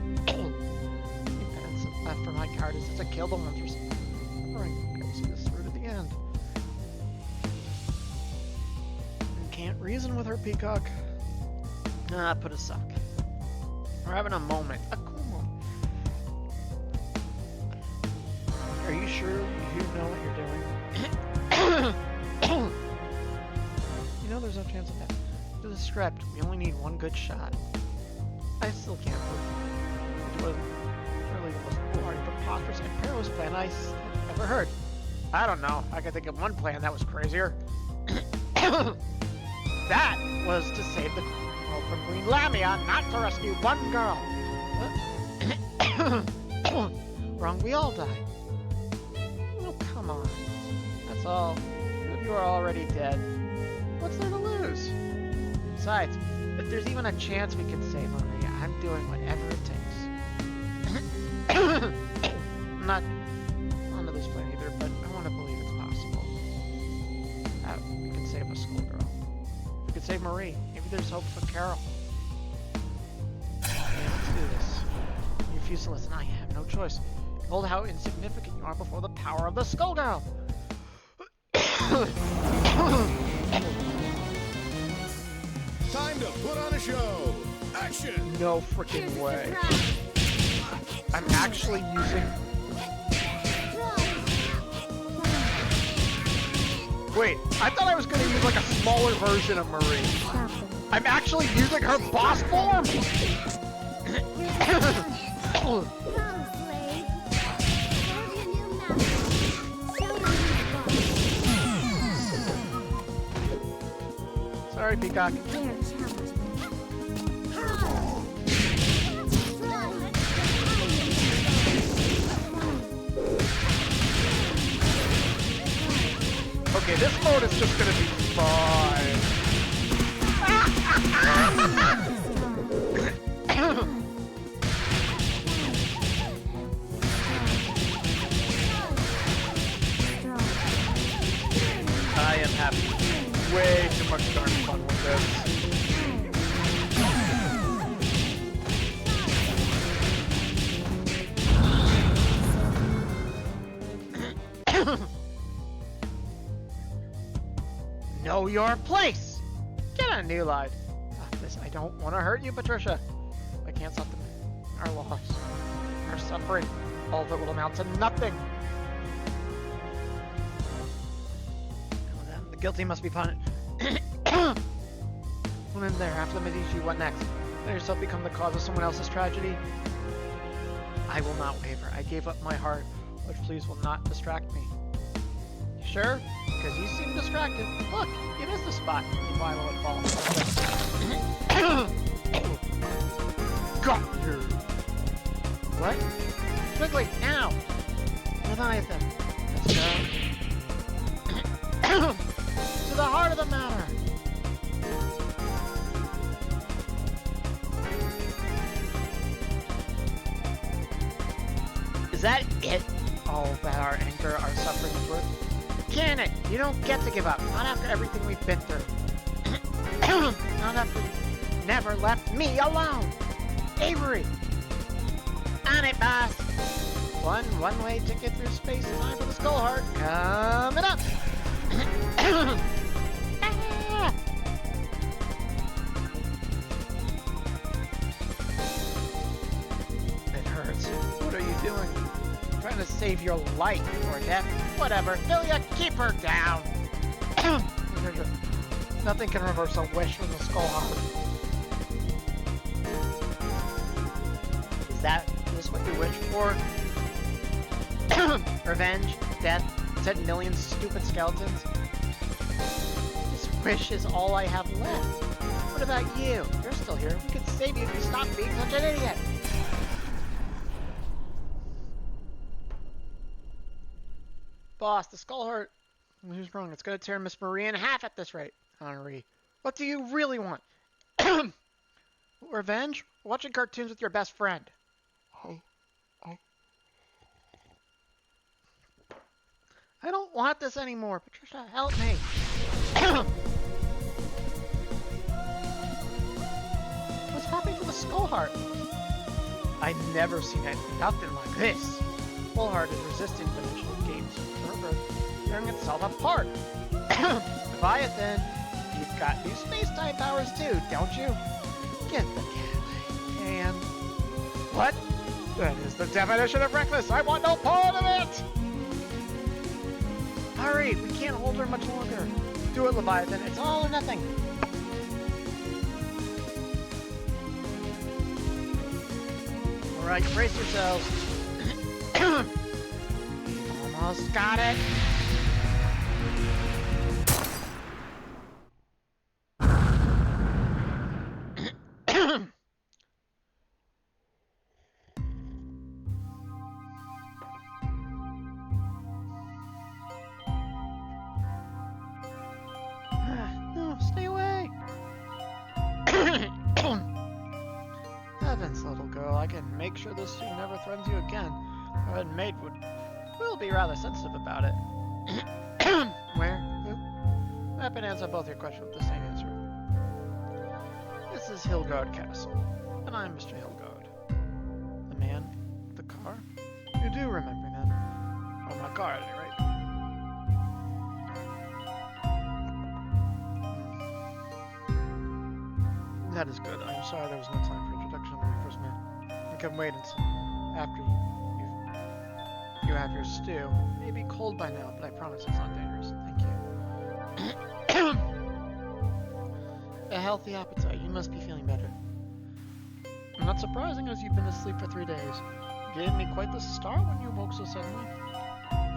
penance left for my cowardice is to kill the monsters. Alright, okay, see this through to the end. You can't reason with her, Peacock. Nah, put a sock. We're having a moment. A cool moment. Are you sure you know what you're doing? You know there's no chance of that. To the script, we only need one good shot. I still can't believe it. It was surely the most foolhardy, preposterous, and perilous plan I ever heard. I don't know. I can think of one plan that was crazier. That was to save the world from Queen Lamia, not to rescue one girl. Wrong, we all die. Oh, come on. That's all. Two of you are already dead. What's there to lose? Besides, if there's even a chance we can save Maria, I'm doing whatever it takes. I'm not onto this plan either, but I want to believe it's possible. We can save a Skullgirl. We could save Marie. Maybe there's hope for Carol. Yeah, let's do this. You refuse to listen. I have no choice. Behold how insignificant you are before the power of the Skullgirl. Time to put on a show. Action! No freaking way. I'm actually using... Wait, I thought I was going to use like a smaller version of Marie. I'm actually using her boss form! Sorry, Peacock. Okay, this mode is just gonna be fun. I am happy. way too much darn fun with this. Know your place! Get a new life. I don't want to hurt you, Patricia. I can't stop them. Our loss. Our suffering. All of it will amount to nothing. Well, then, the guilty must be punished. When in there, after the Medici, what next? Let yourself become the cause of someone else's tragedy? I will not waver. I gave up my heart, but please will not distract me. You sure? Because you seem distracted. Look, it is the spot. Why will it fall? Got you! What? Quickly, now! Leviathan, let's go. To the heart of the matter! Is that it? All that our anger, our suffering is worth? Can it? You don't get to give up. Not after everything we've been through. Not after you never left me alone. Avery! On it, boss! One way ticket through space and time for the Skull Heart. Coming up! Ah! It hurts. What are you doing? Trying to save your life or death? Whatever. Filia, keep her down! Nothing can reverse a wish from the Skull Heart. Is this what you wish for? Revenge, death, 10 million stupid skeletons? This wish is all I have left. What about you? You're still here. We could save you if you stop being such an idiot. Boss, the Skull Heart. Who's wrong? It's gonna tear Miss Marie in half at this rate. Henri, what do you really want? Revenge? Watching cartoons with your best friend. I don't want this anymore. Patricia, help me. What's happening to the Skull Heart? I've never seen nothing like this. Skull Heart is resisting dimensional games. Tearing itself apart. Leviathan, you've got new space-time powers too, don't you? Get the cat away. And what? That is the definition of reckless. I want no part of it. Hurry, we can't hold her much longer. Do it, Leviathan. It's all or nothing. All right, brace yourselves. Almost got it. No, stay away. Heavens, little girl, I can make sure this suit never threatens you again. Our maid will be rather sensitive about it. Where? Who? I can answer both your questions with the same answer. This is Hillguard Castle, and I'm Mr. Hillguard. The man, the car? You do remember me, then? From my car, at any rate. That is good. I'm sorry there was no time for introduction when we first met. I can wait until after you have your stew. It may be cold by now, but I promise it's not dangerous. Thank you. A healthy appetite. You must be feeling better. Not surprising, as you've been asleep for 3 days. You gave me quite the start when you woke so suddenly.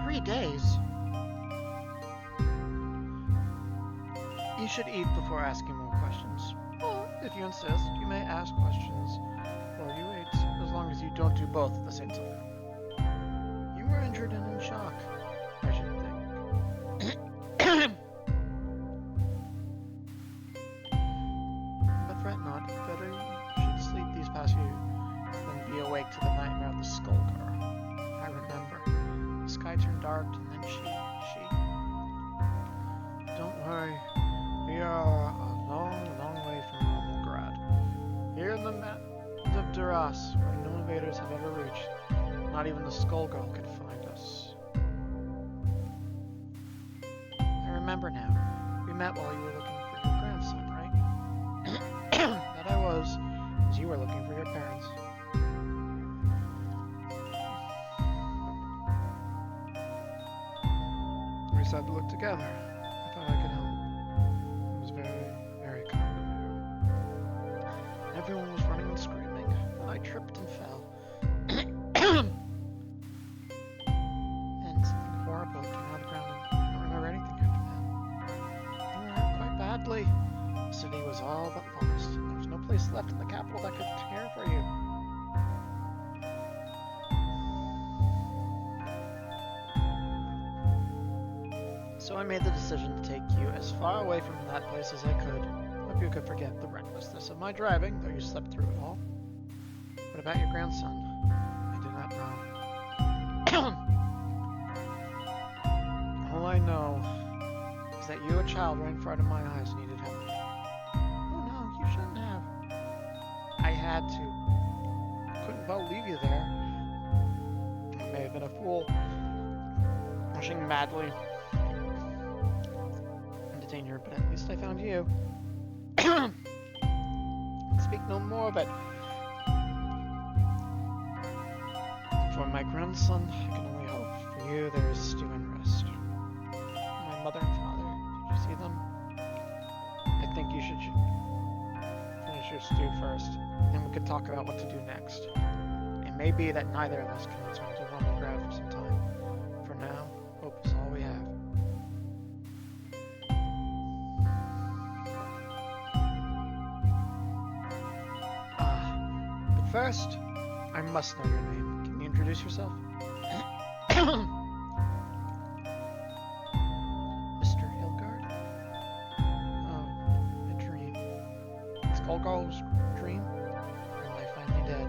3 days? You should eat before asking more questions. Well, if you insist, you may ask questions while you eat, as long as you don't do both at the same time. You were injured and in shock, I should think. But fret not. Better you should sleep these past few than be awake to the nightmare of the Skullgirl. I remember. The sky turned dark, and then she... Don't worry. not even the Skullgirl could find us. I remember now. We met while you were looking for your grandson, right? That I was, as you were looking for your parents. We decided to look together. I thought I could help. It was very, very kind of you. Everyone was running and screaming, and I tripped and fell. And something horrible came out of the ground, and I don't remember anything after that. You were hurt quite badly. The city was all but lost. There was no place left in the capital that could care for you. So I made the decision to take you as far away from that place as I could. Hope you could forget the recklessness of my driving, though you slept through it all. What about your grandson? I do not know. All I know is that you, a child, right in front of my eyes, needed help. Oh no, you shouldn't have. I had to. Couldn't well leave you there. I may have been a fool, rushing madly into danger, but at least I found you. Speak no more of it. For my grandson, I can only hope. For you, there is stew and rest. My mother and father, did you see them? I think you should finish your stew first, then we could talk about what to do next. It may be that neither of us can return to Rumble Grove for some time. For now, hope is all we have. But first, I must know your name. Introduce yourself. Mr. Hilgard? Oh, a dream. Skullgirls' dream? Or am I finally dead?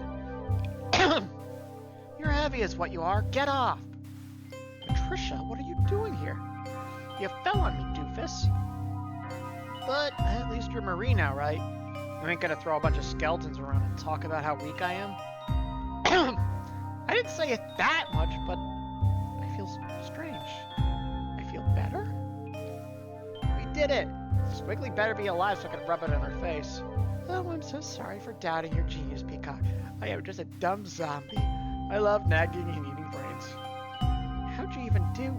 You're heavy is what you are. Get off! Patricia, what are you doing here? You fell on me, doofus. But at least you're Marie now, right? You ain't gonna throw a bunch of skeletons around and talk about how weak I am? I didn't say it that much, but I feel strange. I feel better? We did it! Squiggly better be alive so I can rub it in her face. Oh, I'm so sorry for doubting your genius, Peacock. I am just a dumb zombie. I love nagging and eating brains. How'd you even do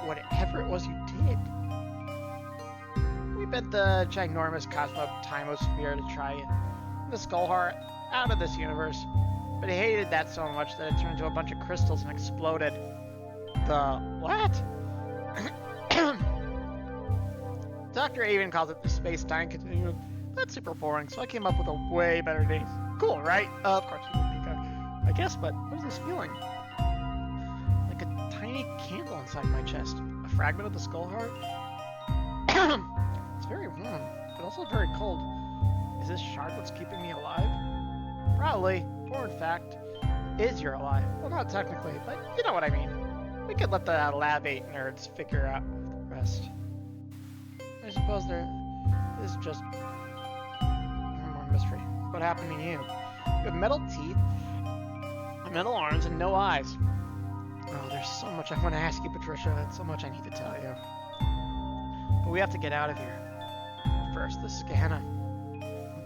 whatever it was you did? We bent the ginormous Timosphere to try the Skullheart out of this universe. But he hated that so much that it turned into a bunch of crystals and exploded. The what? Dr. Avon calls it the space-time continuum. That's super boring, so I came up with a way better name. Cool, right? Of course you did, Peacock. I guess, but what is this feeling? Like a tiny candle inside my chest. A fragment of the skull heart? It's very warm, but also very cold. Is this shard what's keeping me alive? Probably. Or in fact, is you're alive. Well, not technically, but you know what I mean. We could let the Lab 8 nerds figure out the rest. I suppose there is just one more mystery. What happened to you? You have metal teeth, metal arms, and no eyes. Oh, there's so much I want to ask you, Patricia. That's so much I need to tell you. But we have to get out of here. First, this Gehenna.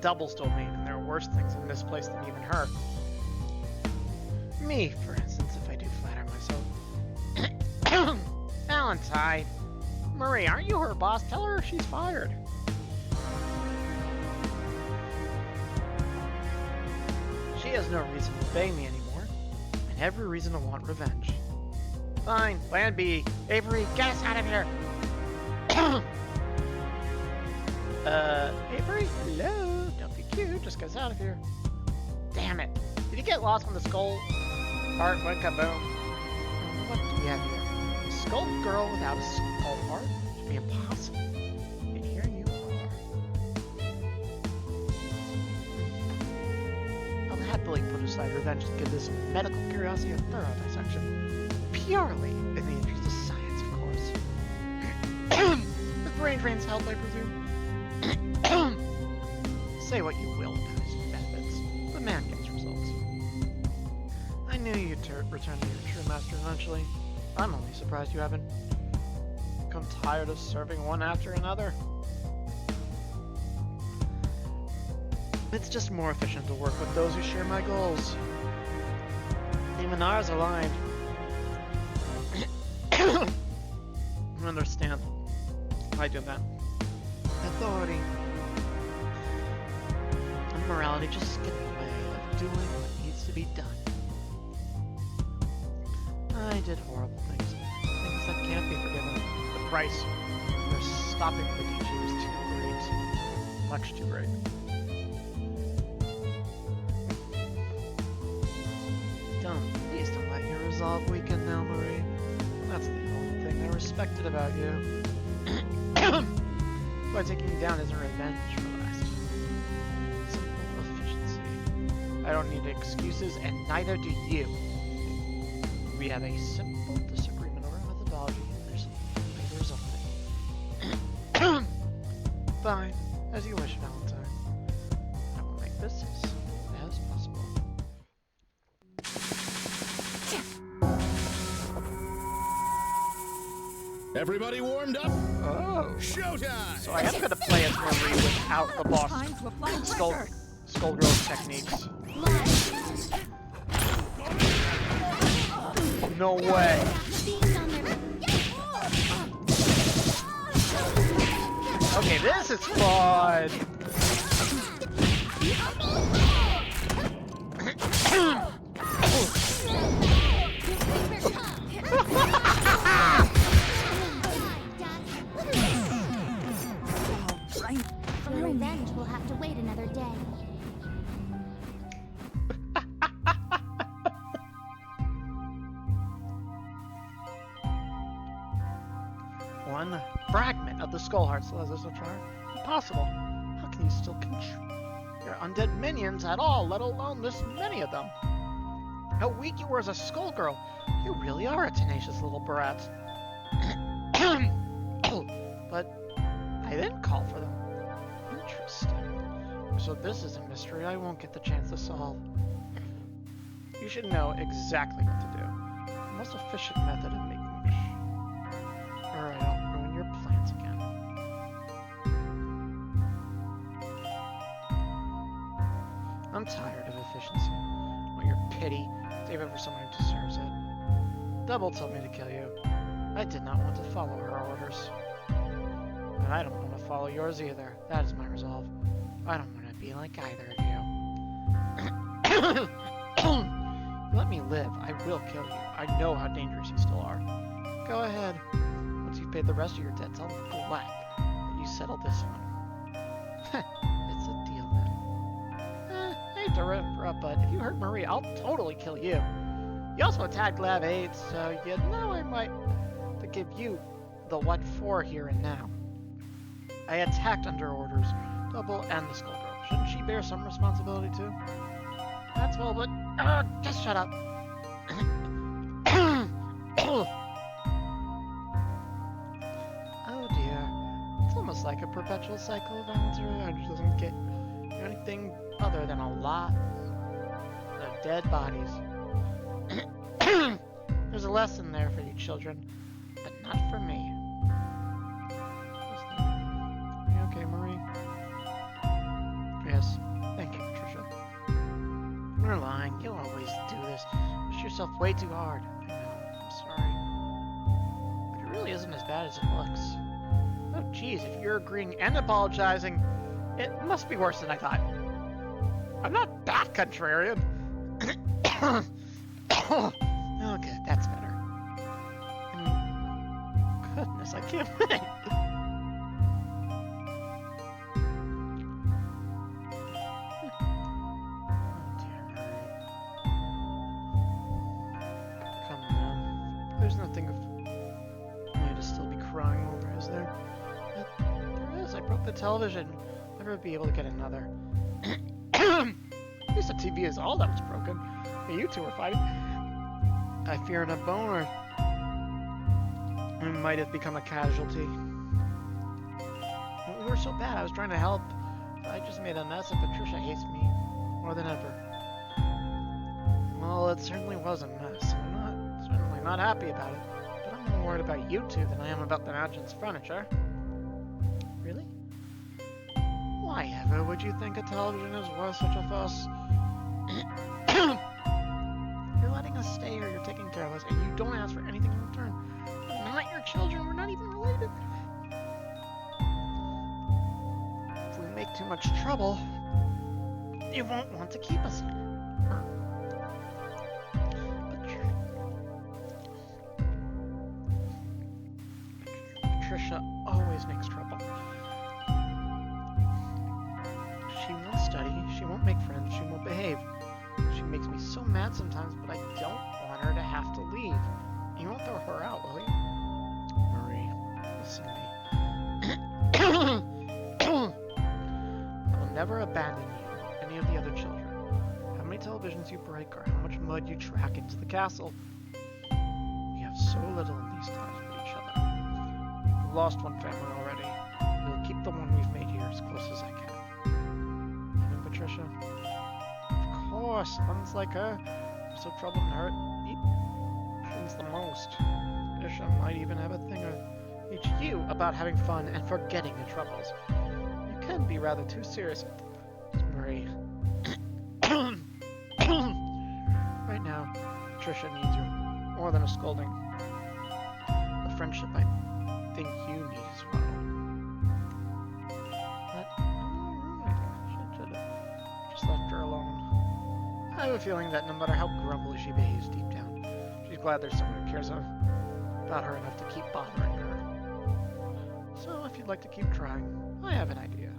Doubles told me, and there are worse things in this place than even her. Me, for instance, if I do flatter myself. Valentine. Marie, aren't you her boss? Tell her she's fired. She has no reason to obey me anymore, and every reason to want revenge. Fine, plan B. Avery, get us out of here! Avery? Hello? Don't be cute, just get us out of here. Damn it. Did you get lost when the skull heart went kaboom? What do we have here? A skull girl without a skull heart? Should be impossible. And here you are. I'll happily put aside revenge to give this medical curiosity a thorough dissection. Purely in the interest of science, of course. With brain drain's help, I presume. Say what you will about his methods. The man gets results. I knew you'd return to your true master eventually. I'm only surprised you haven't become tired of serving one after another. It's just more efficient to work with those who share my goals. Even ours aligned. I understand. I do that. Authority and morality just get in the way of doing what needs to be done. I did horrible things. Things that can't be forgiven. The price for stopping Medici was too great. Much too great. Please don't let your resolve weaken now, Marie. That's the only thing I respected about you. Why taking you down isn't revenge for last time. Simple efficiency. I don't need excuses, and neither do you. We have a simple disagreement over methodology, and there's nothing to resolve it. Fine, as you wish, Valentine. I will make this as simple as possible. Everybody warmed up? Oh. Showtime! So I am going to play as Marie without the boss Skullgirls techniques. No way. Okay, this is fun. For revenge, we'll have to wait another day. One fragment of the skull heart still has this charm. Impossible. How can you still control your undead minions at all, let alone this many of them? How weak you were as a skullgirl. You really are a tenacious little brat. But I didn't call for them. Interesting. So this is a mystery I won't get the chance to solve. You should know exactly what to do. The most efficient method of making sure I don't ruin your plans again. I'm tired of efficiency. I want your pity. Save it for someone who deserves it. Double told me to kill you. I did not want to follow her orders. And I don't want to follow yours either. That is my resolve. I don't want to be like either of you. Let me live. I will kill you. I know how dangerous you still are. Go ahead. Once you've paid the rest of your debts, I'll be glad that you settled this one. It's a deal then. I hate to interrupt, but if you hurt Marie, I'll totally kill you. You also attacked Lab 8, so you know I might have to give you the what for here and now. I attacked under orders, Double and the Skullgirl. Shouldn't she bear some responsibility too? That's well, but just shut up. Oh dear, it's almost like a perpetual cycle of violence or revenge doesn't get anything other than a lot of dead bodies. There's a lesson there for you children, but not for me. You okay, Marie? Yes, thank you, Patricia. You're lying. You always do this. Push yourself way too hard. I know. I'm sorry. But it really isn't as bad as it looks. Oh, geez, if you're agreeing and apologizing, it must be worse than I thought. I'm not that contrarian. Okay, that's better. Goodness, I can't wait. There's nothing for me to still be crying over, is there? But there is. I broke the television. Never be able to get another. At least the TV is all that was broken. You two were fighting. I feared a boner. I might have become a casualty. We were so bad. I was trying to help. But I just made a mess, and Patricia hates me more than ever. Well, it certainly was a mess. I'm certainly not happy about it. But I'm more worried about you two than I am about the mansion's furniture. Really? Why ever would you think a television is worth such a fuss? You're letting us stay here, you're taking care of us, and you don't ask for anything in return. We're not your children, we're not even related. If we make too much trouble, you won't want to keep us here. Patricia always makes trouble. She won't study, she won't make friends, she won't behave. She makes me so mad sometimes, but I don't want her to have to leave. You won't throw her out, will you? Marie, listen to me. I will never abandon you or any of the other children. How many televisions you break or how much mud you track into the castle. We have so little in these times with each other. I've lost one family already. We'll keep the one we've made here as close as I can. Even Patricia? Of course, ones like her are so troubled and hurt. She's the most. Patricia might even have a thing or teach you about having fun and forgetting your troubles. You can be rather too serious, Marie. Right now, Patricia needs you more than a scolding. A friendship I think you need as well. But I should have just left her alone. I have a feeling that no matter how grumpily she behaves deep down, she's glad there's someone who cares about her enough to keep bothering her. So if you'd like to keep trying, I have an idea.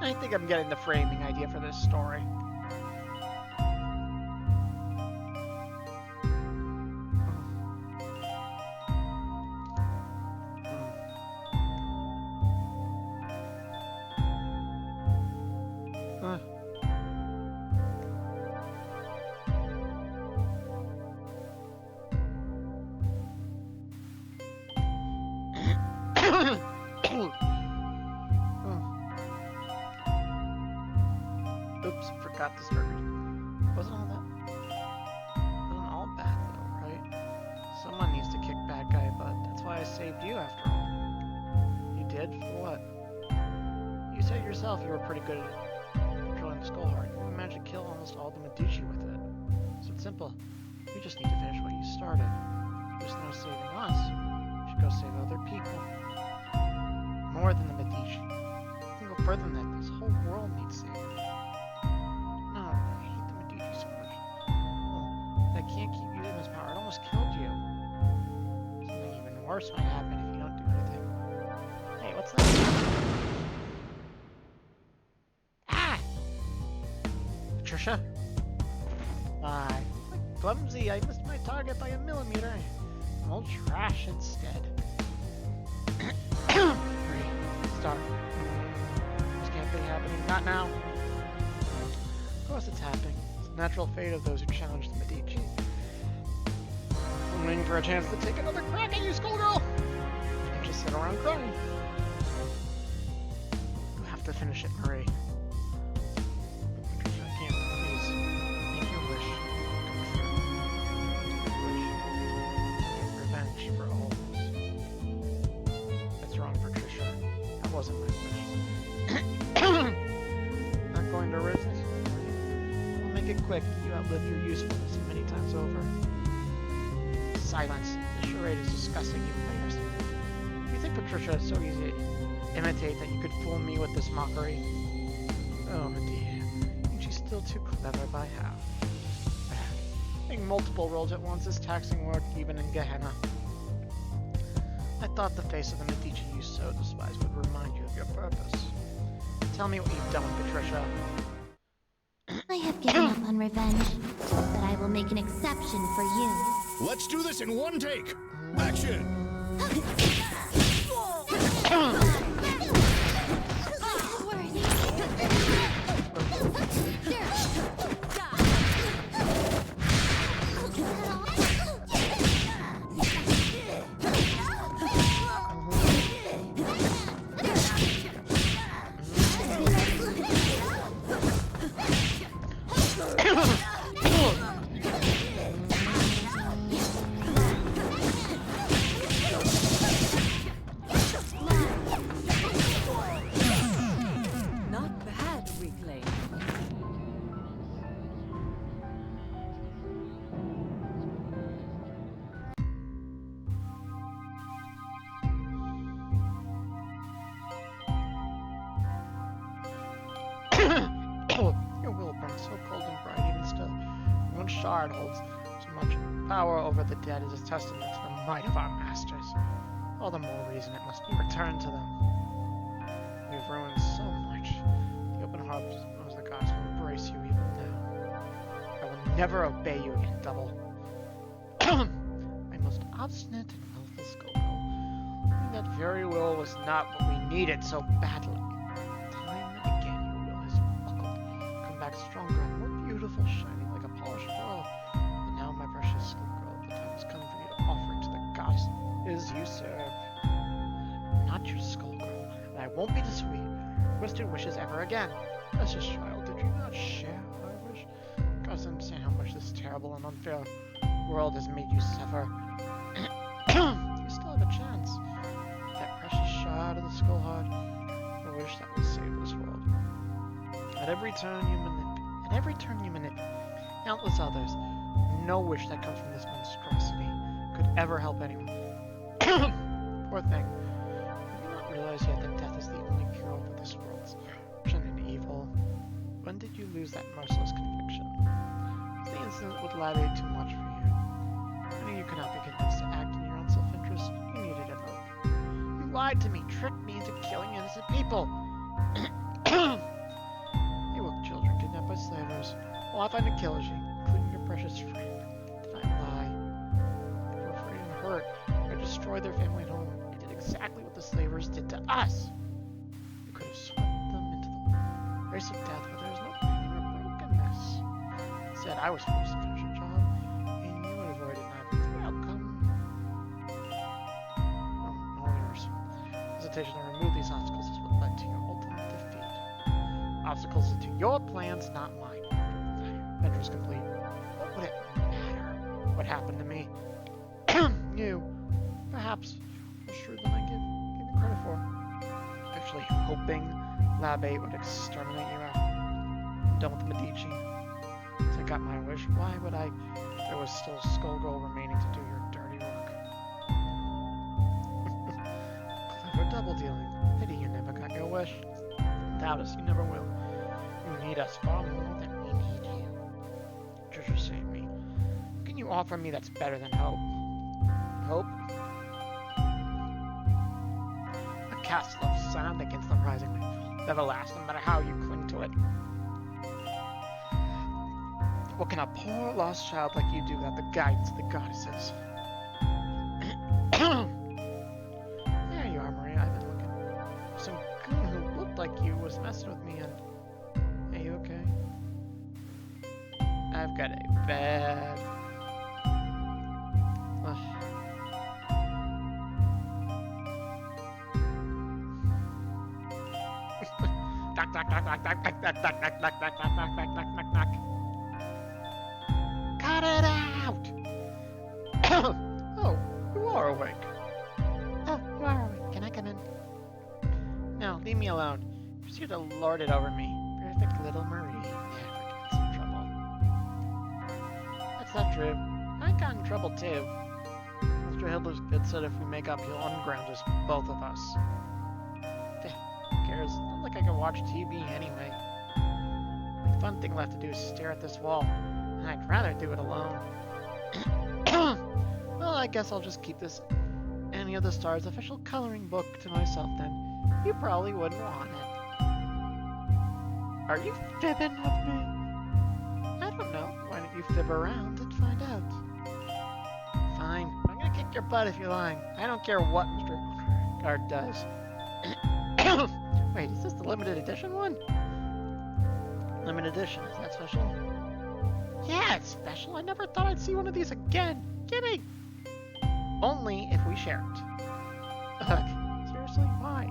I think I'm getting the framing idea for this story. Oops, forgot to start reading. Wasn't all bad though, right? Someone needs to kick bad guy butt. That's why I saved you after all. You did? For what? You said yourself you were pretty good at controlling the skull heart. You managed to kill almost all the Medici with it. So it's simple. You just need to finish what you started. There's no saving us. You should go save other people. More than the Medici. You can go further than that. This whole world needs saving. No, I hate the Medici so much. Oh, I can't keep using this power. It almost killed you. Something even worse might happen if you don't do anything. Hey, what's that? Ah! Patricia? Bye. Clumsy, I missed my target by a millimeter. I'm all trash instead. Stop. This can't be happening. Not now. Of course it's happening. It's the natural fate of those who challenge the Medici. I'm waiting for a chance to take another crack at you, Skullgirl! And just sit around crying. You have to finish it, Marie. Patricia, I can't. Please. Make your wish come true. Wish. Revenge for all of us. That's wrong, Patricia. That wasn't my wish. Not going to resist. I'll make it quick. You outlive your usefulness many times over. Silence. The charade is disgusting even by your standards. You think Patricia is so easy to imitate that you could fool me with this mockery? Oh dear. And she's still too clever by half. Playing multiple roles at once is taxing work even in Gehenna. I thought the face of the Medici you so despise would remind you of your purpose. Tell me what you've done, Patricia. I have given up on revenge, but I will make an exception for you. Let's do this in one take. Action! shard holds so much power over the dead is a testament to the might of our masters. All the more reason it must be returned to them. We've ruined so much. The open heart knows the gods will embrace you even now. I will never obey you again, Double. My most obstinate and willful Skullgirl. I knew that very will was not what we needed so badly. Time and again your will has buckled, come back stronger and more beautiful, shining like a polished pearl. And now, my precious Skullgirl, the time has come for you to offer it to the goddesses you serve. Not your Skullgirl, and I won't be dissuaded. Twisted wishes ever again. Precious child, did you not share our wish? Gods understand how much this terrible and unfair world has made you suffer. You still have a chance. That precious shard of the skull heart, a wish that will save this world. At every turn you manipulate, countless others. No wish that comes from this monstrosity could ever help anyone. Poor thing. Have you not realized yet that death is the only cure for this world's corruption and evil? When did you lose that merciless conviction? Was the incident with Laddie too much for you? I knew you could not be convinced to act in your own self-interest. You needed an oath. You lied to me, tricked me into killing innocent people. You were children kidnapped by slavers. Well, I find a killer, including your precious friend. Did I lie? You were afraid and hurt. I destroyed their family at home. I did exactly what the slavers did to us. You could have swept them into the race of death where there was no pain or brokenness. Instead, I was forced to finish your job, and you avoided neither the outcome nor yours. Hesitation to remove these obstacles is what led to your ultimate defeat. Obstacles to your plans, not mine. Adventure is complete. What would it matter what happened to me? You, perhaps, are sure than I give you credit for. Actually hoping Lab 8 would exterminate you out. I'm done with the Medici. Since I got my wish, why would I? There was still Skullgirl remaining to do your dirty work. Clever double dealing. Pity you never got your wish. Doubt us, you never will. You need us far more than we need you. Treasure save me. What can you offer me that's better than hope? Hope? A castle of sand against the rising wind. Never lasts, no matter how you cling to it. What can a poor lost child like you do without the guidance of the goddesses? There you are, Maria. I've been looking. Some goon who looked like you was messing with me and... Are you okay? I've got a bad... Knock, knock, knock, knock, knock, knock, knock, knock, knock, knock, knock, knock, knock, knock, knock, knock. Cut it out! Oh, you are awake. Oh, you are awake. Can I come in? No, leave me alone. You're here to lord it over me. Perfect little Marie. Never gets in trouble. That's not true. I got in trouble too. Mr. Hitler's good said if we make up, he'll unground us, both of us. Who cares? Not like I can watch TV anyway. The only fun thing left to do is stare at this wall, and I'd rather do it alone. Well, I guess I'll just keep this Any of the Stars official coloring book to myself then. You probably wouldn't want it. Are you fibbing with me? I don't know. Why don't you fib around and find out? Fine. I'm gonna kick your butt if you're lying. I don't care what Mr. Guard does. Wait, is this the limited edition one? Limited edition, is that special? Yeah, it's special. I never thought I'd see one of these again. Gimme! Only if we share it. Ugh, seriously, why?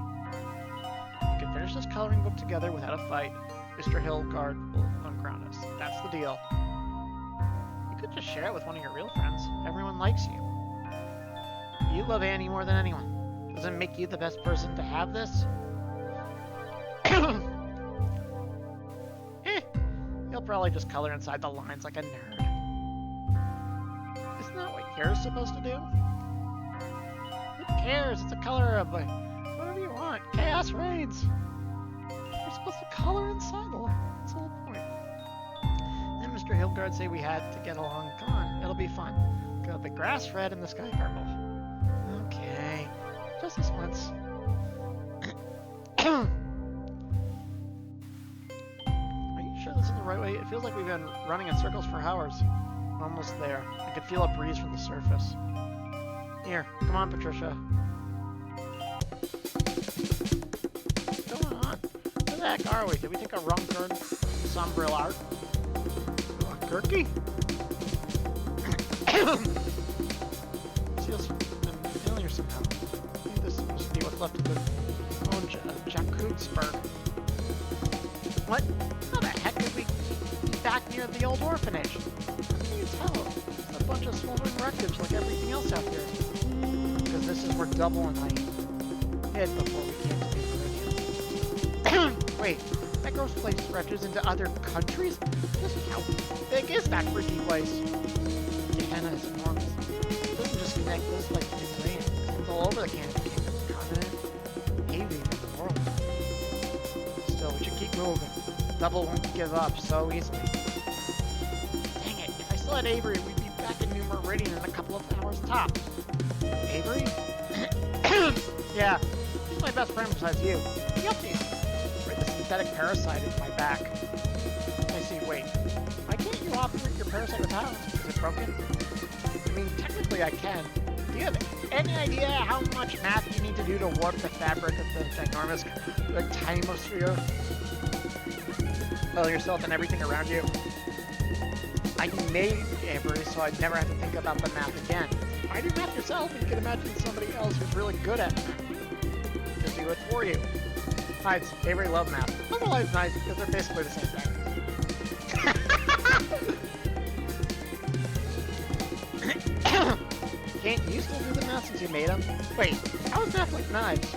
We can finish this coloring book together without a fight. Mr. Hillguard will uncrown us. That's the deal. You could just share it with one of your real friends. Everyone likes you. You love Annie more than anyone. Doesn't it make you the best person to have this? He'll probably just color inside the lines like a nerd. Isn't that what you're supposed to do? Who cares? It's a color of whatever you want. Chaos reigns. You're supposed to color inside the lines. That's the whole point. Then Mr. Mr. Hildgard say we had to get along? Come on, it'll be fun. Got the grass red and the sky purple. Okay, just this once. Are you sure this is the right way? It feels like we've been running in circles for hours. We're almost there. I can feel a breeze from the surface. Here, come on, Patricia. What's going on? Where the heck are we? Did we take a wrong turn? Sombril art? Oh, Gurky? Feels familiar somehow. I think this must be what's left of the Jakutspur. What? How the heck could we be back near the old orphanage? How can you tell? It's a bunch of smoldering wreckage like everything else out here. Because this is where Double and I hid before we came to New Meridian. Wait, that gross place stretches into other countries? Just how big is that freaky place? Gehenna is enormous. It doesn't just connect this like New Meridian. It's all over the Canopy Kingdom, continent, maybe even the world. Still, we should keep moving. Double won't give up so easily. Dang it, if I still had Avery, we'd be back in New Meridian in a couple of hours tops. Avery? Yeah, he's my best friend besides you. Yup, the synthetic parasite in my back. I see, wait. Why can't you operate your parasite with powers? Is it broken? I mean, technically I can. Do you have any idea how much math you need to do to warp the fabric of the ginormous timeosphere? Well, yourself and everything around you. I made Avery so I'd never have to think about the math again. Why do math yourself? You can imagine somebody else who's really good at math to do it for you. Nice. Avery love math. Otherwise nice because they're basically the same thing. Can't you still do the math since you made them? Wait, how is math like knives?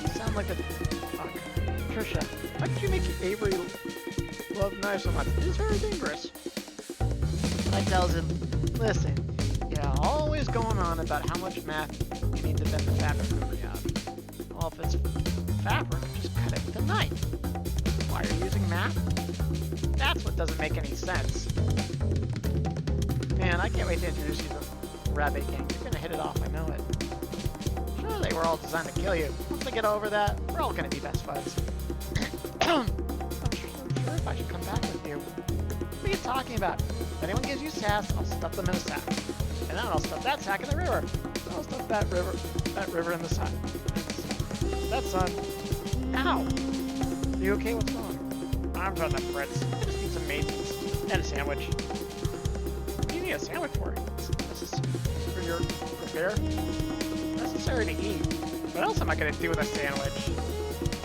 You sound like a... Fuck. Trisha, why did you make Avery love knives so much? It's very dangerous. I tells him, listen, yeah, always going on about how much math you need to bend the fabric of reality. Well, if it's fabric, just cut it with a knife. Why are you using math? That's what doesn't make any sense. Man, I can't wait to introduce you to Rabbit King. You're gonna hit it off, I know it. Sure, they were all designed to kill you. Once they get over that, we're all gonna be best buds. I'm sure if I should come back with you. What are you talking about? If anyone gives you sass, I'll stuff them in a sack. And then I'll stuff that sack in the river. I'll stuff that river in the sun. That sun. Ow! Are you okay? What's wrong? I'm from the Fritz. I just need some maintenance. And a sandwich. What do you need a sandwich for? This is for your repair? Necessary to eat. What else am I gonna do with a sandwich?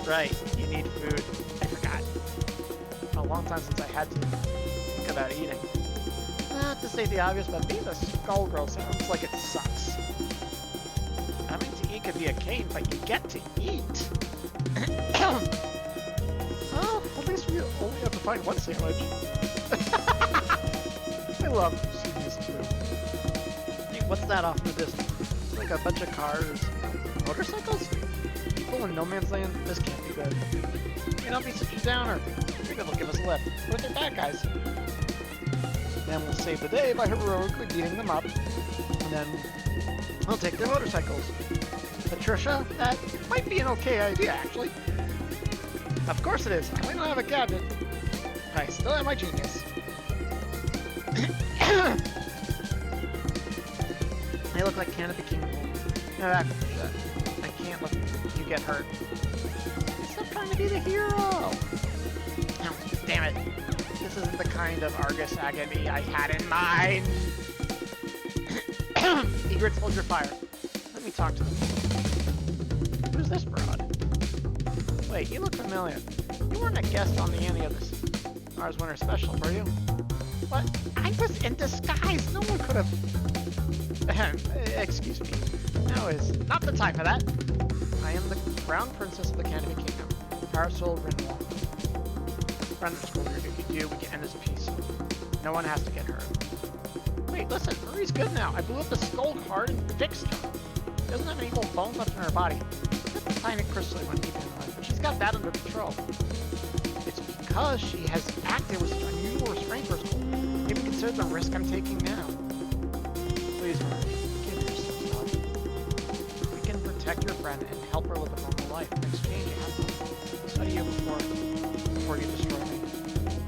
Right, you need food. I forgot. A long time since I had to think about eating. Not to say the obvious, but being a Skullgirl sounds like it sucks. Having to eat could be a cane, but you get to eat. Well, at least we only have to find one sandwich. I love seeing this too. Hey, what's that off in the distance? It's like a bunch of cars. Motorcycles? People in no man's land? This can't be good. Hey, don't be such a downer. Maybe they'll give us a lift. What if they're bad guys? Then we'll save the day by heroically beating them up. And then we'll take their motorcycles. Patricia, that might be an okay idea, actually. Of course it is. I might not have a cabinet, but I still have my genius. They look like Canopy King. No, Patricia. I can't let you get hurt. Stop trying to be the hero. Oh, damn it. This isn't the kind of Argus agony I had in mind. Egrets, hold your fire. Let me talk to them. Who's this broad? Wait, you look familiar. You weren't a guest on the Annie of this Mars Winter Special, were you? What? I was in disguise. No one could have... Excuse me. Now is not the time for that. I am the Crown Princess of the Canopy Kingdom, Parasol Rinwall. Friend of the school, if you do, we can end this peace. No one has to get hurt. Wait, listen, Marie's good now. I blew up the skull hard and fixed her. She doesn't have any evil bone left in her body. Just a tiny crystalline one keeping her alive, but she's got that under control. It's because she has acted with such unusual restraint for school. Even consider the risk I'm taking now. Please, Marie, give yourself up. You can protect your friend and help her live a normal life. In exchange, you have to study you before you destroy me.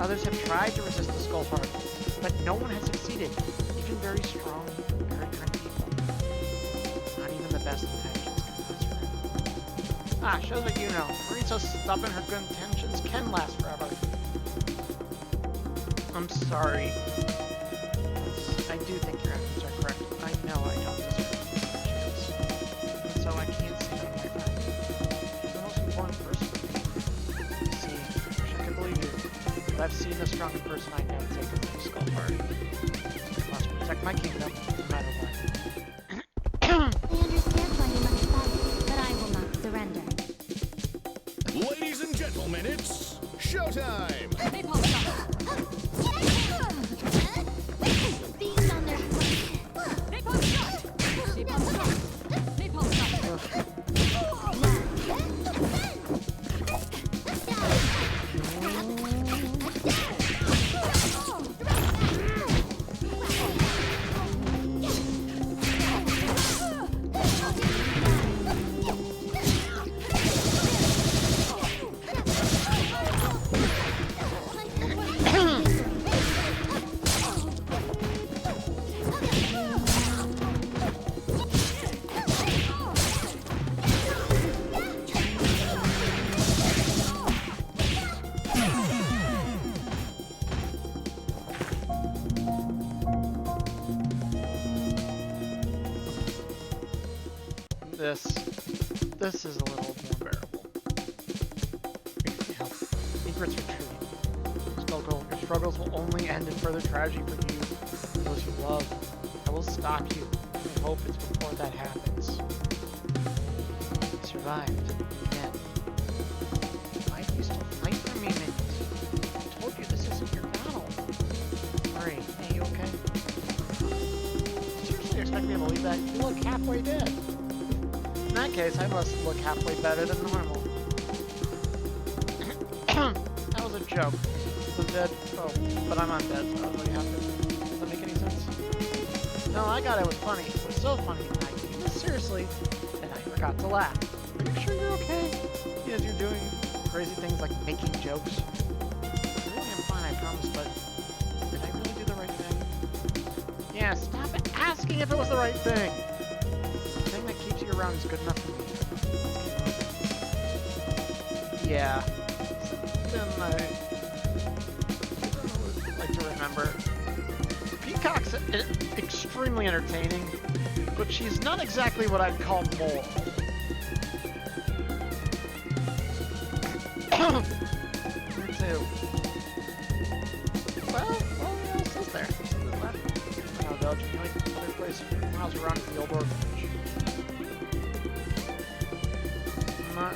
Others have tried to resist the Skull Heart, but no one has succeeded. Even very strong, very kind people. Not even the best intentions can last forever. Ah, shows what you know. Marie's so stubborn, her good intentions can last forever. I'm sorry. I do think your actions are correct. I know I don't deserve a chance. And so I can't say no to my friend. She's the most important person for me. You see, I wish I could believe you. But I've seen the strongest person I know take the Skull Heart. I must protect my kingdom, no matter what. I understand why you must fight, but I will not surrender. Ladies and gentlemen, it's showtime! Beast on their This is a little more bearable. Secrets retreat. Skullgirl, your struggles will only end in further tragedy for you and those you love. I will stop you. I hope it's before that happens. You survived. Again. Why do you still fight for me, Mint? I told you this isn't your battle. Marie, hey, you okay? Seriously expect me to believe that? You look halfway dead. In that case, I must look halfway better than normal. That was a joke. I'm dead. Oh, but I'm undead, so I don't really have to. Does that make any sense? No, I got it was funny. It was so funny, and I took it seriously that I forgot to laugh. Are you sure you're okay? Yes, you're doing crazy things like making jokes. I really am fine, I promise, but did I really do the right thing? Yeah, stop asking if it was the right thing. You around is good enough for me. Yeah. Something I would like to remember. Peacock's extremely entertaining, but she's not exactly what I'd call moral. Where to? Well, what else is there? To the left. No, Belgium. The only other place miles around is the old orphanage. I'm not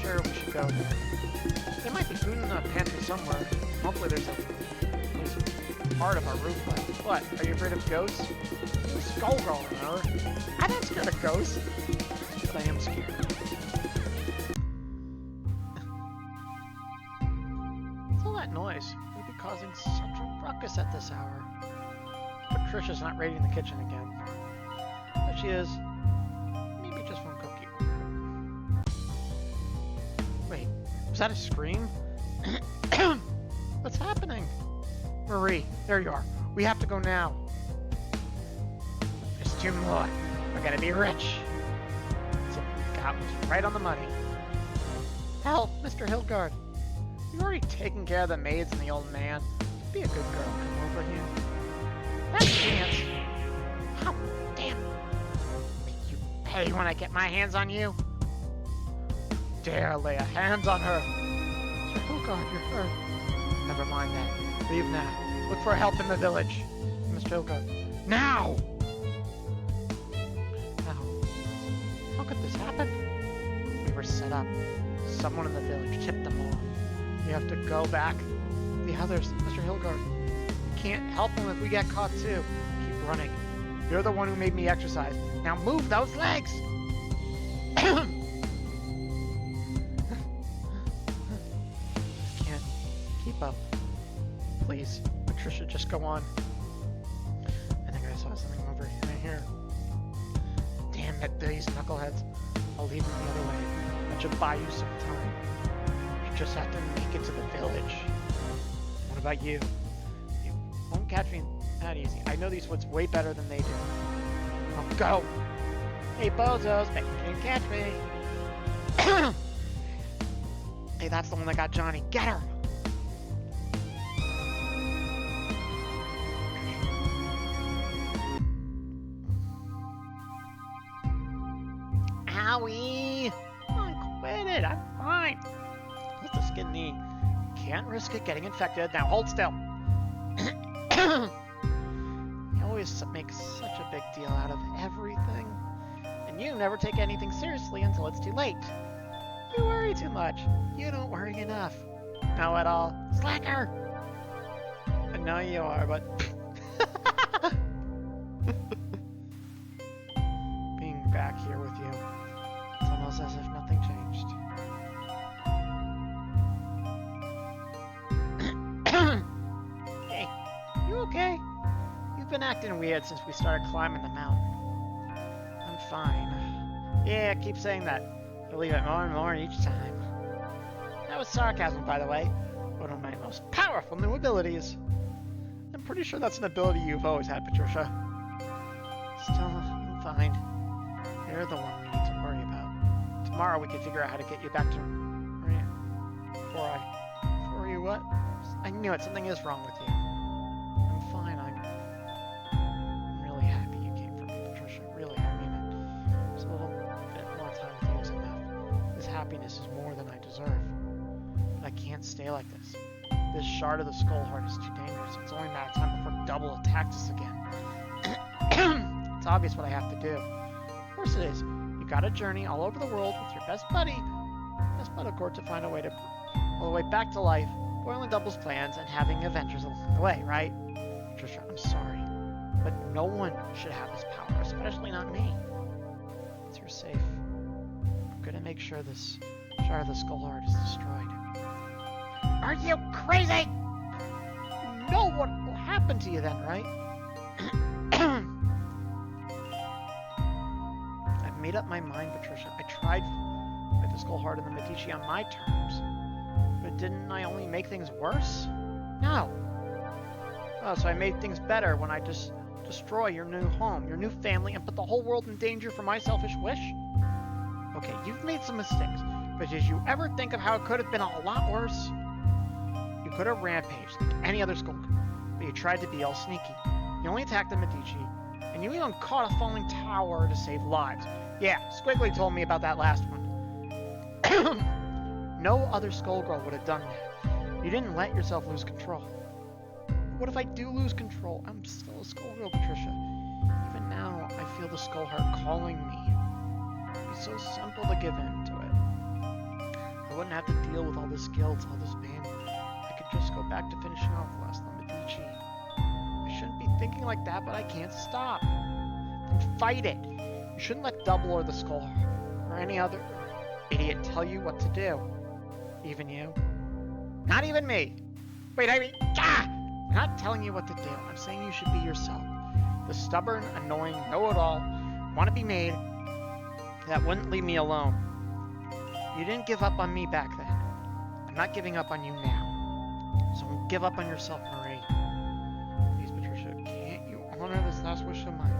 sure we should go there. There might be food in the pantry somewhere. Hopefully there's a part of our roof left. What? Are you afraid of ghosts? You're a Skullgirl, remember? I'm not scared of ghosts. But I am scared. What's all that noise? We'd be causing such a ruckus at this hour. Patricia's not raiding the kitchen again. If she is, maybe just one cookie. Wait, was that a scream? What's happening? Marie, there you are. We have to go now. Just 2 more. We're gonna be rich. So, God was right on the money. Help, Mr. Hilgard. You've already taken care of the maids and the old man. Be a good girl. Come over here. That chance. How damn. Make you pay when I get my hands on you. Dare lay a hand on her. Mr. Hilgard, you're hurt. Never mind that. Leave now. Look for help in the village. Mr. Hilgard. Now! How could this happen? We were set up. Someone in the village tipped them off. We have to go back. The others, Mr. Hilgard. We can't help them if we get caught too. Keep running. You're the one who made me exercise. Now move those legs! tempo. Please, Patricia, just go on. I think I saw something over here. Damn it, these knuckleheads. I'll leave them the other way. That should buy you some time. You just have to make it to the village. What about you? You won't catch me that easy. I know these woods way better than they do. Now go! Hey, bozos, but you can't catch me. Hey, that's the one that got Johnny. Get her! Owie! Come on, quit it. I'm fine. What's the skin knee? Can't risk it getting infected. Now hold still. You always make such a big deal out of everything. And you never take anything seriously until it's too late. You worry too much. You don't worry enough. Know it all. Slacker! I know you are, but... Being back here with you, it's almost as if nothing changed. Hey, you okay? You've been acting weird since we started climbing the mountain. I'm fine. Yeah, keep saying that. I believe it more and more each time. That was sarcasm, by the way. One of my most powerful new abilities. I'm pretty sure that's an ability you've always had, Patricia. Still, I'm fine. You're the one we need to worry about. Tomorrow we can figure out how to get you back to... Before you what? I knew it. Something is wrong with you. I'm fine. I'm really happy you came for me, Patricia. Really, I mean it. Just a little bit more time with you is enough. This happiness is more than I deserve. But I can't stay like this. This shard of the skull heart is too dangerous. It's only a matter of time before Double attacks us again. It's obvious what I have to do. Of course it is. You gotta journey all over the world with your best buddy, of course, to find a way to all the way back to life, foiling Double's plans and having adventures along the way, right? Patricia, I'm sorry, but no one should have this power, especially not me. Once you're safe, I'm gonna make sure this shard of the skull heart is destroyed. Are you crazy? You know what will happen to you then, right? I've made up my mind, Patricia. I tried with the skull heart and the Medici on my terms. But didn't I only make things worse? No. Oh, so I made things better when I just destroy your new home, your new family, and put the whole world in danger for my selfish wish? Okay, you've made some mistakes, but did you ever think of how it could have been a lot worse? You could have rampaged like any other Skullgirl, but you tried to be all sneaky. You only attacked the Medici, and you even caught a falling tower to save lives. Yeah, Squiggly told me about that last one. No other Skullgirl would have done that. You didn't let yourself lose control. What if I do lose control? I'm still a Skullgirl, Patricia. Even now, I feel the skull heart calling me. It's so simple to give in to it. I wouldn't have to deal with all this guilt, all this pain. I could just go back to finishing off the last Medici. I shouldn't be thinking like that, but I can't stop. Then fight it. You shouldn't let Double or the skull heart or any other idiot tell you what to do. Even you. Not even me. Wait, I mean, I'm not telling you what to do. I'm saying you should be yourself. The stubborn, annoying, know-it-all, want-to-be maid that wouldn't leave me alone. You didn't give up on me back then. I'm not giving up on you now. So don't give up on yourself, Marie. Please, Patricia, can't you honor this last wish of mine?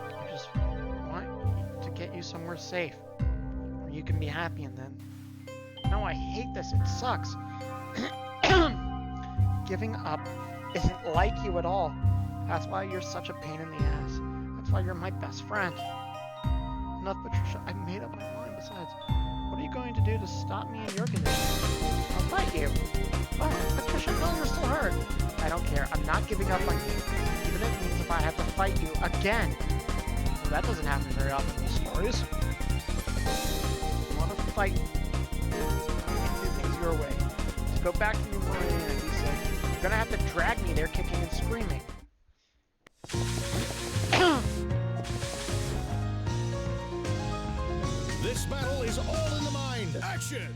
I just want to get you somewhere safe, where you can be happy, and then... No, I hate this. It sucks. Giving up isn't like you at all. That's why you're such a pain in the ass. That's why you're my best friend. Enough, Patricia. I made up my mind. Besides, what are you going to do to stop me in your condition? I'll fight you. Oh, Patricia, no, you're still hurt. I don't care. I'm not giving up on you. Even if it means if I have to fight you again. Well, that doesn't happen very often in the stories. You want to fight? I'm going to do things your way. So go back to New Marine and be safe. You're going to have to drag me there kicking and screaming. This battle is all in the mind. Action!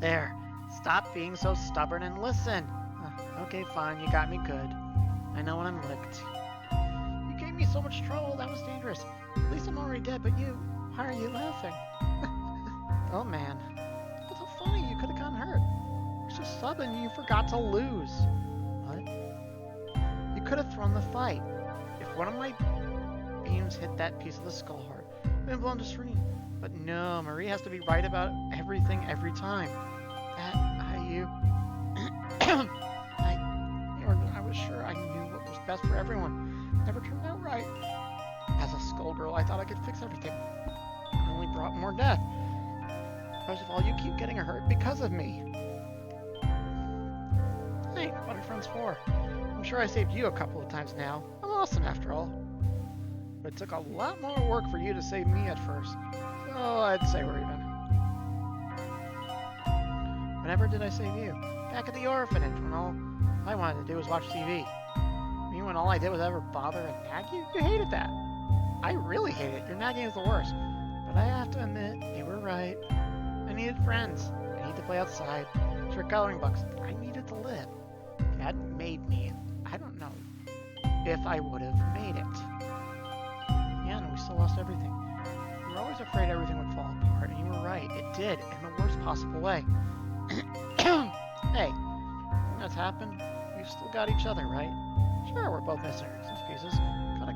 There. Stop being so stubborn and listen. Okay, fine. You got me good. I know when I'm licked. You gave me so much trouble. That was dangerous. At least I'm already dead, but you... Why are you laughing? Oh, man. What's so funny? You could have gotten hurt. You're so stubborn you forgot to lose. What? You could have thrown the fight. If one of my beams hit that piece of the skull heart, it would have blown to screen. But no, Marie has to be right about everything every time. I was sure I knew what was best for everyone. Never turned out right. As a Skullgirl, I thought I could fix everything. I only brought more death. First of all, you keep getting hurt because of me. Hey, what are friends for? I'm sure I saved you a couple of times now. I'm awesome after all. But it took a lot more work for you to save me at first. So I'd say we're even. Whenever did I save you? Back at the orphanage when all I wanted to do was watch TV. Me when all I did was ever bother and nag you? You hated that. I really hate it. Your nagging is the worst. But I have to admit, you were right. I needed friends. I needed to play outside. Trick coloring books. I needed to live. If you hadn't made me, I don't know if I would have made it. Yeah, and we still lost everything. You were always afraid everything would fall apart, and you were right. It did, in the worst possible way. Hey, when that's happened, we've still got each other, right? Sure, we're both missing some pieces. Got a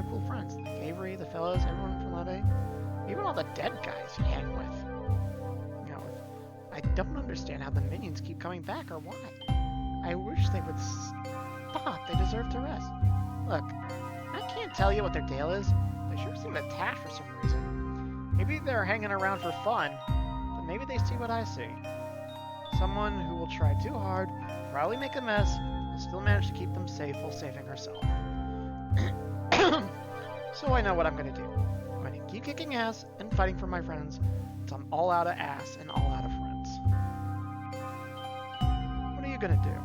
cool friends, like Avery, the fellas, everyone from that day. Even all the dead guys you hang with. You know, I don't understand how the minions keep coming back or why. I wish they would stop. They deserve to rest. Look, I can't tell you what their deal is. They sure seem attached for some reason. Maybe they're hanging around for fun, but maybe they see what I see. Someone who will try too hard, probably make a mess, will still manage to keep them safe while saving herself. So I know what I'm going to do. I'm going to keep kicking ass and fighting for my friends until I'm all out of ass and all out of friends. What are you going to do?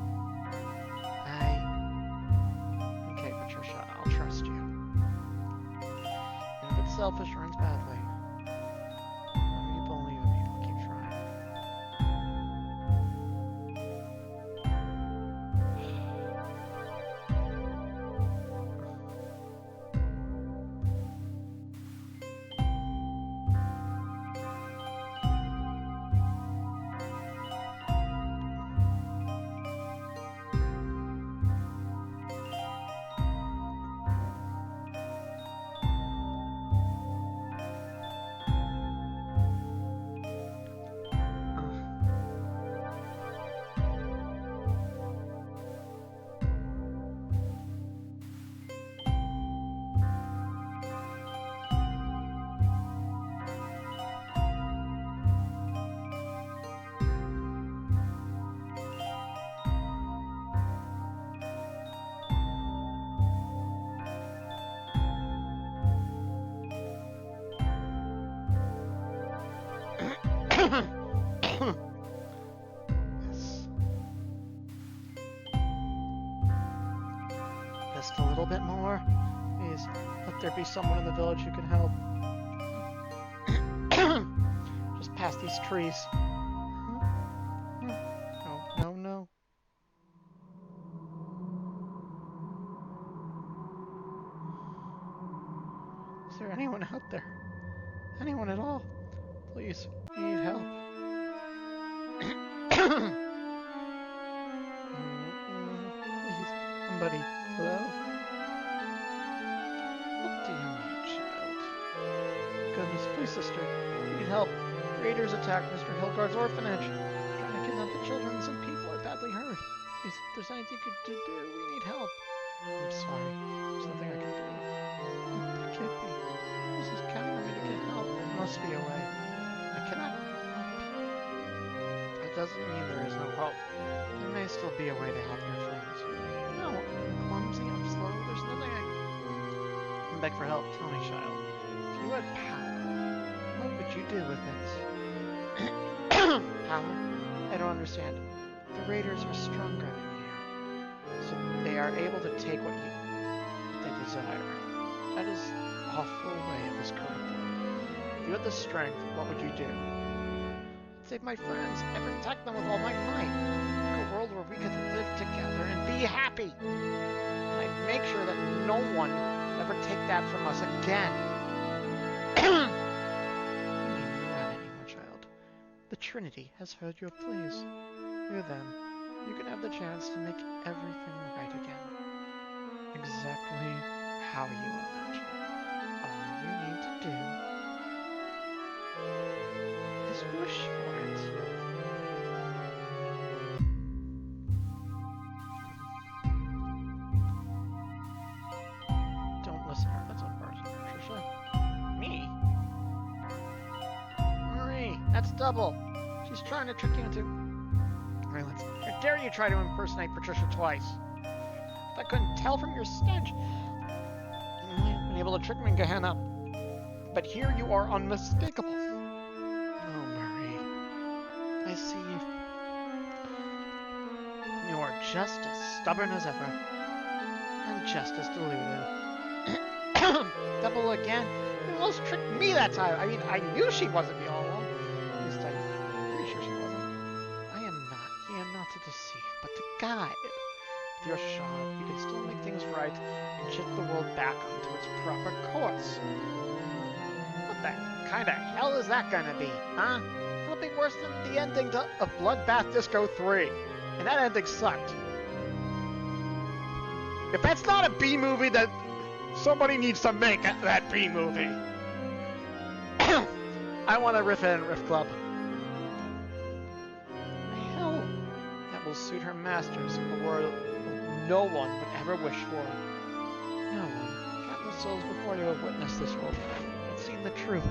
Okay, Patricia, I'll trust you. Even if it's selfish or ends badly, you believe in me, I'll keep trying. Yes. Just a little bit more. Please, let there be someone in the village who can help. Just past these trees. No, no, no. Is there anyone out there? Anyone at all? Please, we need help. Please, somebody. Hello? What do you need, child? Goodness, please, sister. We need help. Raiders attacked Mr. Hilgard's orphanage. Trying to kidnap the children. Some people are badly hurt. If there's anything you could do, we need help. I'm sorry. There's nothing I can do. It can't be. This is counting on me to get help. There must be a way. I cannot help. That doesn't mean there is no hope. There may still be a way to help your friends. No, I'm clumsy, I'm slow. There's nothing I can beg for help. Tell me, child. If you had power, what would you do with it? Power? I don't understand. The raiders are stronger than you, so they are able to take what they desire. That is the awful way of this current world. If you had the strength, what would you do? save my friends and protect them with all my might. Make a world where we could live together and be happy. And I'd make sure that no one would ever take that from us again. You need not run anymore, child. The Trinity has heard your pleas. With them, you can have the chance to make everything right again. Exactly how you imagine. All you need to do is wish for it. Don't listen to her. That's unfortunate, Patricia. Me? Marie, that's double. She's trying to trick you into... Silence. How dare you try to impersonate Patricia twice? I couldn't tell from your stench. You might have been able to trick me in Gehenna. But here you are unmistakable. Oh, Marie. I see you. You are just as stubborn as ever. And just as deluded. Double again? You almost tricked me that time. I mean, I knew she wasn't me all along. At least I'm pretty sure she wasn't. I am not here not to deceive, but to guide. With your shot, you can still make things right and shift the world back onto its proper course. What the kind of hell is that gonna be, huh? It'll be worse than the ending of Bloodbath Disco 3. And that ending sucked. If that's not a B movie, that somebody needs to make that B movie. I want a Riff In Riff Club. Hell, that will suit her masters, a world no one would ever wish for. No one, countless souls before you have witnessed this world, and seen the truth.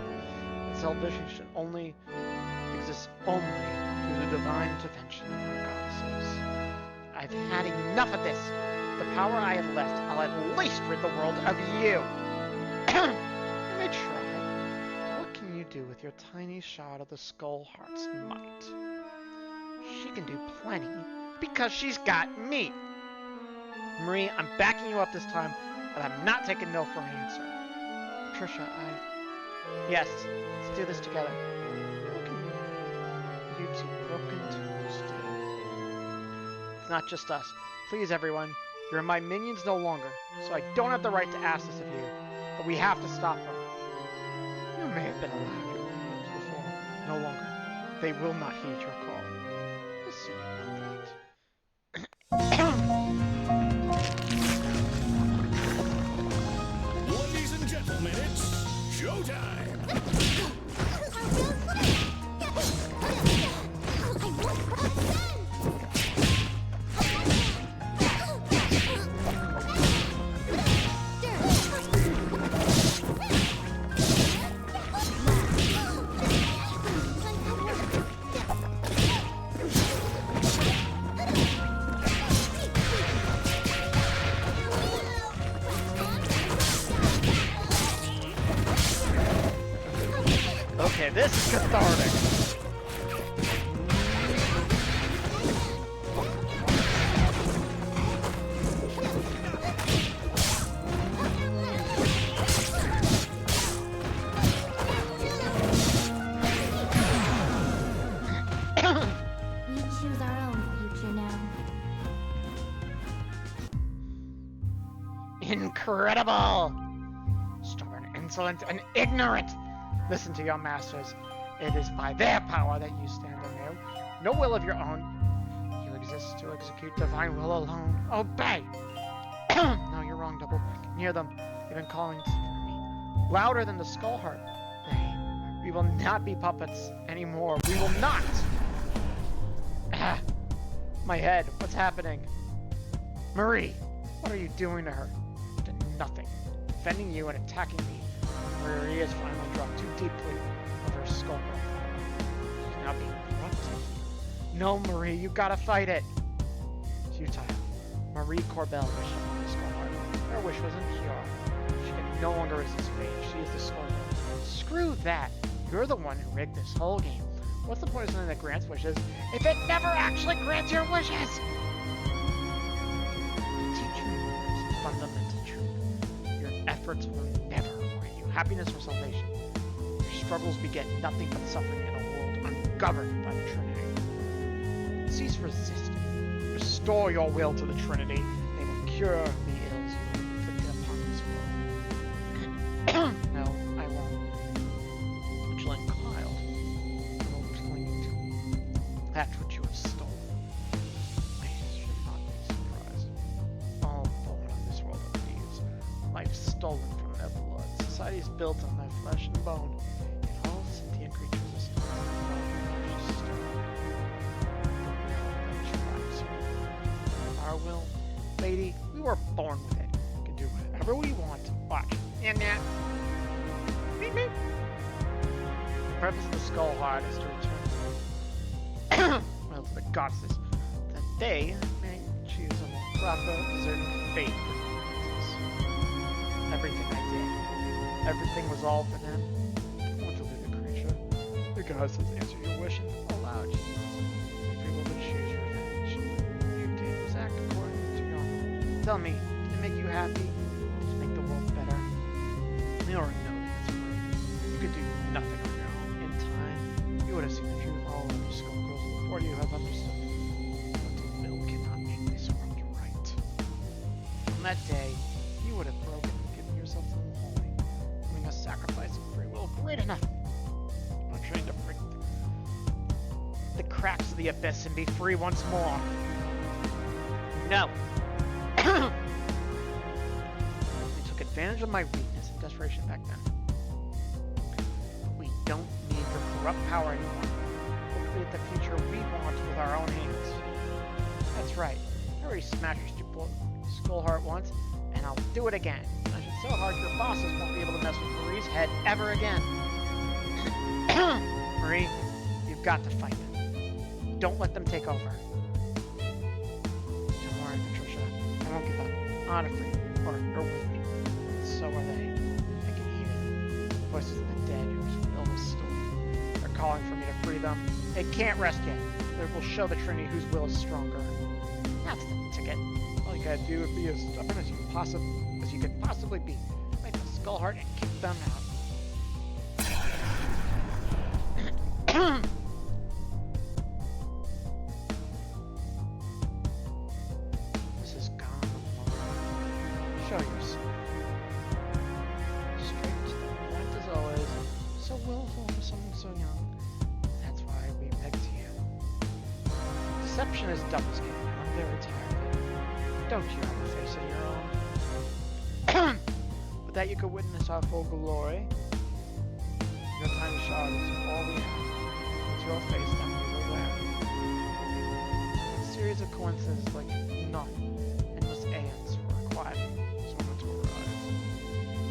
And salvation should only exist only through the divine intervention of our goddesses. I've had enough of this. The power I have left, I'll at least rid the world of you. You may try. What can you do with your tiny shot of the Skullheart's might? She can do plenty, because she's got me. Marie, I'm backing you up this time, but I'm not taking no for an answer. Patricia, Yes, let's do this together. What can you two broken tools do? It's not just us. Please, everyone, you're my minions no longer, so I don't have the right to ask this of you, but we have to stop her. You may have been allowed your minions before. No longer. They will not heed your call. We'll see about that. Ladies and gentlemen, it's showtime! Okay, this is cathartic. We choose our own future now. Incredible! Stubborn, insolent, and ignorant! Listen to your masters. It is by their power that you stand anew. No will of your own. You exist to execute divine will alone. Obey! No, you're wrong, Double. Near them. They've been calling for me. Louder than the Skullheart. We will not be puppets anymore. We will not! My head. What's happening? Marie, what are you doing to her? To nothing. Defending you and attacking me. Marie has finally dropped too deeply with her Skullgirl. She's now being brought to you. No, Marie, you gotta fight it. Futile. Marie Corbell wished upon the Skullheart. Her wish was impure. She can no longer resist fate. She is the Skullgirl. Screw that. You're the one who rigged this whole game. What's the point of something that grants wishes if it never actually grants your wishes? Teach you fundamental truth. Your efforts will never happiness or salvation. Your struggles beget nothing but suffering in a world governed by the Trinity. Cease resisting. Restore your will to the Trinity. They will cure the ills you have inflicted upon this world. No, I won't. Vigilant Cloud. I won't cling to that which you have stolen. I should not be surprised. All born on this world of thieves. Life stolen from their blood. Society is built on their flesh and bone. And all sentient creatures are stolen from their precious stone. The will that drives you. Our will, lady, we were born with it. We can do whatever we want. Watch. And that. Beep, beep. The purpose of the skull heart is to return well to the goddesses, that they may choose a more proper, deserving fate for the everything I did. Everything was all for them. I want to leave the creature. The goddesses answer your wish and allowed you. If you will but choose revenge. You did was act according to your own. Tell me, did it make you happy? Did it make the world better? You already know the answer, right? You could do nothing on your own. In time, you would have seen the truth all over Skullgirls before you have understood. But the will cannot make this world right. On that day, you would have broken and given yourself to the holy, doing a sacrifice of free will great enough. I'm trying to break the cracks of the abyss and be free once more. No. You took advantage of my weakness and desperation back then. We don't need your corrupt power anymore. We'll create the future we want with our own hands. That's right. I already smashed your stupid skull heart once, and I'll do it again. Smash it so hard your bosses won't be able to mess with Marie's head ever again. Marie, you've got to fight them. Don't let them take over. Don't worry, Patricia. I won't give up. I'm afraid. Or you're with me. So are they. I can hear them. The voices of the dead whose will was stolen. They're calling for me to free them. It can't rest yet. They will show the Trinity whose will is stronger. That's the ticket. All you gotta do is be as stubborn as you could possibly be. Make the skull heart and kick them out. This is gone. Show yourself. Straight to the point as always. So willful for someone so young. That's why we pegged you. Deception is double scanning, and I'm very tired of it. Don't you have a face of your own? With that you could witness our full glory. Your tiny shard is all we have. It's your face that we will wear. A series of coincidences like none. Endless aeons were required for someone to arrive.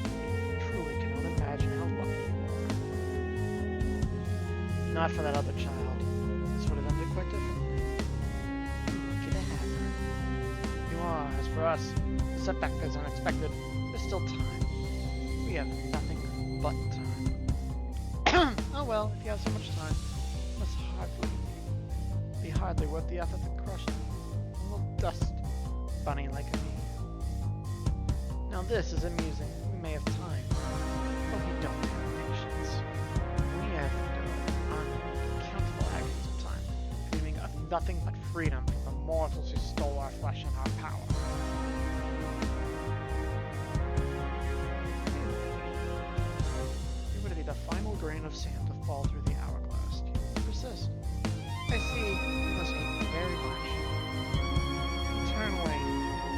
You truly cannot imagine how lucky you are. Not for that other child. This would have ended quite differently. Lucky to have her. You are. As for us, the setback is unexpected. There's still time. We have nothing but time. Oh well, if you have so much time, it must be hardly worth the effort to crush it. A little dust bunny like me. Now this is amusing. We may have time, but we don't have patience. We have endured uncountable agonies of time, dreaming of nothing but freedom from the mortals who stole our flesh and our power. It would be the final grain of sand to fall through the hourglass. Do you persist? I see you must hate me very much. Eternally,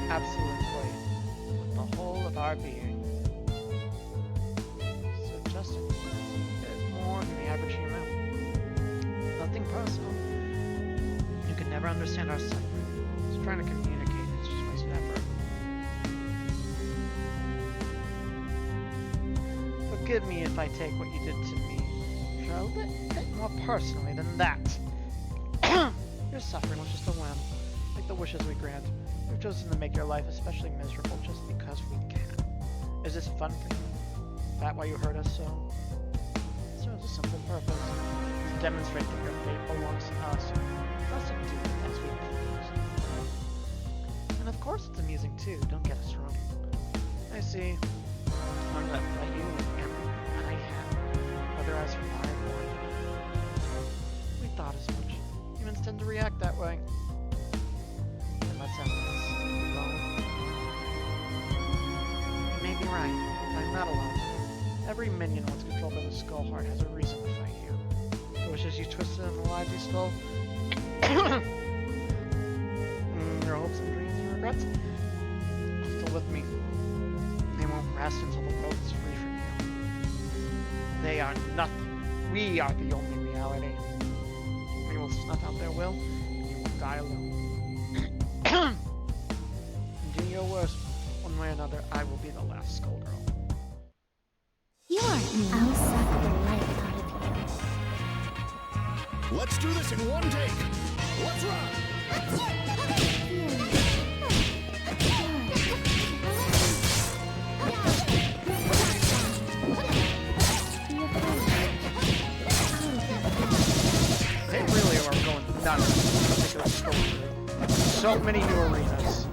absolutely, with the whole of our being. So just a bit more than the average human. Nothing personal. You can never understand our suffering. Just trying to communicate is just wasted effort. Forgive me if I take what you did to me a little bit more personally than that. Your suffering was just a whim, like the wishes we grant. We've chosen to make your life especially miserable just because we can. Is this fun for you? Is that why you hurt us so? It serves a simple purpose, to demonstrate that your fate belongs to us, for us to do it as we please. And of course it's amusing too, don't get us wrong. I see. I'm gonna fight you with everything I have, whether I survive or not. not alone. Every minion once controlled by the Skull Heart has a reason to fight you. It wishes you twisted and alive your skull. Your hopes and dreams and regrets are still with me. They won't rest until the world is free from you. They are nothing. We are the only reality. We will snuff out their will, and you will die alone. And do your worst. One way or another, I will be the last Skullgirl. You aren't me. I'll suck the life out of you. Let's do this in one take. Let's run. They really are going nuts in this particular story. So many new arenas.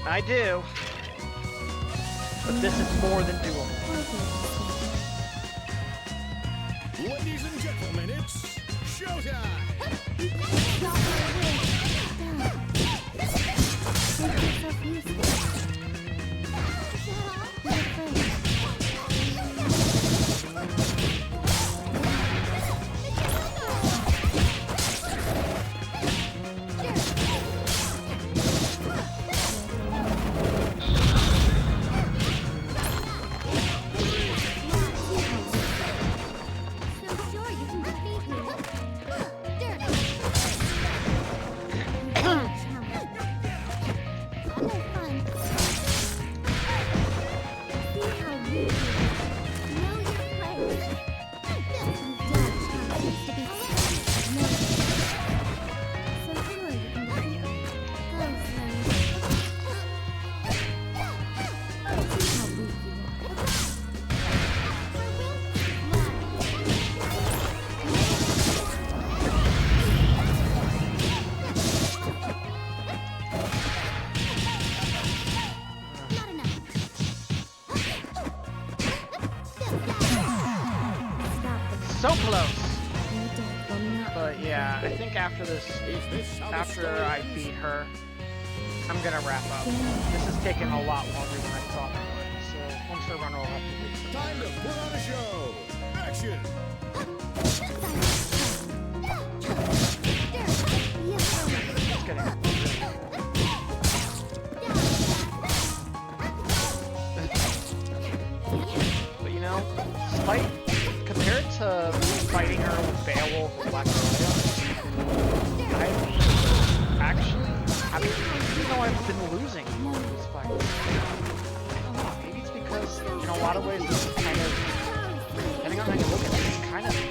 I do. But this is more than doable. Ladies and gentlemen, it's showtime! So close. But yeah, I think after this, after I beat her, I'm gonna wrap up. This is taking a lot longer than I thought it would. So once the runner will have to leave. Time to put on a show! Action! It's getting but you know, despite compared to fighting her with Beowulf and Black Dahlia, even though I've been losing these fights, I don't know, maybe it's because in a lot of ways this is kind of, depending on how you look at it, it's kind of, it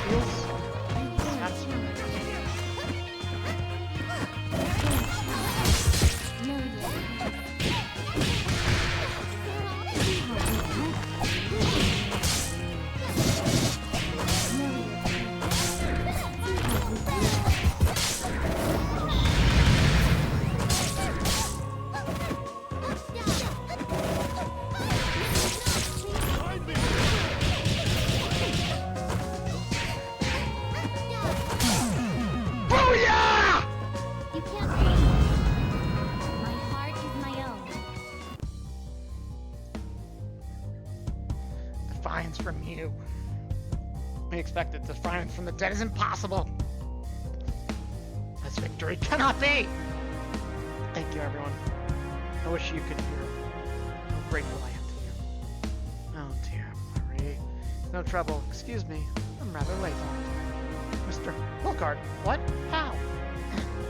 feels satisfying. Defiance from you. We expected defiance from the dead is impossible. This victory cannot be. Thank you, everyone. I wish you could hear how grateful I am to you. Oh dear, Marie. No trouble. Excuse me. I'm rather late, aren't I? Mr. Hilgard. What? How?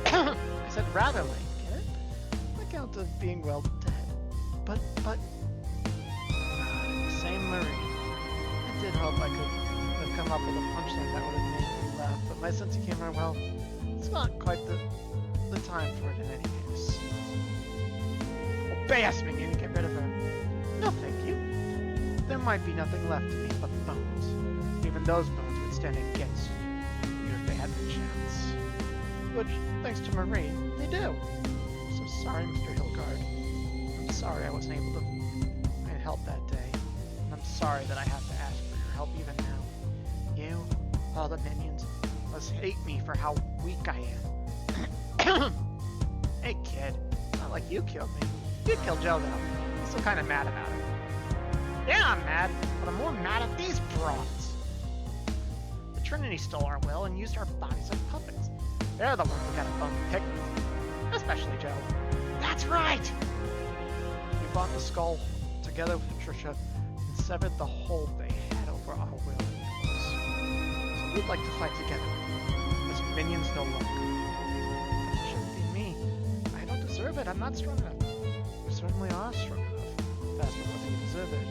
I said rather late, get it? On account of being well dead. But... Same Marie. I did hope I could have come up with a punchline that would have made me laugh, but my sense of humor, well, it's not quite the time for it in any case. Obey us, minion, get rid of her. No, thank you. There might be nothing left to me but bones. Even those bones would stand against you if they had the chance. Which, thanks to Marie, they do. I'm so sorry, Mr. Hilgard. I'm sorry I wasn't able to help that day. And I'm sorry that I have to ask for your help even now. You, all the minions, must hate me for how weak I am. Hey kid, not like you killed me. You killed Joe though. I'm still kinda mad about it. Yeah, I'm mad, but I'm more mad at these frauds. The Trinity stole our will and used our bodies as puppets. They're the ones who got a bone to pick with. Especially Joe. That's right! We bought the skull together with Patricia and severed the hold they had over our will. So we'd like to fight together, as minions no longer. That shouldn't be me. I don't deserve it. I'm not strong enough. We certainly are strong enough. That's whether you deserve it.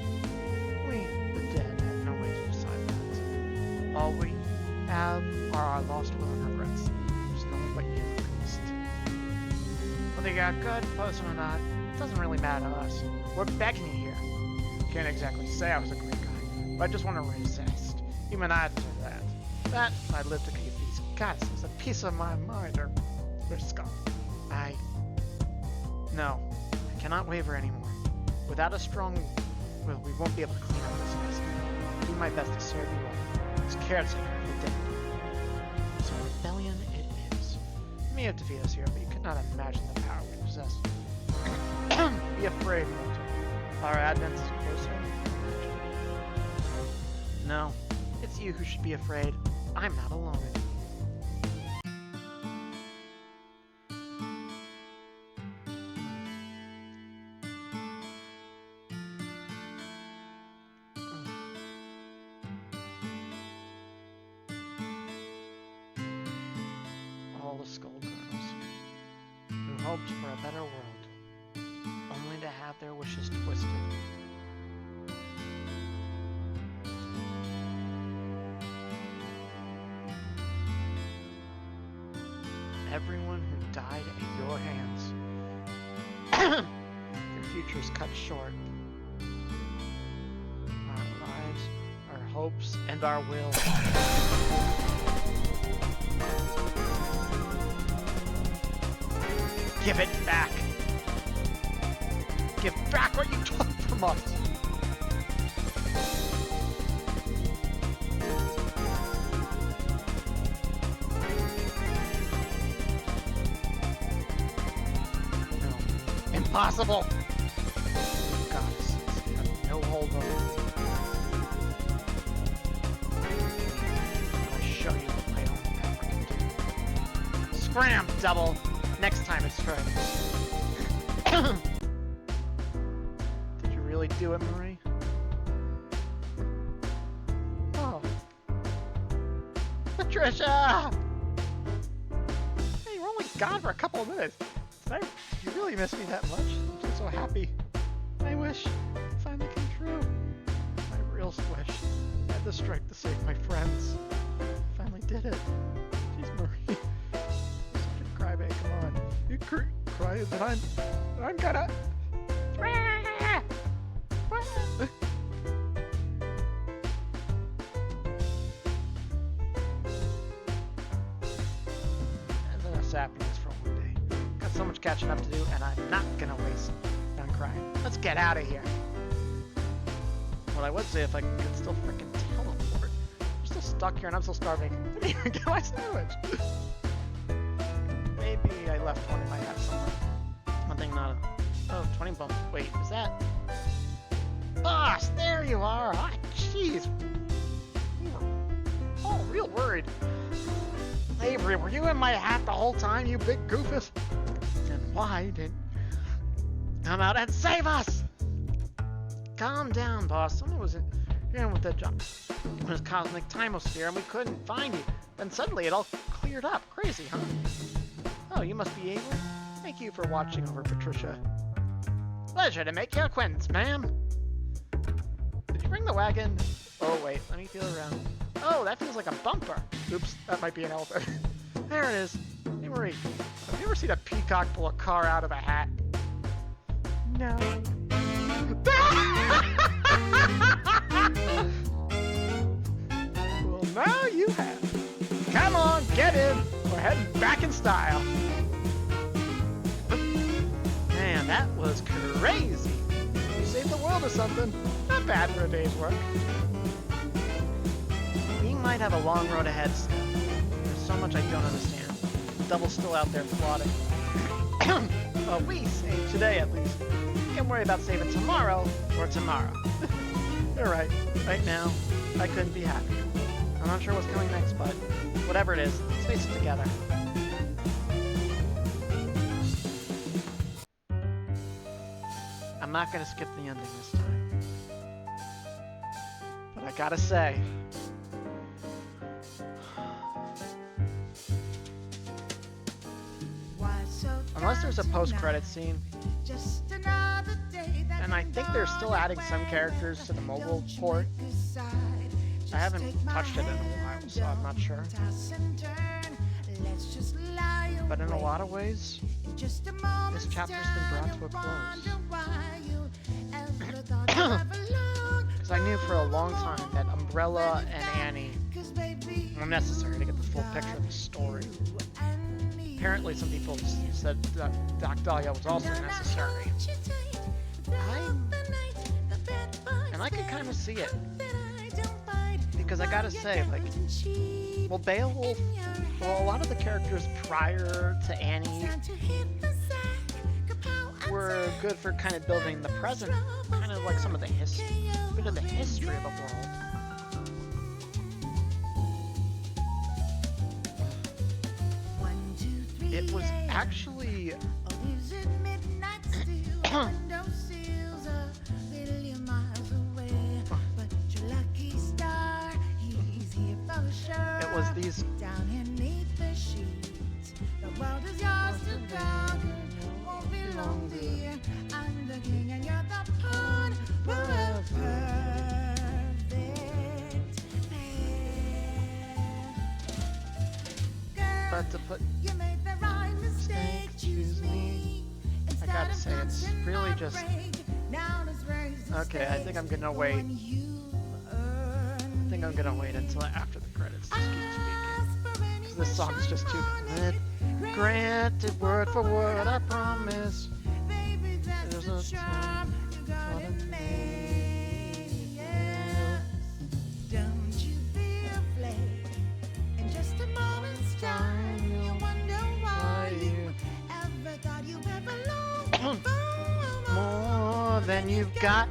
We, the dead, have no way to decide that. All we have are our lost will and regrets. There's no one but you who can listen to. Whether you're a good person or not, it doesn't really matter to us. We're begging you here. Can't exactly say I was a great guy, but I just want to resist. Even I deserve that. That, I live to keep these goddesses a piece of my mind, or scum. No, I cannot waver anymore. Without a strong will, we won't be able to clean up this mess. I'll do my best to serve you all, as caretaker of the dead. So rebellion it is. You may have defeated us here, but you could not imagine the power we possess. Be afraid, mortal. Our advent is closer than you can imagine. No, it's you who should be afraid. I'm not alone in it. All the Skullgirls, who hoped for a better world, only to have their wishes twisted. Everyone who died at your hands, their futures cut short. Our lives, our hopes, and our will. Give it back! Give back what you took from us! No. Impossible! Goddesses have no hold over me. I'll show you what my own power can do. Scram, double! Next time it's turns. Did you really do it, Marie? Oh. Patricia! Hey, you're only gone for a couple of minutes. Did you really miss me that much? I'm just so happy. My wish finally came true. My real wish. I had the strength to save my friends. Finally did it. Jeez, Marie. Crybaby, come on. You cry that I'm gonna... I've been sapping this for one day. Got so much catching up to do, and I'm not gonna waste on crying. Let's get out of here. What I would say if I could still freaking teleport. I'm still stuck here and I'm still starving. I didn't even get my sandwich. Maybe I left one in my hat somewhere. One thing not... Oh, 20 bump. Wait, is that... Boss, there you are! Ah, jeez! We were all real worried. Avery, were you in my hat the whole time, you big goofus? And why didn't... come out and save us! Calm down, boss. Someone was in with the jump. It was cosmic timosphere and we couldn't find you. Then suddenly it all cleared up. Crazy, huh? Oh, you must be Avery? Thank you for watching over Patricia. Pleasure to make your acquaintance, ma'am. Did you bring the wagon? Oh, wait. Let me feel around. Oh, that feels like a bumper. Oops, that might be an elephant. There it is. Hey, Marie. Have you ever seen a peacock pull a car out of a hat? No. Well, now you have. Come on, get in. We're heading back in style. Man, that was crazy. You saved the world or something. Not bad for a day's work. We might have a long road ahead still. There's so much I don't understand. Double's still out there plotting. Well, we saved today at least. We can worry about saving tomorrow or tomorrow. You're right. Right now, I couldn't be happier. I'm not sure what's coming next, but whatever it is, let's face it together. I'm not gonna skip the ending this time. But I gotta say, unless there's a post-credit scene, and I think they're still adding some characters to the mobile port. I haven't touched it in a while, so I'm not sure. But in a lot of ways, this chapter's been brought to a close. Because I knew for a long time that Umbrella and Annie were necessary to get the full picture of the story. Apparently some people said that Doc Dahlia was also necessary. And I could kind of see it. Because I gotta say, like, well, Beowulf, well, a lot of the characters prior to Annie were good for kind of building the present, kind of like some of the bit of the history of the world. It was actually it was these the world is yours to conquer, won't be long, dear. I'm the king and you're the pawn. We're a perfect pair. But to put you made the right mistake, choose me. I gotta say, it's really just okay. I think I'm gonna wait. I think I'm gonna wait until after the credits to keep speaking. Because this song's just too good. Granted, word for word, I promise. There's a time for me. Don't you be afraid. In just a moment's time, you'll wonder why you ever thought you ever loved more than you've got,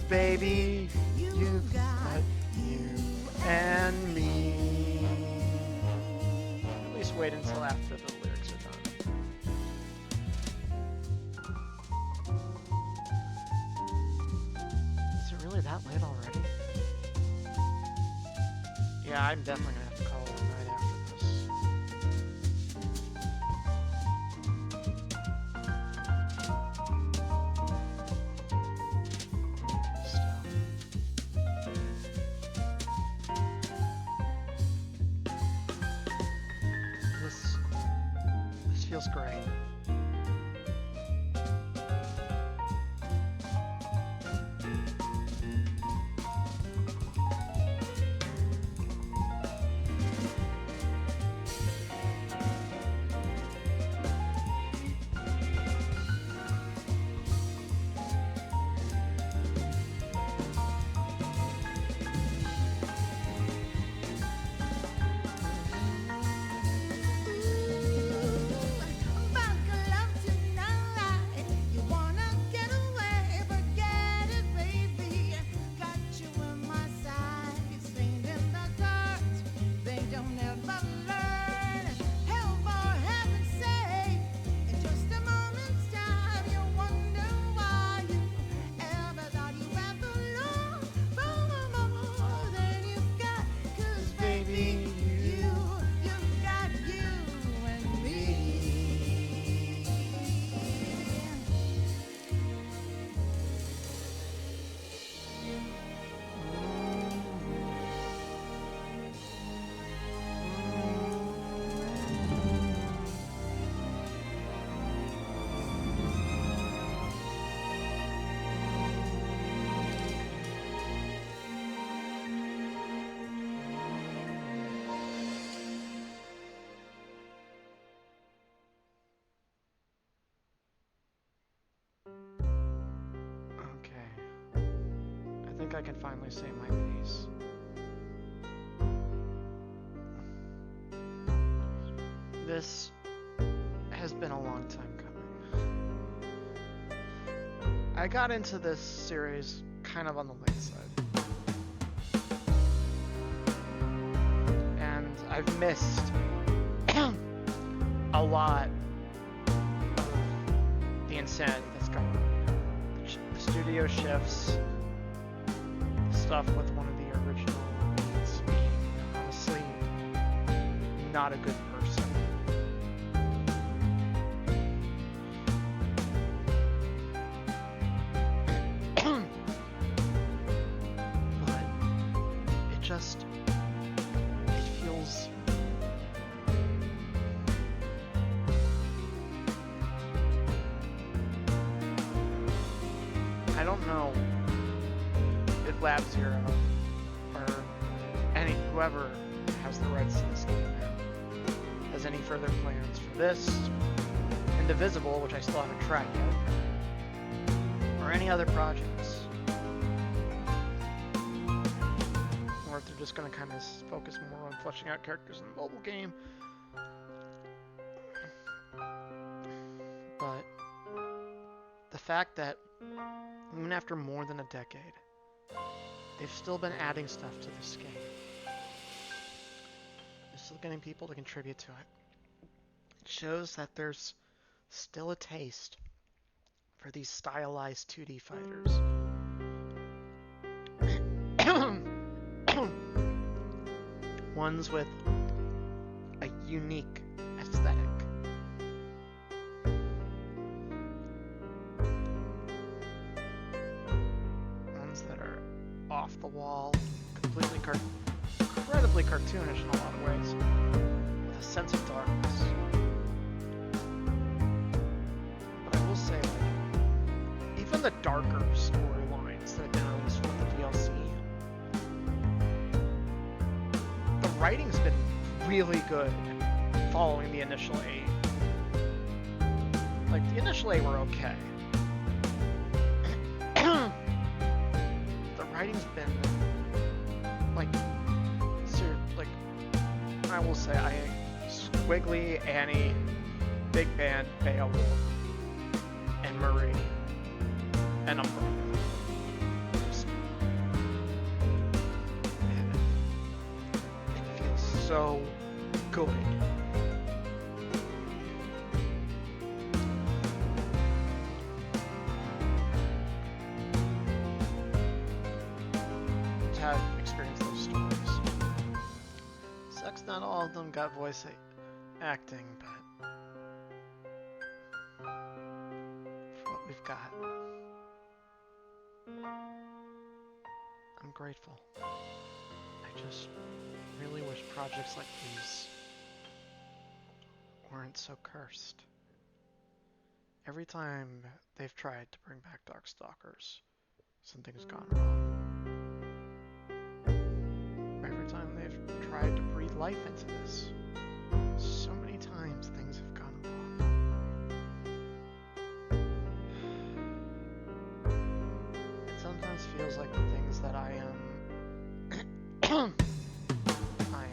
baby. You've got you and me. At least wait until after the lyrics are done. Is it really that late already? Yeah, I'm definitely gonna have to call it a night after this. This feels great. think I can finally say my piece. This has been a long time coming. I got into this series kind of on the late side. And I've missed a lot of the insanity that's going on. The studio shifts, the stuff with one of the original leads being honestly not a good person. It feels I don't know if Lab Zero or whoever has the rights to this game now has any further plans for this, Indivisible, which I still haven't tried yet, or any other projects. Or if they're just going to kind of focus more on fleshing out characters in the mobile game. But the fact that even after more than a decade, they've still been adding stuff to this game. They're still getting people to contribute to it. It shows that there's still a taste for these stylized 2D fighters. Ones with a unique aesthetic. Ones that are off the wall, completely incredibly cartoonish in a lot of ways, with a sense of darkness. But I will say, like, even the darker storylines that have been released with the DLC, the writing's been really good following the initial 8. Like, the initial 8 were okay. The writing's been, like, I will say, Squiggly, Annie, Big Band, Beowulf, and Marie, and Umbrella. It feels so good. To have experienced those stories. Sucks not all of them got voice acting, but for what we've got, I'm grateful. I just really wish projects like these weren't so cursed. Every time they've tried to bring back Darkstalkers, something's gone wrong. Every time they've tried to breathe life into this, so many times things have gone wrong. It sometimes feels like the things that I am I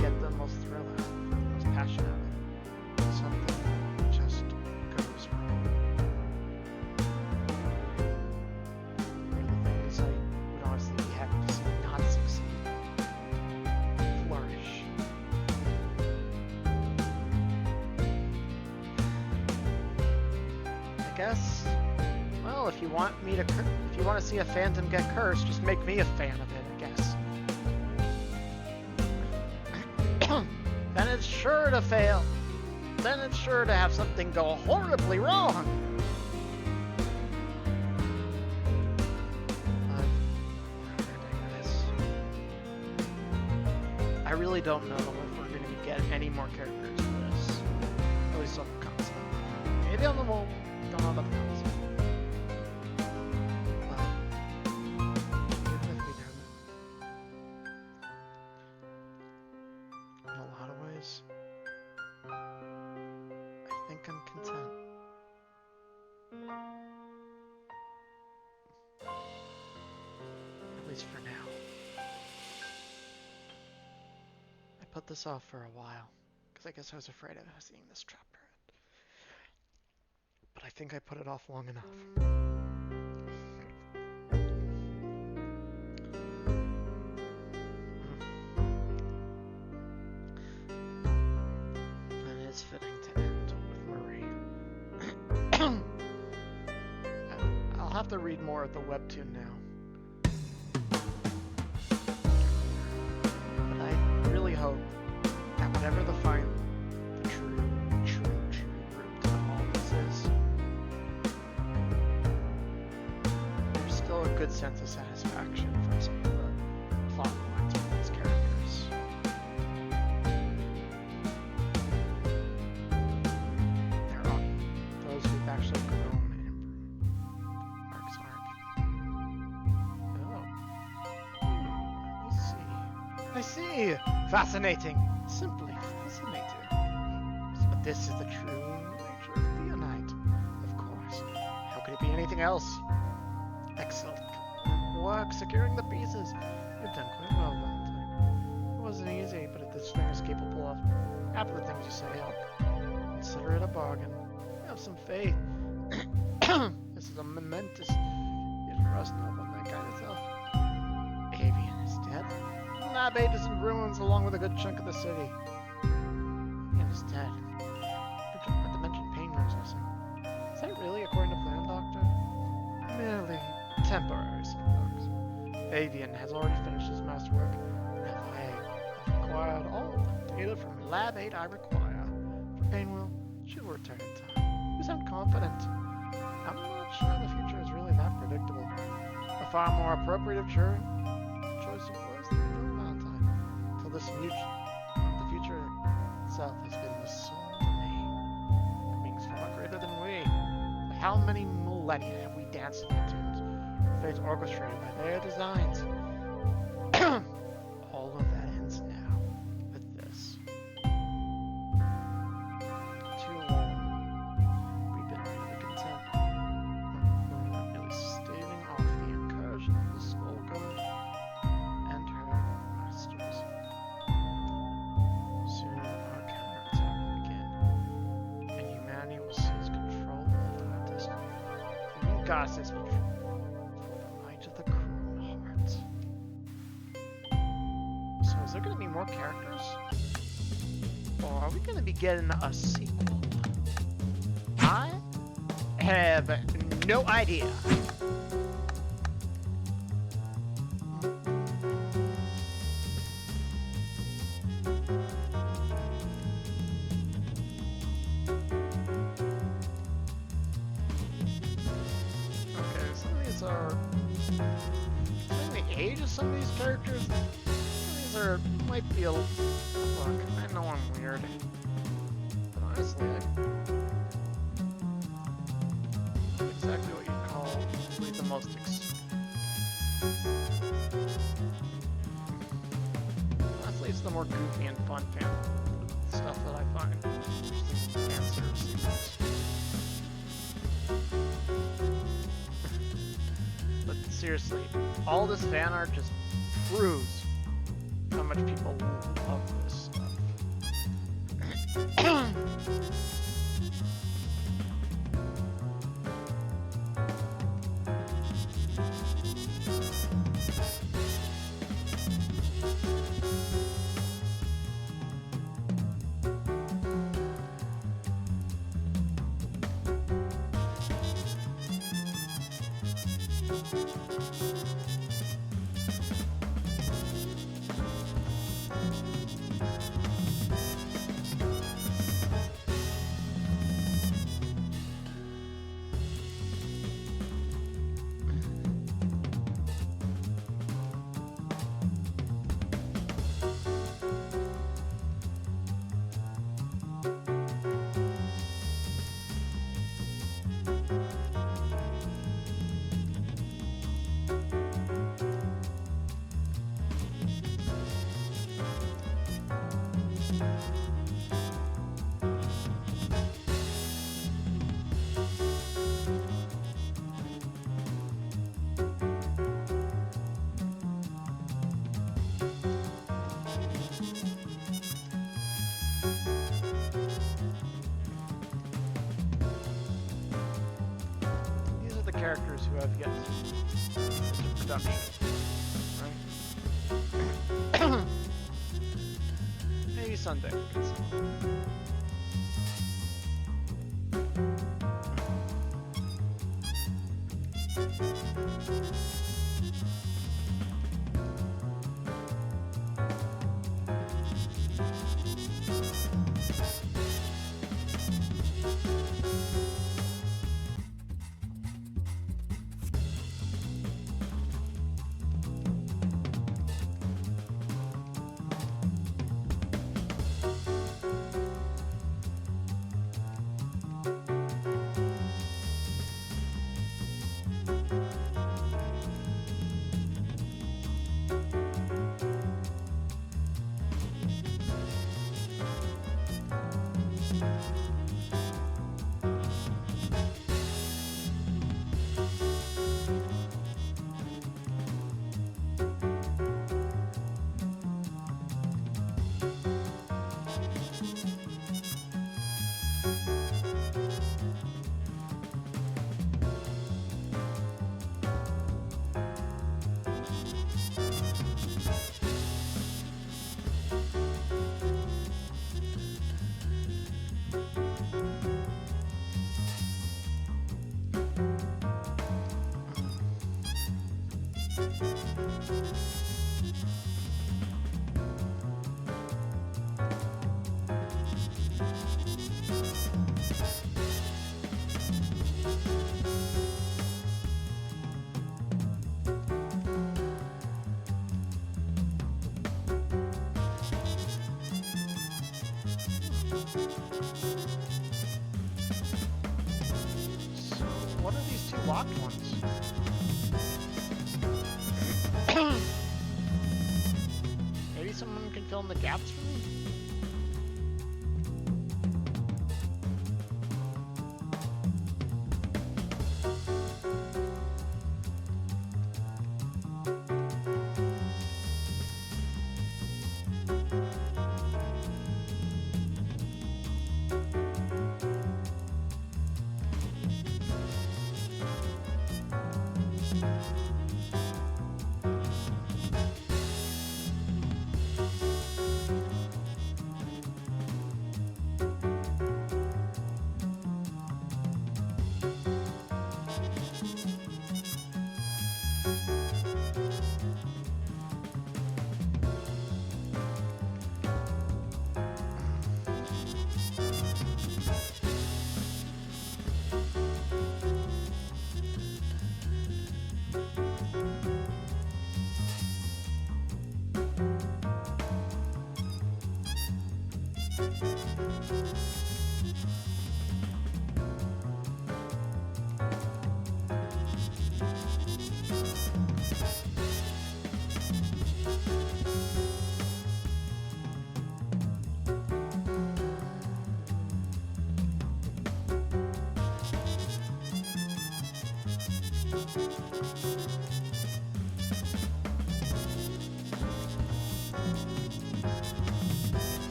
get the most thrill out of, the most passion out of. Something just goes wrong. They're the things I would honestly be happy to see not succeed, flourish. I guess, well, if you want to see a fandom get cursed, just make me a fan of it, I guess. Then it's sure to fail. Then it's sure to have something go horribly wrong. I really don't know if we're going to get any more characters for this. At least on the console. Maybe on the mobile. Don't know about the console. But even if we don't, in a lot of ways, I think I'm content. put this off for a while, because I guess I was afraid of seeing this chapter. But I think I put it off long enough. And it is fitting to end with Marie. I'll have to read more of the webtoon now. But I really hope that whatever the true root to all this is, there's still a good sense of satisfaction from some of the plot lines with these characters. There are those who've actually grown and Mark's arc. Oh. I see. Fascinating. Simply fascinating. But this is the true nature of Theonite, of course. How could it be anything else? Excellent work securing the pieces. You've done quite well, Valentine. It wasn't easy, but this thing is capable of half of the things you say up. Consider it a bargain. Have some faith. This is a momentous. You trust no one that guy itself. Avian is dead. Lab 8 is in ruins along with a good chunk of the city. Avian is dead. Not to mention Painwheel's missing. Is that really according to plan, Doctor? Merely temporary setbacks. Avian has already finished his masterwork. I have acquired all of the data from Lab 8 I require. For Painwheel, she will return in time. You sound confident. I'm not sure the future is really that predictable. A far more appropriate choice of words than no Valentine. Till the future itself has been the soul to me. Beings far greater than we. For how many millennia have we danced in their tunes? Fates orchestrated by their designs. All of that ends now with this. Too long. We've been really content. Really staving off the incursion of the Skullgirls and her masters. Soon our counterattack will begin, and humanity will seize control of our destiny. You goddesses will for the might of the Chrome Hearts. So is there going to be more characters? Or are we going to be getting a sequel? I have no idea. Okay, some of these are... the age of some of these characters, some of these are... might be a... Look, I know I'm weird. But honestly, exactly what you'd call the most honestly, it's the more goofy and fun fan stuff that I find. Fan service. But seriously, all this fan art just proves how much people love this stuff. we have yet into production. Right? Maybe Sunday we can see. So, what are these two locked ones? Maybe someone can fill in the gaps for me?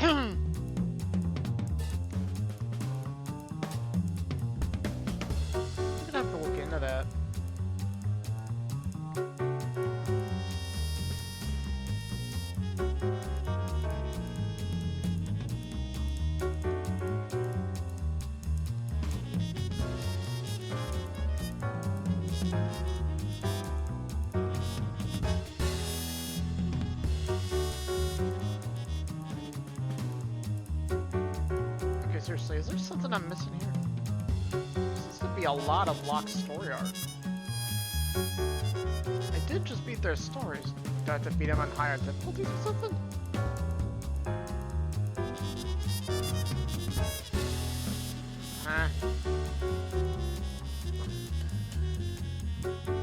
I'm gonna have to look into that. Okay, seriously, is there something I'm missing here? Seems to be a lot of locked story art. I did just beat their stories. Do I have to beat them on higher difficulties or something? Huh?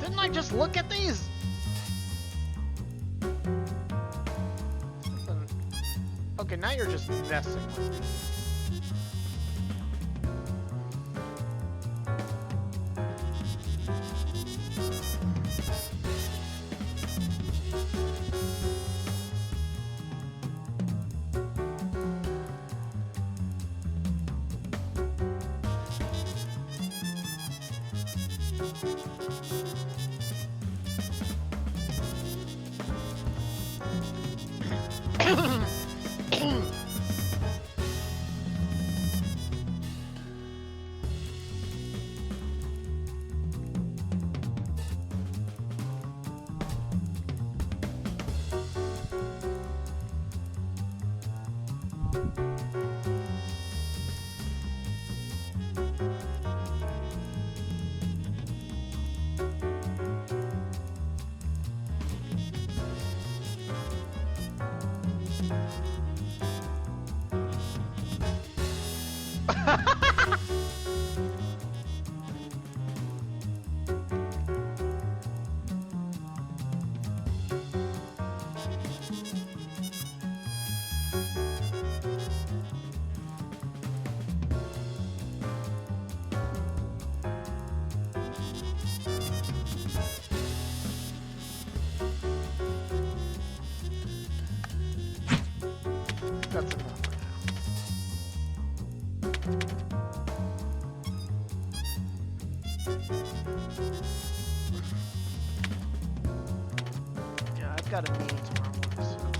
Didn't I just look at these? Something... Okay, now you're just messing with me. I've got a meeting tomorrow morning,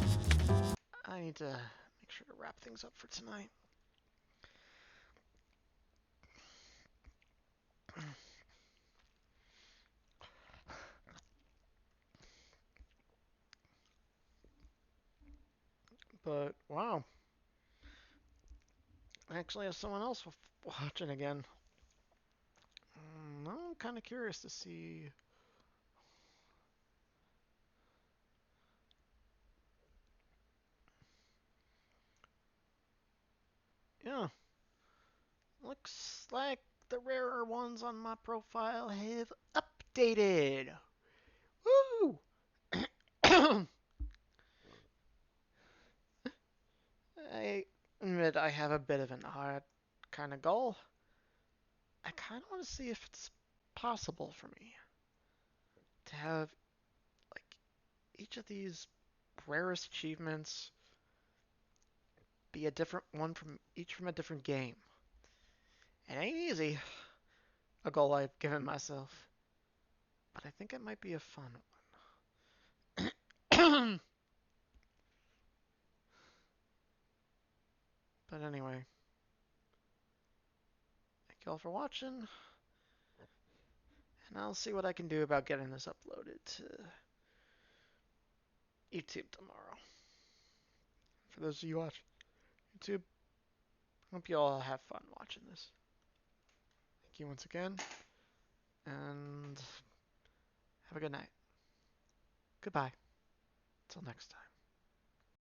so I need to make sure to wrap things up for tonight. But, wow. I actually have someone else watching again. I'm kind of curious to see. Yeah. Looks like the rarer ones on my profile have updated. Woo! I admit I have a bit of an odd kind of goal. I kind of want to see if it's possible for me to have, like, each of these rarest achievements be a different one from each from a different game. It ain't easy, a goal I've given myself, but I think it might be a fun one. But anyway, thank you all for watching, and I'll see what I can do about getting this uploaded to YouTube tomorrow. For those of you watching YouTube, hope you all have fun watching this. Thank you once again, and have a good night. Goodbye. Until next time.